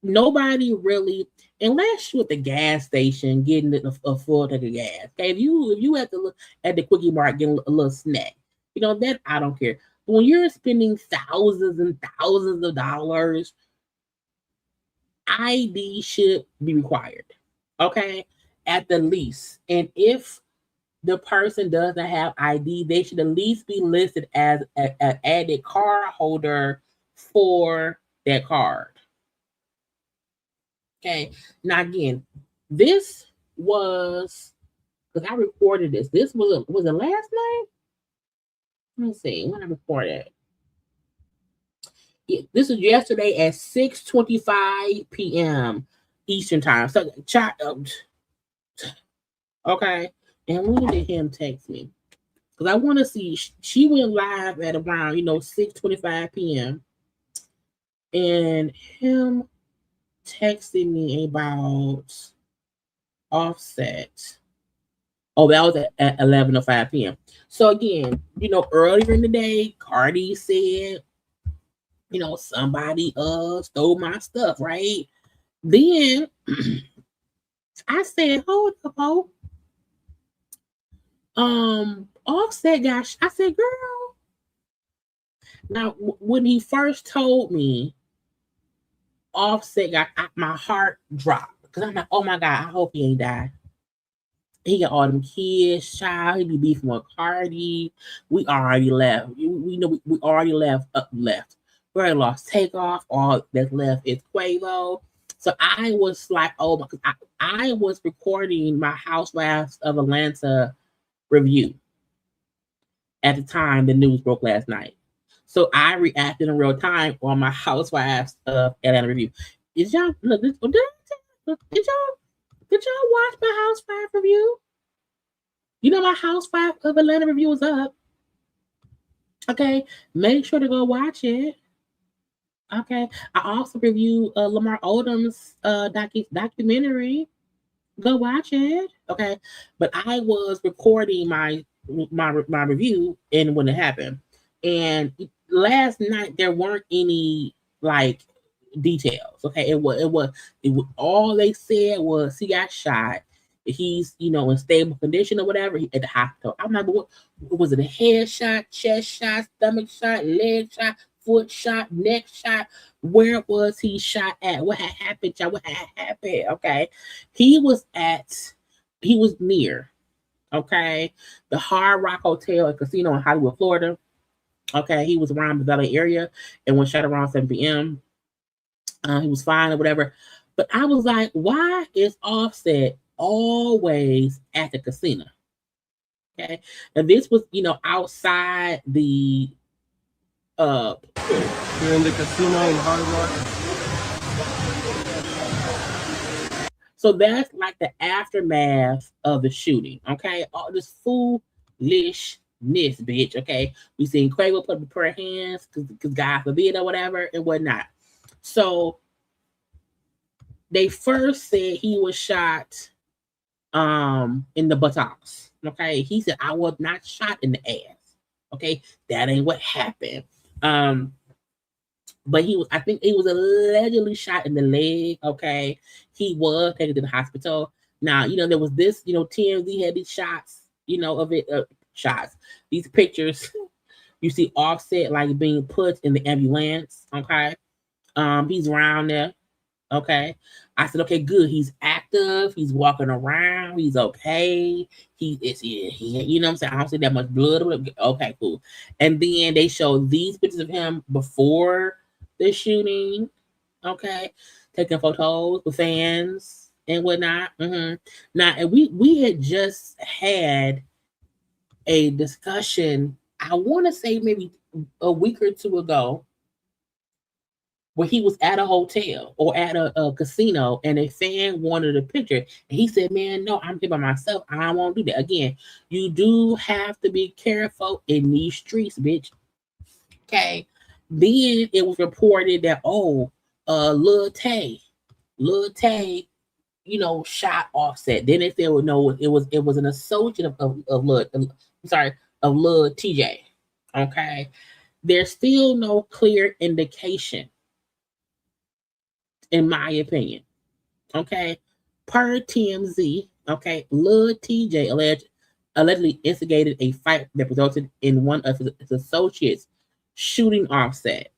Nobody really, unless you're at the gas station getting a full tank of gas. Okay, if you have to look at the quickie mart getting a little snack, that I don't care. But when you're spending thousands and thousands of dollars, ID should be required. Okay, at the least. And if the person doesn't have ID, they should at least be listed as an added card holder for that card. Okay. Now again, this was because I reported this. This was it last night? Let me see when I reported. Yeah, this was yesterday at 6:25 p.m. Eastern time. So, okay. And when did him text me? Because I want to see. She went live at around 6:25 p.m. and him texted me about Offset. Oh, that was at 11:05 p.m. So again, earlier in the day, Cardi said, somebody stole my stuff, right? Then I said, hold up, Offset got. I said, girl. Now, when he first told me, Offset got, my heart dropped because I'm like, oh my God, I hope he ain't died. He got all them kids, child. He be beefing with Cardi. We already left. We know we already left. Left. We already lost Takeoff. All that's left is Quavo. So I was like, oh my, because I was recording my Housewives of Atlanta review at the time the news broke last night. So I reacted in real time on my Housewives of Atlanta review. Did y'all watch my Housewives review? My Housewives of Atlanta review is up. Okay, make sure to go watch it. Okay, I also review Lamar Odom's documentary. Go watch it. Okay, but I was recording my review and when it happened, and last night there weren't any details. Okay, it was all they said was he got shot. He's in stable condition or whatever at the hospital. I'm like, what was it? A head shot, chest shot, stomach shot, leg shot, foot shot, neck shot? Where was he shot at? What had happened, y'all? What had happened? Okay, he was near, okay, the Hard Rock Hotel and Casino in Hollywood, Florida. Okay, he was around the Valley area and when shot around 7 p.m. He was fine or whatever. But I was like, why is Offset always at the casino? Okay, and this was outside the you're in the casino in Hard Rock. So that's like the aftermath of the shooting. Okay, all this foolishness, bitch. Okay, we seen Quavo put up prayer hands because God forbid or whatever and whatnot. So they first said he was shot in the buttocks. Okay, he said I was not shot in the ass. Okay, that ain't what happened. But I think he was allegedly shot in the leg. Okay, he was taken to the hospital. Now there was this. TMZ had these shots. Of it shots. These pictures. You see Offset being put in the ambulance. Okay. He's around there. Okay. I said, okay, good. He's active. He's walking around. He's okay. He what I'm saying? I don't see that much blood. Okay, cool. And then they show these pictures of him before the shooting. Okay. Taking photos with fans and whatnot. Now, and we had just had a discussion, I want to say maybe a week or two ago, where he was at a hotel or at a casino and a fan wanted a picture. And he said, man, no, I'm here by myself. I won't do that. Again, you do have to be careful in these streets, bitch. Okay. Then it was reported that, Lil Tay, shot Offset. Then they said, well, no, it was an associate of of Lil TJ. Okay. There's still no clear indication, in my opinion. Okay. Per TMZ, okay, Lil TJ allegedly instigated a fight that resulted in one of his associates shooting Offset.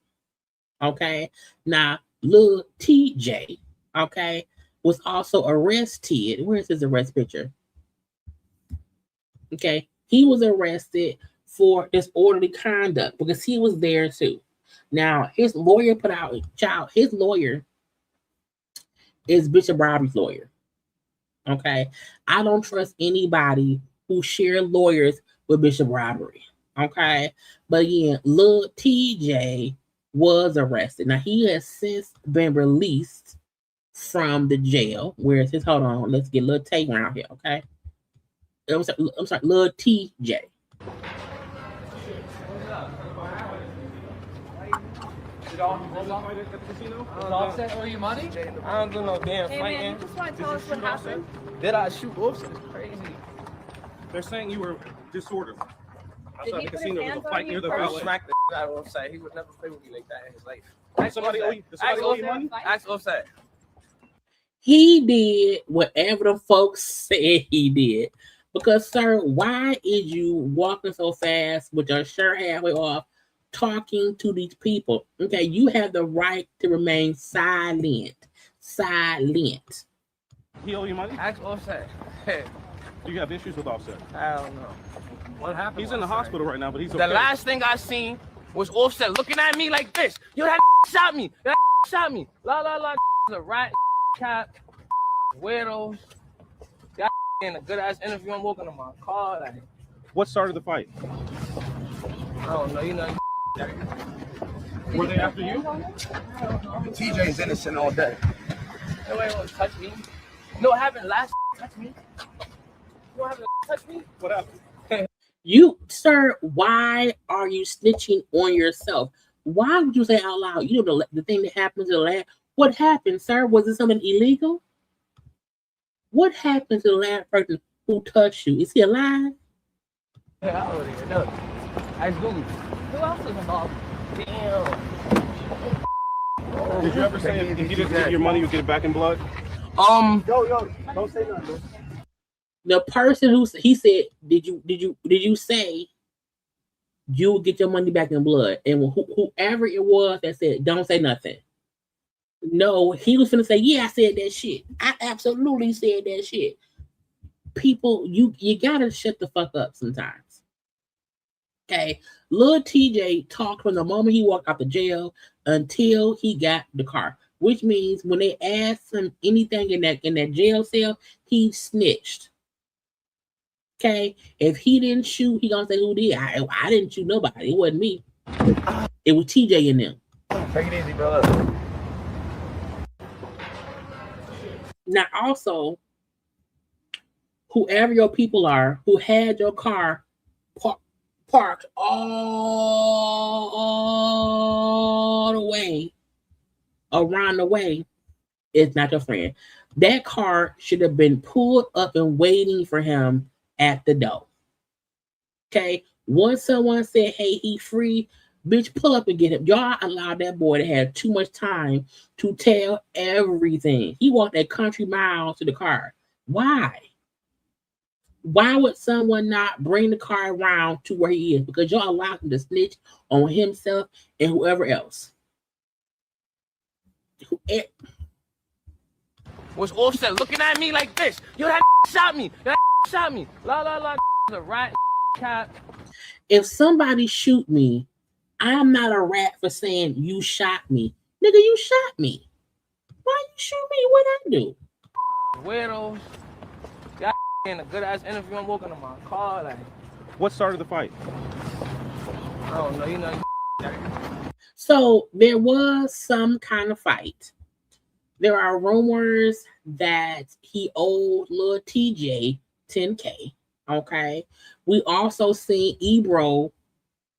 Okay. Now, Lil TJ, okay, was also arrested. Where's his arrest picture? Okay. He was arrested for disorderly conduct because he was there too. Now, his lawyer put out, his lawyer is Bishop Robbie's lawyer. Okay. I don't trust anybody who share lawyers with Bishop Robbery. Okay. But again, Lil TJ was arrested. Now, he has since been released from the jail. Where's his? Hold on. Let's get Lil Tay around here. Okay. I'm sorry, Lil TJ. Offset owe you money? I don't do no damn fighting. Man, you just want to tell us what happened? Did I shoot Offset? It's crazy. They're saying you were disorderly. Did Outside he the put casino, his there was a hands fight on near you the first? valet. Smack the out of Offset. He would never play with me like that in his life. Does somebody owe you money? Ask Offset. He did whatever the folks said he did. Because, sir, why is you walking so fast with your shirt halfway off, talking to these people? Okay, you have the right to remain silent. Silent. He owe you money? Ask Offset. Do you have issues with Offset? I don't know. What happened? He's in the hospital right now, but he's okay. The last thing I seen was Offset looking at me like this. Yo, that shot me. That shot me. La la la. A rat cat. Weirdos. That in a good ass interview. I'm walking on my car. Like, What started the fight? I don't know. You know. Were they after you? TJ's innocent all day. Nobody wants to touch me. You know what happened last? Touch me. You know what happened? Touch me. What happened? You, sir, why are you snitching on yourself? Why would you say out loud? You know the thing that happened to the last. What happened, sir? Was it something illegal? What happened to the last person who touched you? Is he alive? Yeah, I already know. I Google. Who else is involved? Damn. Did you ever say if you didn't get your money, you get it back in blood? Yo, don't say nothing. The person who he said, did you say you would get your money back in blood? And whoever it was that said, don't say nothing. No, he was gonna say, yeah, I said that shit. I absolutely said that shit. People, you gotta shut the fuck up sometimes. Okay, Lil TJ talked from the moment he walked out the jail until he got the car, which means when they asked him anything in that jail cell, he snitched. Okay, if he didn't shoot, he gonna say who did. I didn't shoot nobody. It wasn't me. It was TJ and them. Take it easy, brother. Now, also, whoever your people are who had your car parked all the way around the way is not your friend. That car should have been pulled up and waiting for him at the door. Okay? Once someone said, hey, he free, bitch, pull up and get him. Y'all allowed that boy to have too much time to tell everything. He walked that country mile to the car. Why? Why would someone not bring the car around to where he is? Because y'all allowed him to snitch on himself and whoever else. Was Offset looking at me like this? Yo, that shot me. That shot me. La la la. A rat cat. If somebody shoot me, I'm not a rat for saying you shot me. Nigga, you shot me. Why you shoot me? What I do? Weirdos. That in a good ass interview. I'm walking on my car. Like, What started the fight? I don't know. You know. So there was some kind of fight. There are rumors that he owed Lil TJ $10K. Okay. We also seen Ebro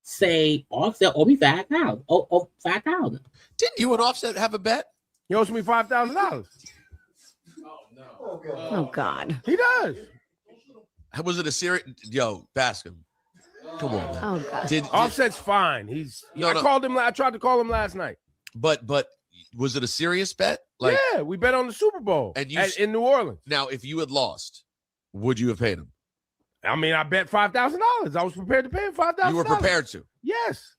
say Offset owe me $5,000. Oh, $5,000. Didn't you and Offset have a bet? He owes me $5,000. Oh Oh God. He does. Was it a serious? Yo, Bascom. Come on, man. Oh God. Offset's fine. I called him. I tried to call him last night. But was it a serious bet? Yeah, we bet on the Super Bowl in New Orleans. Now, if you had lost, would you have paid him? I mean, I bet $5,000. I was prepared to pay him $5,000. You were prepared to? Yes.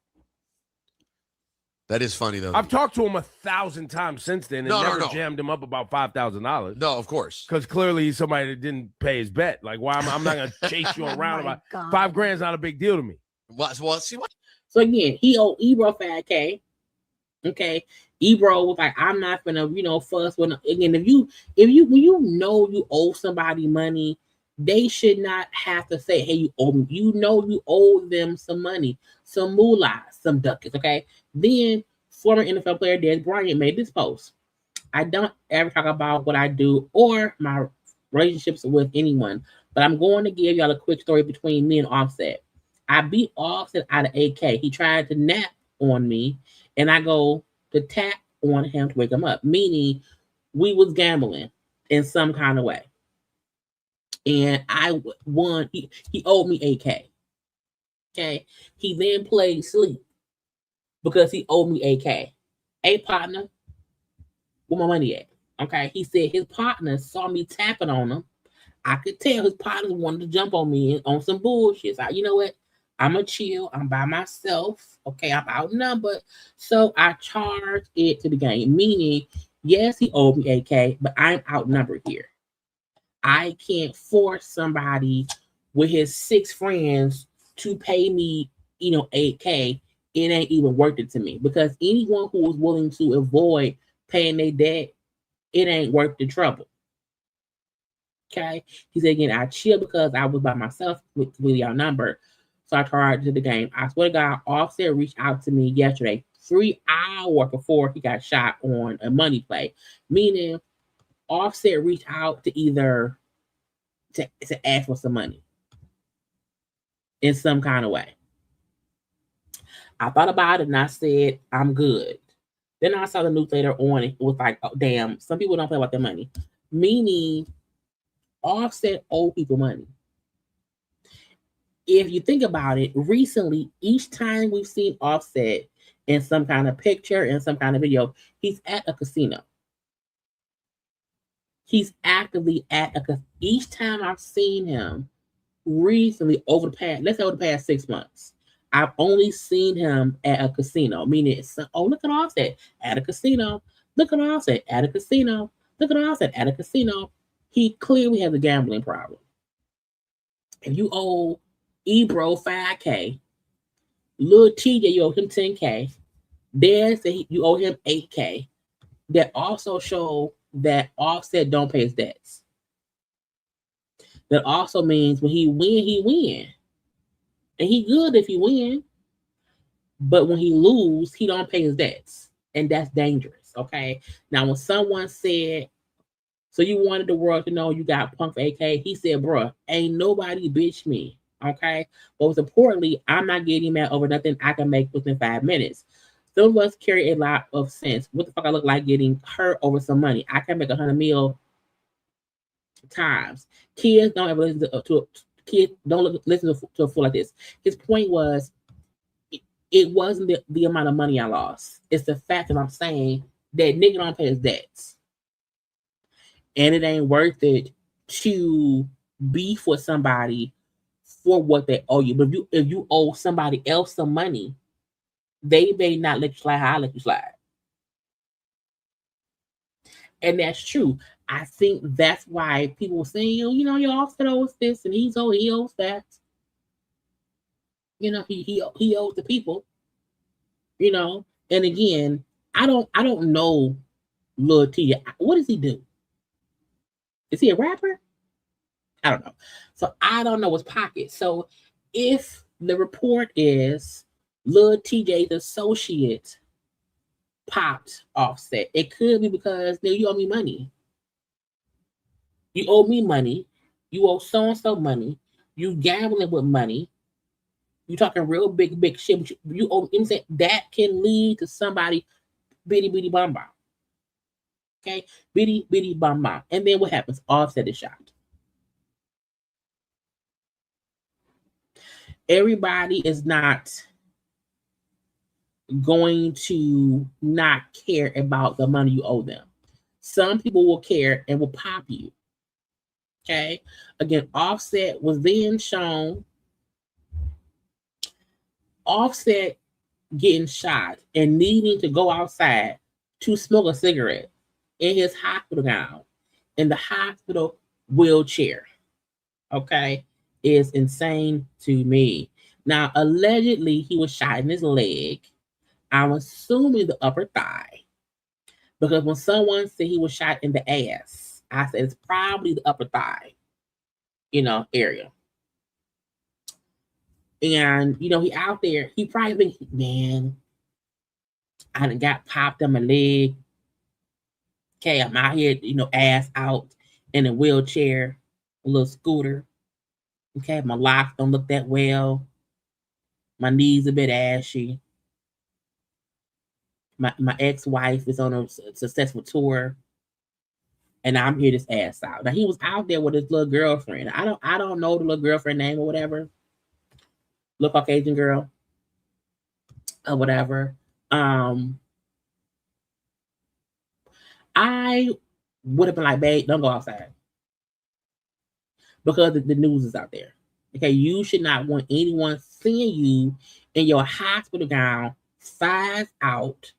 That is funny, though. I've talked to him 1,000 times since then and never jammed him up about $5,000. No, of course. Because clearly he's somebody that didn't pay his bet. Like, why I'm not going to chase you around about $5,000's not a big deal to me. Well, see what? So again, he owed Ebro $5K. Okay. Ebro was like, I'm not gonna, fuss with again. When you know you owe somebody money, they should not have to say, hey, you owe me. You owe them some money, some moolah, some ducats, okay? Then former NFL player Des Bryant made this post. I don't ever talk about what I do or my relationships with anyone, but I'm going to give y'all a quick story between me and Offset. I beat Offset out of AK. He tried to nap on me, and I go to tap on him to wake him up, meaning we was gambling in some kind of way. And I won. He owed me AK. Okay. He then played sleep because he owed me AK. Hey, partner, where my money at? Okay. He said his partner saw me tapping on him. I could tell his partners wanted to jump on me on some bullshit. So, you know what? I'm a chill. I'm by myself. Okay. I'm outnumbered. So I charged it to the game, meaning, yes, he owed me AK, but I'm outnumbered here. I can't force somebody with his 6 friends to pay me, 8K. It ain't even worth it to me because anyone who is willing to avoid paying their debt, it ain't worth the trouble. Okay. He said again, I chill because I was by myself with y'all number. So I charged to the game. I swear to God, Offset reached out to me yesterday, 3 hours before he got shot on a money play, meaning Offset reached out to either to ask for some money in some kind of way. I thought about it and I said, I'm good. Then I saw the news later on. It was like, oh, damn, some people don't play about their money. Meaning, Offset owe people money. If you think about it, recently, each time we've seen Offset in some kind of picture, in some kind of video, he's at a casino. He's actively at each time I've seen him recently over the past 6 months, I've only seen him at a casino, meaning it's, oh, look at Offset at a casino. Look at Offset at a casino. Look at Offset at a casino. He clearly has a gambling problem. If you owe Ebro $5K, Lil TJ, you owe him $10K. There's you owe him $8K. That also show that Offset don't pay his debts. That also means when he win. And he good if he win. But when he lose, he don't pay his debts. And that's dangerous, okay? Now, when someone said, so you wanted the world to know you got punked for AK, he said, bruh, ain't nobody bitch me, okay? But most importantly, I'm not getting mad over nothing I can make within 5 minutes. Some of us carry a lot of sense. What the fuck I look like getting hurt over some money? I can make 100 mil times. Kids don't ever listen to kids don't listen to a fool like this. His point was, it wasn't the amount of money I lost. It's the fact that I'm saying that nigga don't pay his debts. And it ain't worth it to beef with somebody for what they owe you. But if you owe somebody else some money, they may not let you slide how I let you slide. And that's true. I think that's why people were saying, your Offset owes this and he owes that. He owes the people. And again, I don't know Lil T. What does he do? Is he a rapper? I don't know. So I don't know his pocket. So if the report is Lil TJ's associate popped Offset, it could be because you owe me money. You owe me money. You owe so-and-so money. You gambling with money. You talking real big shit. You owe him. That can lead to somebody bitty bum bum. Okay, bitty bum bum. And then what happens? Offset is shot. everybody is not going to not care about the money you owe them. Some people will care and will pop you. Okay. Again, Offset was then shown. Offset getting shot and needing to go outside to smoke a cigarette in his hospital gown, in the hospital wheelchair. Okay. Is insane to me. Now, allegedly, he was shot in his leg. I'm assuming the upper thigh. Because when someone said he was shot in the ass, I said it's probably the upper thigh, area. And, he out there, he probably thinks, man, I done got popped on my leg. Okay, I'm out here, ass out in a wheelchair, a little scooter. Okay, my locks don't look that well. My knees a bit ashy. My ex-wife is on a successful tour, and I'm here this ass out. Now he was out there with his little girlfriend. I don't know the little girlfriend name or whatever. Little Caucasian girl or whatever. I would have been like, babe, don't go outside because the news is out there. Okay, you should not want anyone seeing you in your hospital gown, thighs out.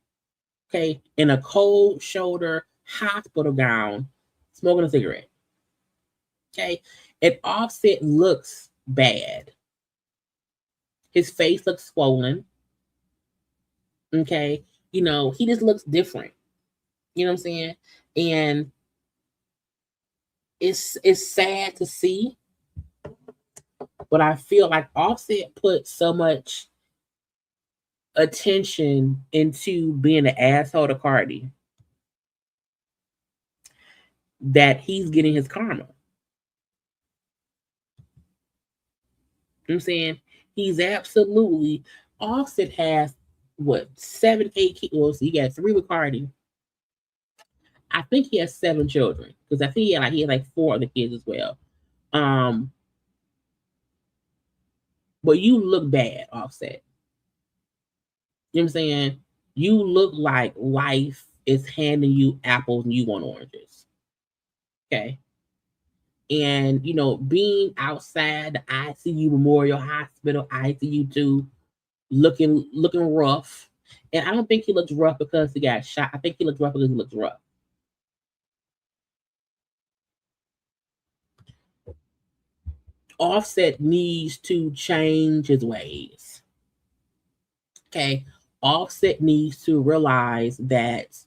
Okay, in a cold shoulder hospital gown, smoking a cigarette. Okay, and Offset looks bad. His face looks swollen. Okay, he just looks different. You know what I'm saying? And it's sad to see, but I feel like Offset put so much attention into being an asshole to Cardi that he's getting his karma. You know what I'm saying? He's absolutely, Offset has 7, 8 kids. Well, so he got 3 with Cardi. I think he has 7 children because I think he had like 4 other kids as well. But you look bad, Offset. You know what I'm saying? You look like life is handing you apples and you want oranges. Okay. And, being outside the ICU Memorial Hospital, ICU 2, looking rough. And I don't think he looks rough because he got shot. I think he looks rough because he looks rough. Offset needs to change his ways. Okay. Offset needs to realize that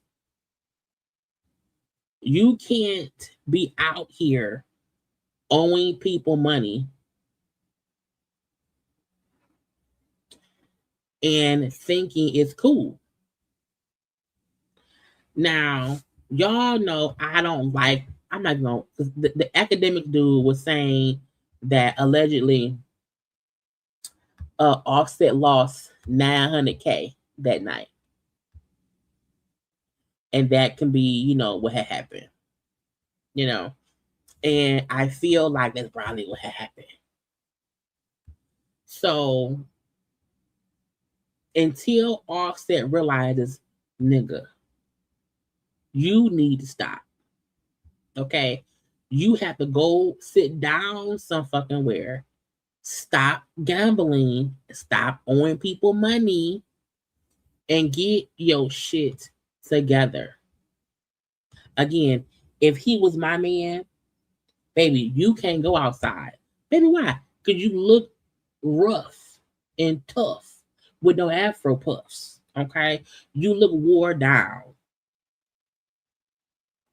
you can't be out here owing people money and thinking it's cool. Now, y'all know I'm not going to, because the academic dude was saying that allegedly Offset lost $900K that night. And that can be, what had happened. And I feel like that's probably what had happened. So until Offset realizes, nigga, you need to stop. Okay? You have to go sit down some fucking where. Stop gambling. Stop owing people money. And get your shit together. Again, if he was my man, baby, you can't go outside. Baby, why? Because you look rough and tough with no afro puffs. Okay? You look wore down.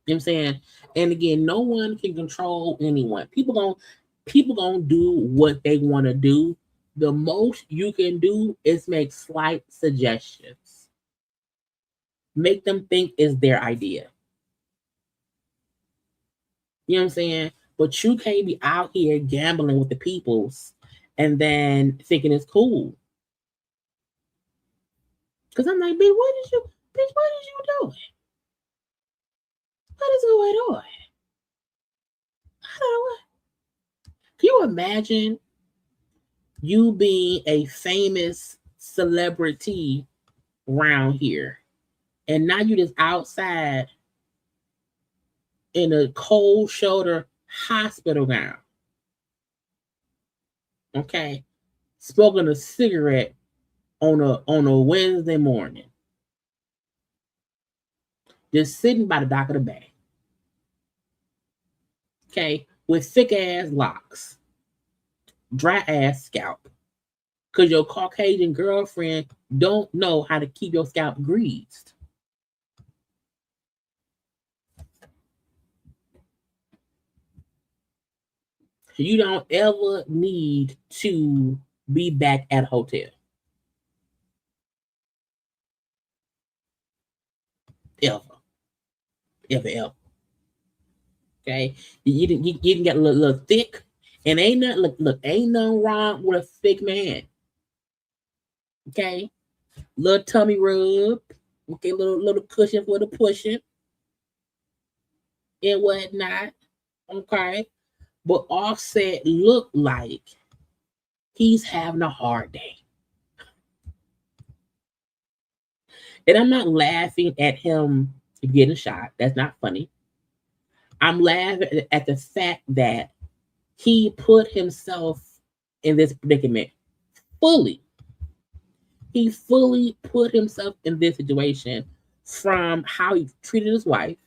You know what I'm saying? And again, no one can control anyone. People gonna do what they want to do. The most you can do is make slight suggestions. Make them think it's their idea. You know what I'm saying? But you can't be out here gambling with the peoples and then thinking it's cool. Because I'm like, bitch, what is you doing? What is going on? I don't know. Can you imagine you being a famous celebrity around here, and now you just outside in a cold shoulder hospital gown. Okay, smoking a cigarette on a Wednesday morning, just sitting by the dock of the bay. Okay, with thick ass locks, dry ass scalp, because your Caucasian girlfriend don't know how to keep your scalp greased. You don't ever need to be back at a hotel. Ever. Ever. Okay? You didn't get a little thick, and ain't nothing, look, ain't nothing wrong with a thick man. Okay? Little tummy rub. Okay, little cushion for the pushing. And whatnot. Okay? But Offset looked like he's having a hard day. And I'm not laughing at him getting shot. That's not funny. I'm laughing at the fact that he put himself in this predicament fully. He fully put himself in this situation, from how he treated his wife,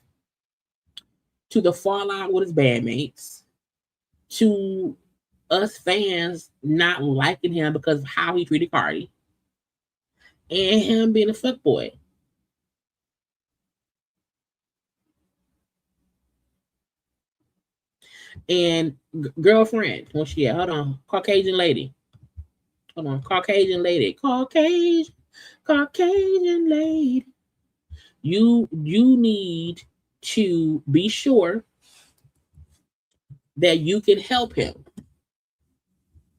to the fallout with his bandmates, to us fans not liking him because of how he treated Cardi, and him being a fuckboy. And girlfriend, what's she at? Hold on, Caucasian lady. Hold on, Caucasian lady. Caucasian lady. You need to be sure that you can help him.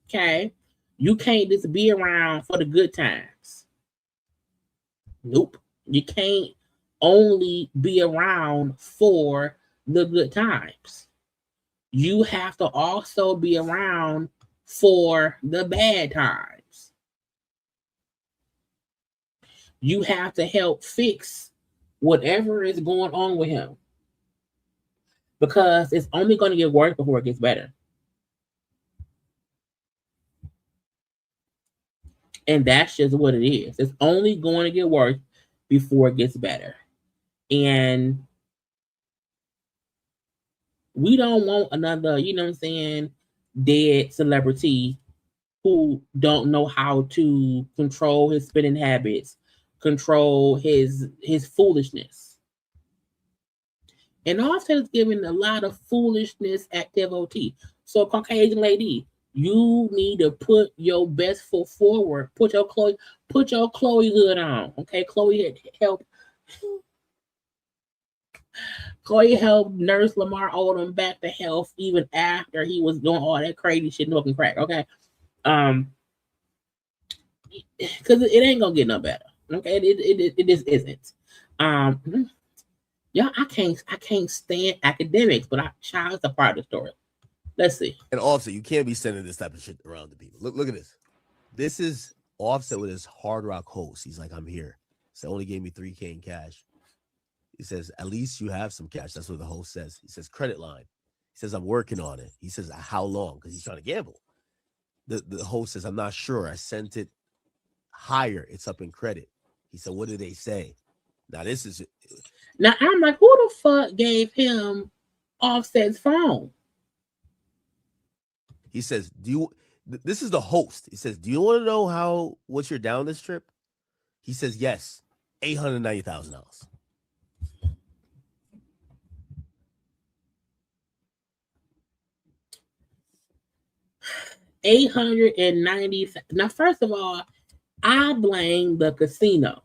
Okay? You can't just be around for the good times. Nope. You can't only be around for the good times. You have to also be around for the bad times. You have to help fix whatever is going on with him, because it's only going to get worse before it gets better. And that's just what it is. It's only going to get worse before it gets better. And we don't want another, you know what I'm saying, dead celebrity who don't know how to control his spending habits, control his foolishness. And Offset is giving a lot of foolishness activity. So Caucasian lady, you need to put your best foot forward. Put your Chloe hood on. Okay, Chloe helped nurse Lamar Odom back to health even after he was doing all that crazy shit, smoking crack. Okay, because it ain't gonna get no better. Okay, it just isn't. Yeah, I can't stand academics, but child's a part of the story. Let's see. And Offset, you can't be sending this type of shit around to people. Look at this. This is Offset with his Hard Rock host. He's like, I'm here. So only gave me $3K in cash. He says, at least you have some cash. That's what the host says. He says, credit line. He says, I'm working on it. He says, how long? Because he's trying to gamble. The host says, I'm not sure. I sent it higher. It's up in credit. He said, what did they say? Now, this is... Now, I'm like, who the fuck gave him Offset's phone? He says, this is the host. He says, do you want to know what's your down this trip? He says, yes, $890,000. $890. Now, first of all, I blame the casino.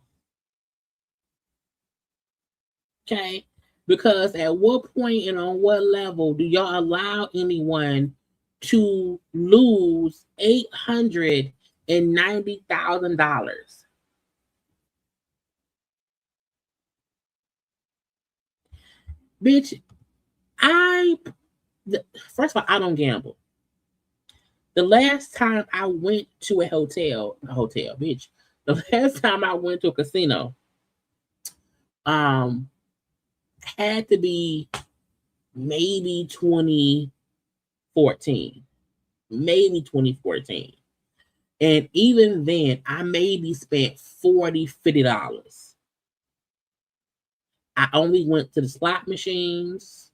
Okay, because at what point and on what level do y'all allow anyone to lose $890,000? Bitch, first of all, I don't gamble. The last time I went to a hotel, bitch. The last time I went to a casino, had to be maybe 2014. Maybe 2014. And even then, I maybe spent $40, $50. I only went to the slot machines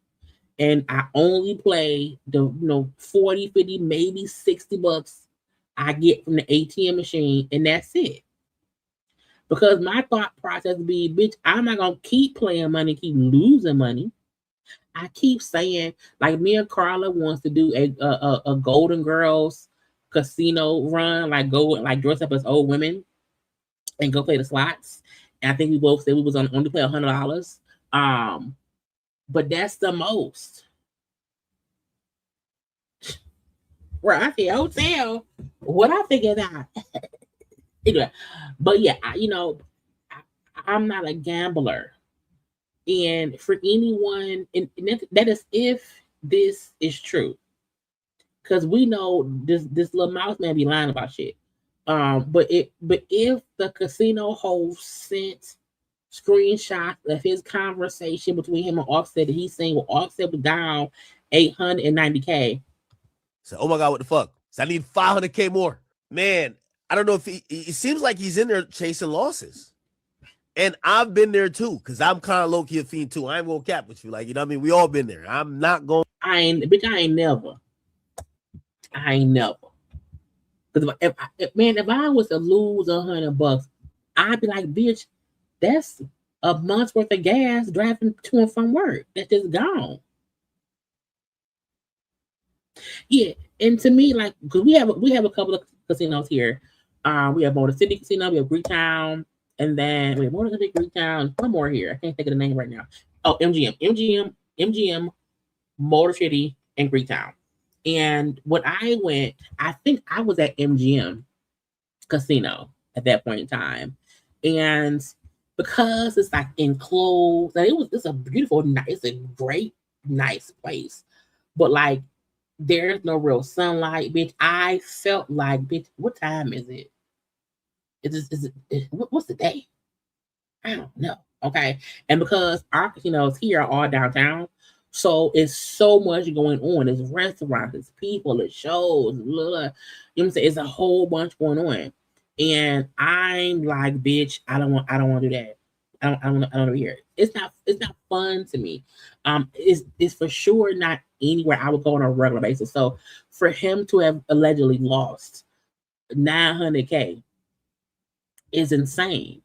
and I only play the 40, 50, maybe $60 I get from the ATM machine, and that's it. Because my thought process would be, bitch, I'm not gonna keep playing money, keep losing money. I keep saying, like, me and Karla wants to do a Golden Girls casino run, like go like dress up as old women and go play the slots. And I think we both said we was on only play $100. But that's the most. Where I say hotel, what I think is that. Anyway, but yeah, I'm not a gambler. And for anyone, and that is if this is true. Because we know this little mouse man be lying about shit. But if the casino host sent screenshots of his conversation between him and Offset that he's saying, well, Offset was down $890K. So, oh my God, what the fuck? So I need $500K more. Man, I don't know if it seems like he's in there chasing losses. And I've been there too, because I'm kind of low-key a fiend too. I ain't gonna cap with you. Like, you know what I mean? We all been there. I'm not going. I ain't never. Because if I was to lose $100, I'd be like, bitch, that's a month's worth of gas driving to and from work. That's just gone. Yeah, and to me, like, because we have a couple of casinos here. We have Motor City Casino, we have Greektown, and then we have Motor City, Greektown, one more here. I can't think of the name right now. Oh, MGM, Motor City, and Greektown. And when I went, I think I was at MGM Casino at that point in time. And because it's like enclosed, like it's a beautiful, it's a great, nice place. But like, there's no real sunlight, bitch. I felt like, bitch, what time is it? What's the day? I don't know. Okay. And because our casinos here are all downtown, so it's so much going on. There's restaurants, there's people, there's shows, blah, blah. You know what I'm saying? It's a whole bunch going on. And I'm like, bitch, I don't want to do that. I don't want to hear it. It's not fun to me. It's for sure not anywhere I would go on a regular basis. So for him to have allegedly lost $900K is insane.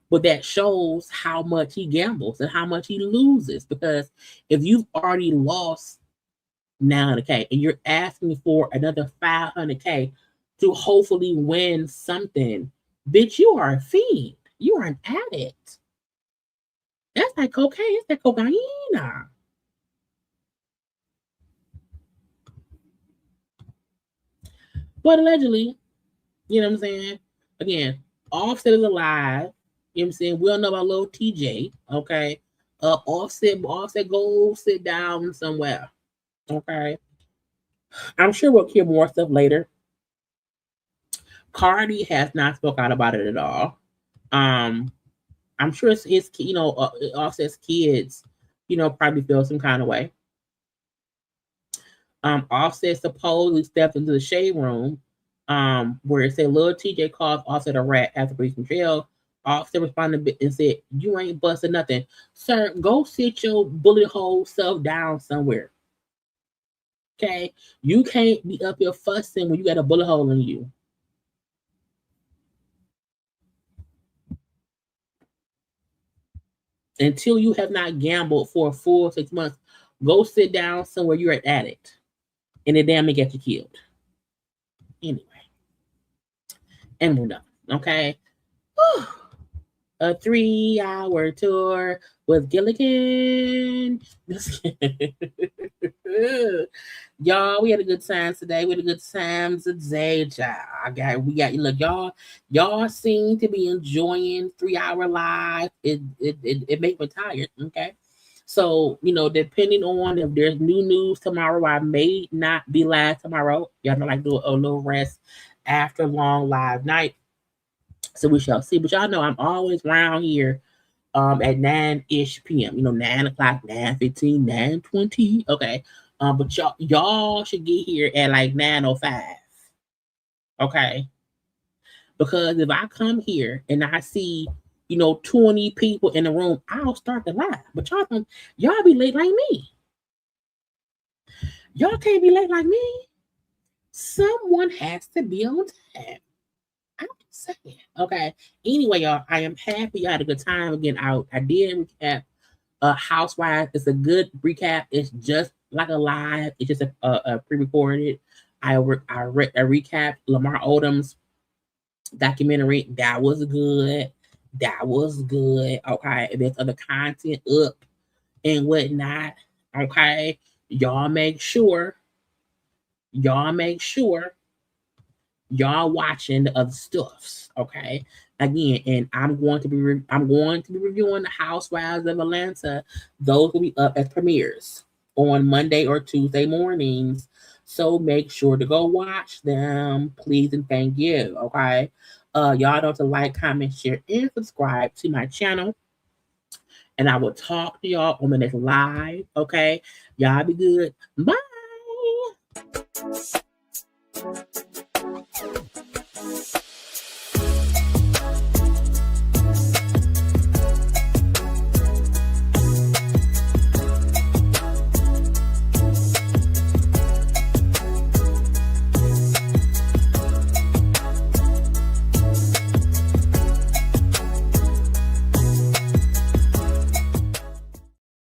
But that shows how much he gambles and how much he loses. Because if you've already lost $900K and you're asking for another $500K to hopefully win something, bitch, you are a fiend. You are an addict. That's like cocaine. It's like cocaine. But allegedly, you know what I'm saying? Again, Offset is alive. You know what I'm saying? We don't know about little TJ. Okay. Offset go sit down somewhere. Okay. I'm sure we'll hear more stuff later. Cardi has not spoke out about it at all. I'm sure it's his, Offset's kids, probably feel some kind of way. Offset supposedly stepped into the shade room, where it said little TJ calls Offset a rat after release from jail. Offset responded and said, "You ain't busted nothing. Sir, go sit your bullet hole self down somewhere. Okay? You can't be up here fussing when you got a bullet hole in you." Until you have not gambled for a full 6 months, go sit down somewhere you're an addict. And it damn get you killed. Anyway. And we're done. Okay? Whew. A 3-hour tour with Gilligan. Y'all, we had a good time today. We had a good time today, child. Look, y'all seem to be enjoying 3-hour live. It made me tired, okay? So, depending on if there's new news tomorrow, I may not be live tomorrow. Y'all know, like, do a little rest after a long live night. So we shall see. But y'all know I'm always around here at 9-ish p.m. 9 o'clock, 9:15, 9:20. Okay. But y'all should get here at like 9:05. Okay. Because if I come here and I see 20 people in the room, I'll start the live. But y'all be late like me. Y'all can't be late like me. Someone has to be on time. I'm just saying. Okay. Anyway, y'all, I am happy y'all had a good time again out. I did recap Housewives. It's a good recap. It's just like a live. It's just a pre-recorded. I recapped Lamar Odom's documentary. That was good. Okay. There's other content up and whatnot. Okay. Y'all make sure y'all watching the other stuffs. Okay. Again, and I'm going to be reviewing the Housewives of Atlanta. Those will be up as premieres on Monday or Tuesday mornings. So make sure to go watch them, please and thank you. Okay. Y'all don't to like, comment, share, and subscribe to my channel. And I will talk to y'all on the next live. Okay. Y'all be good. Bye.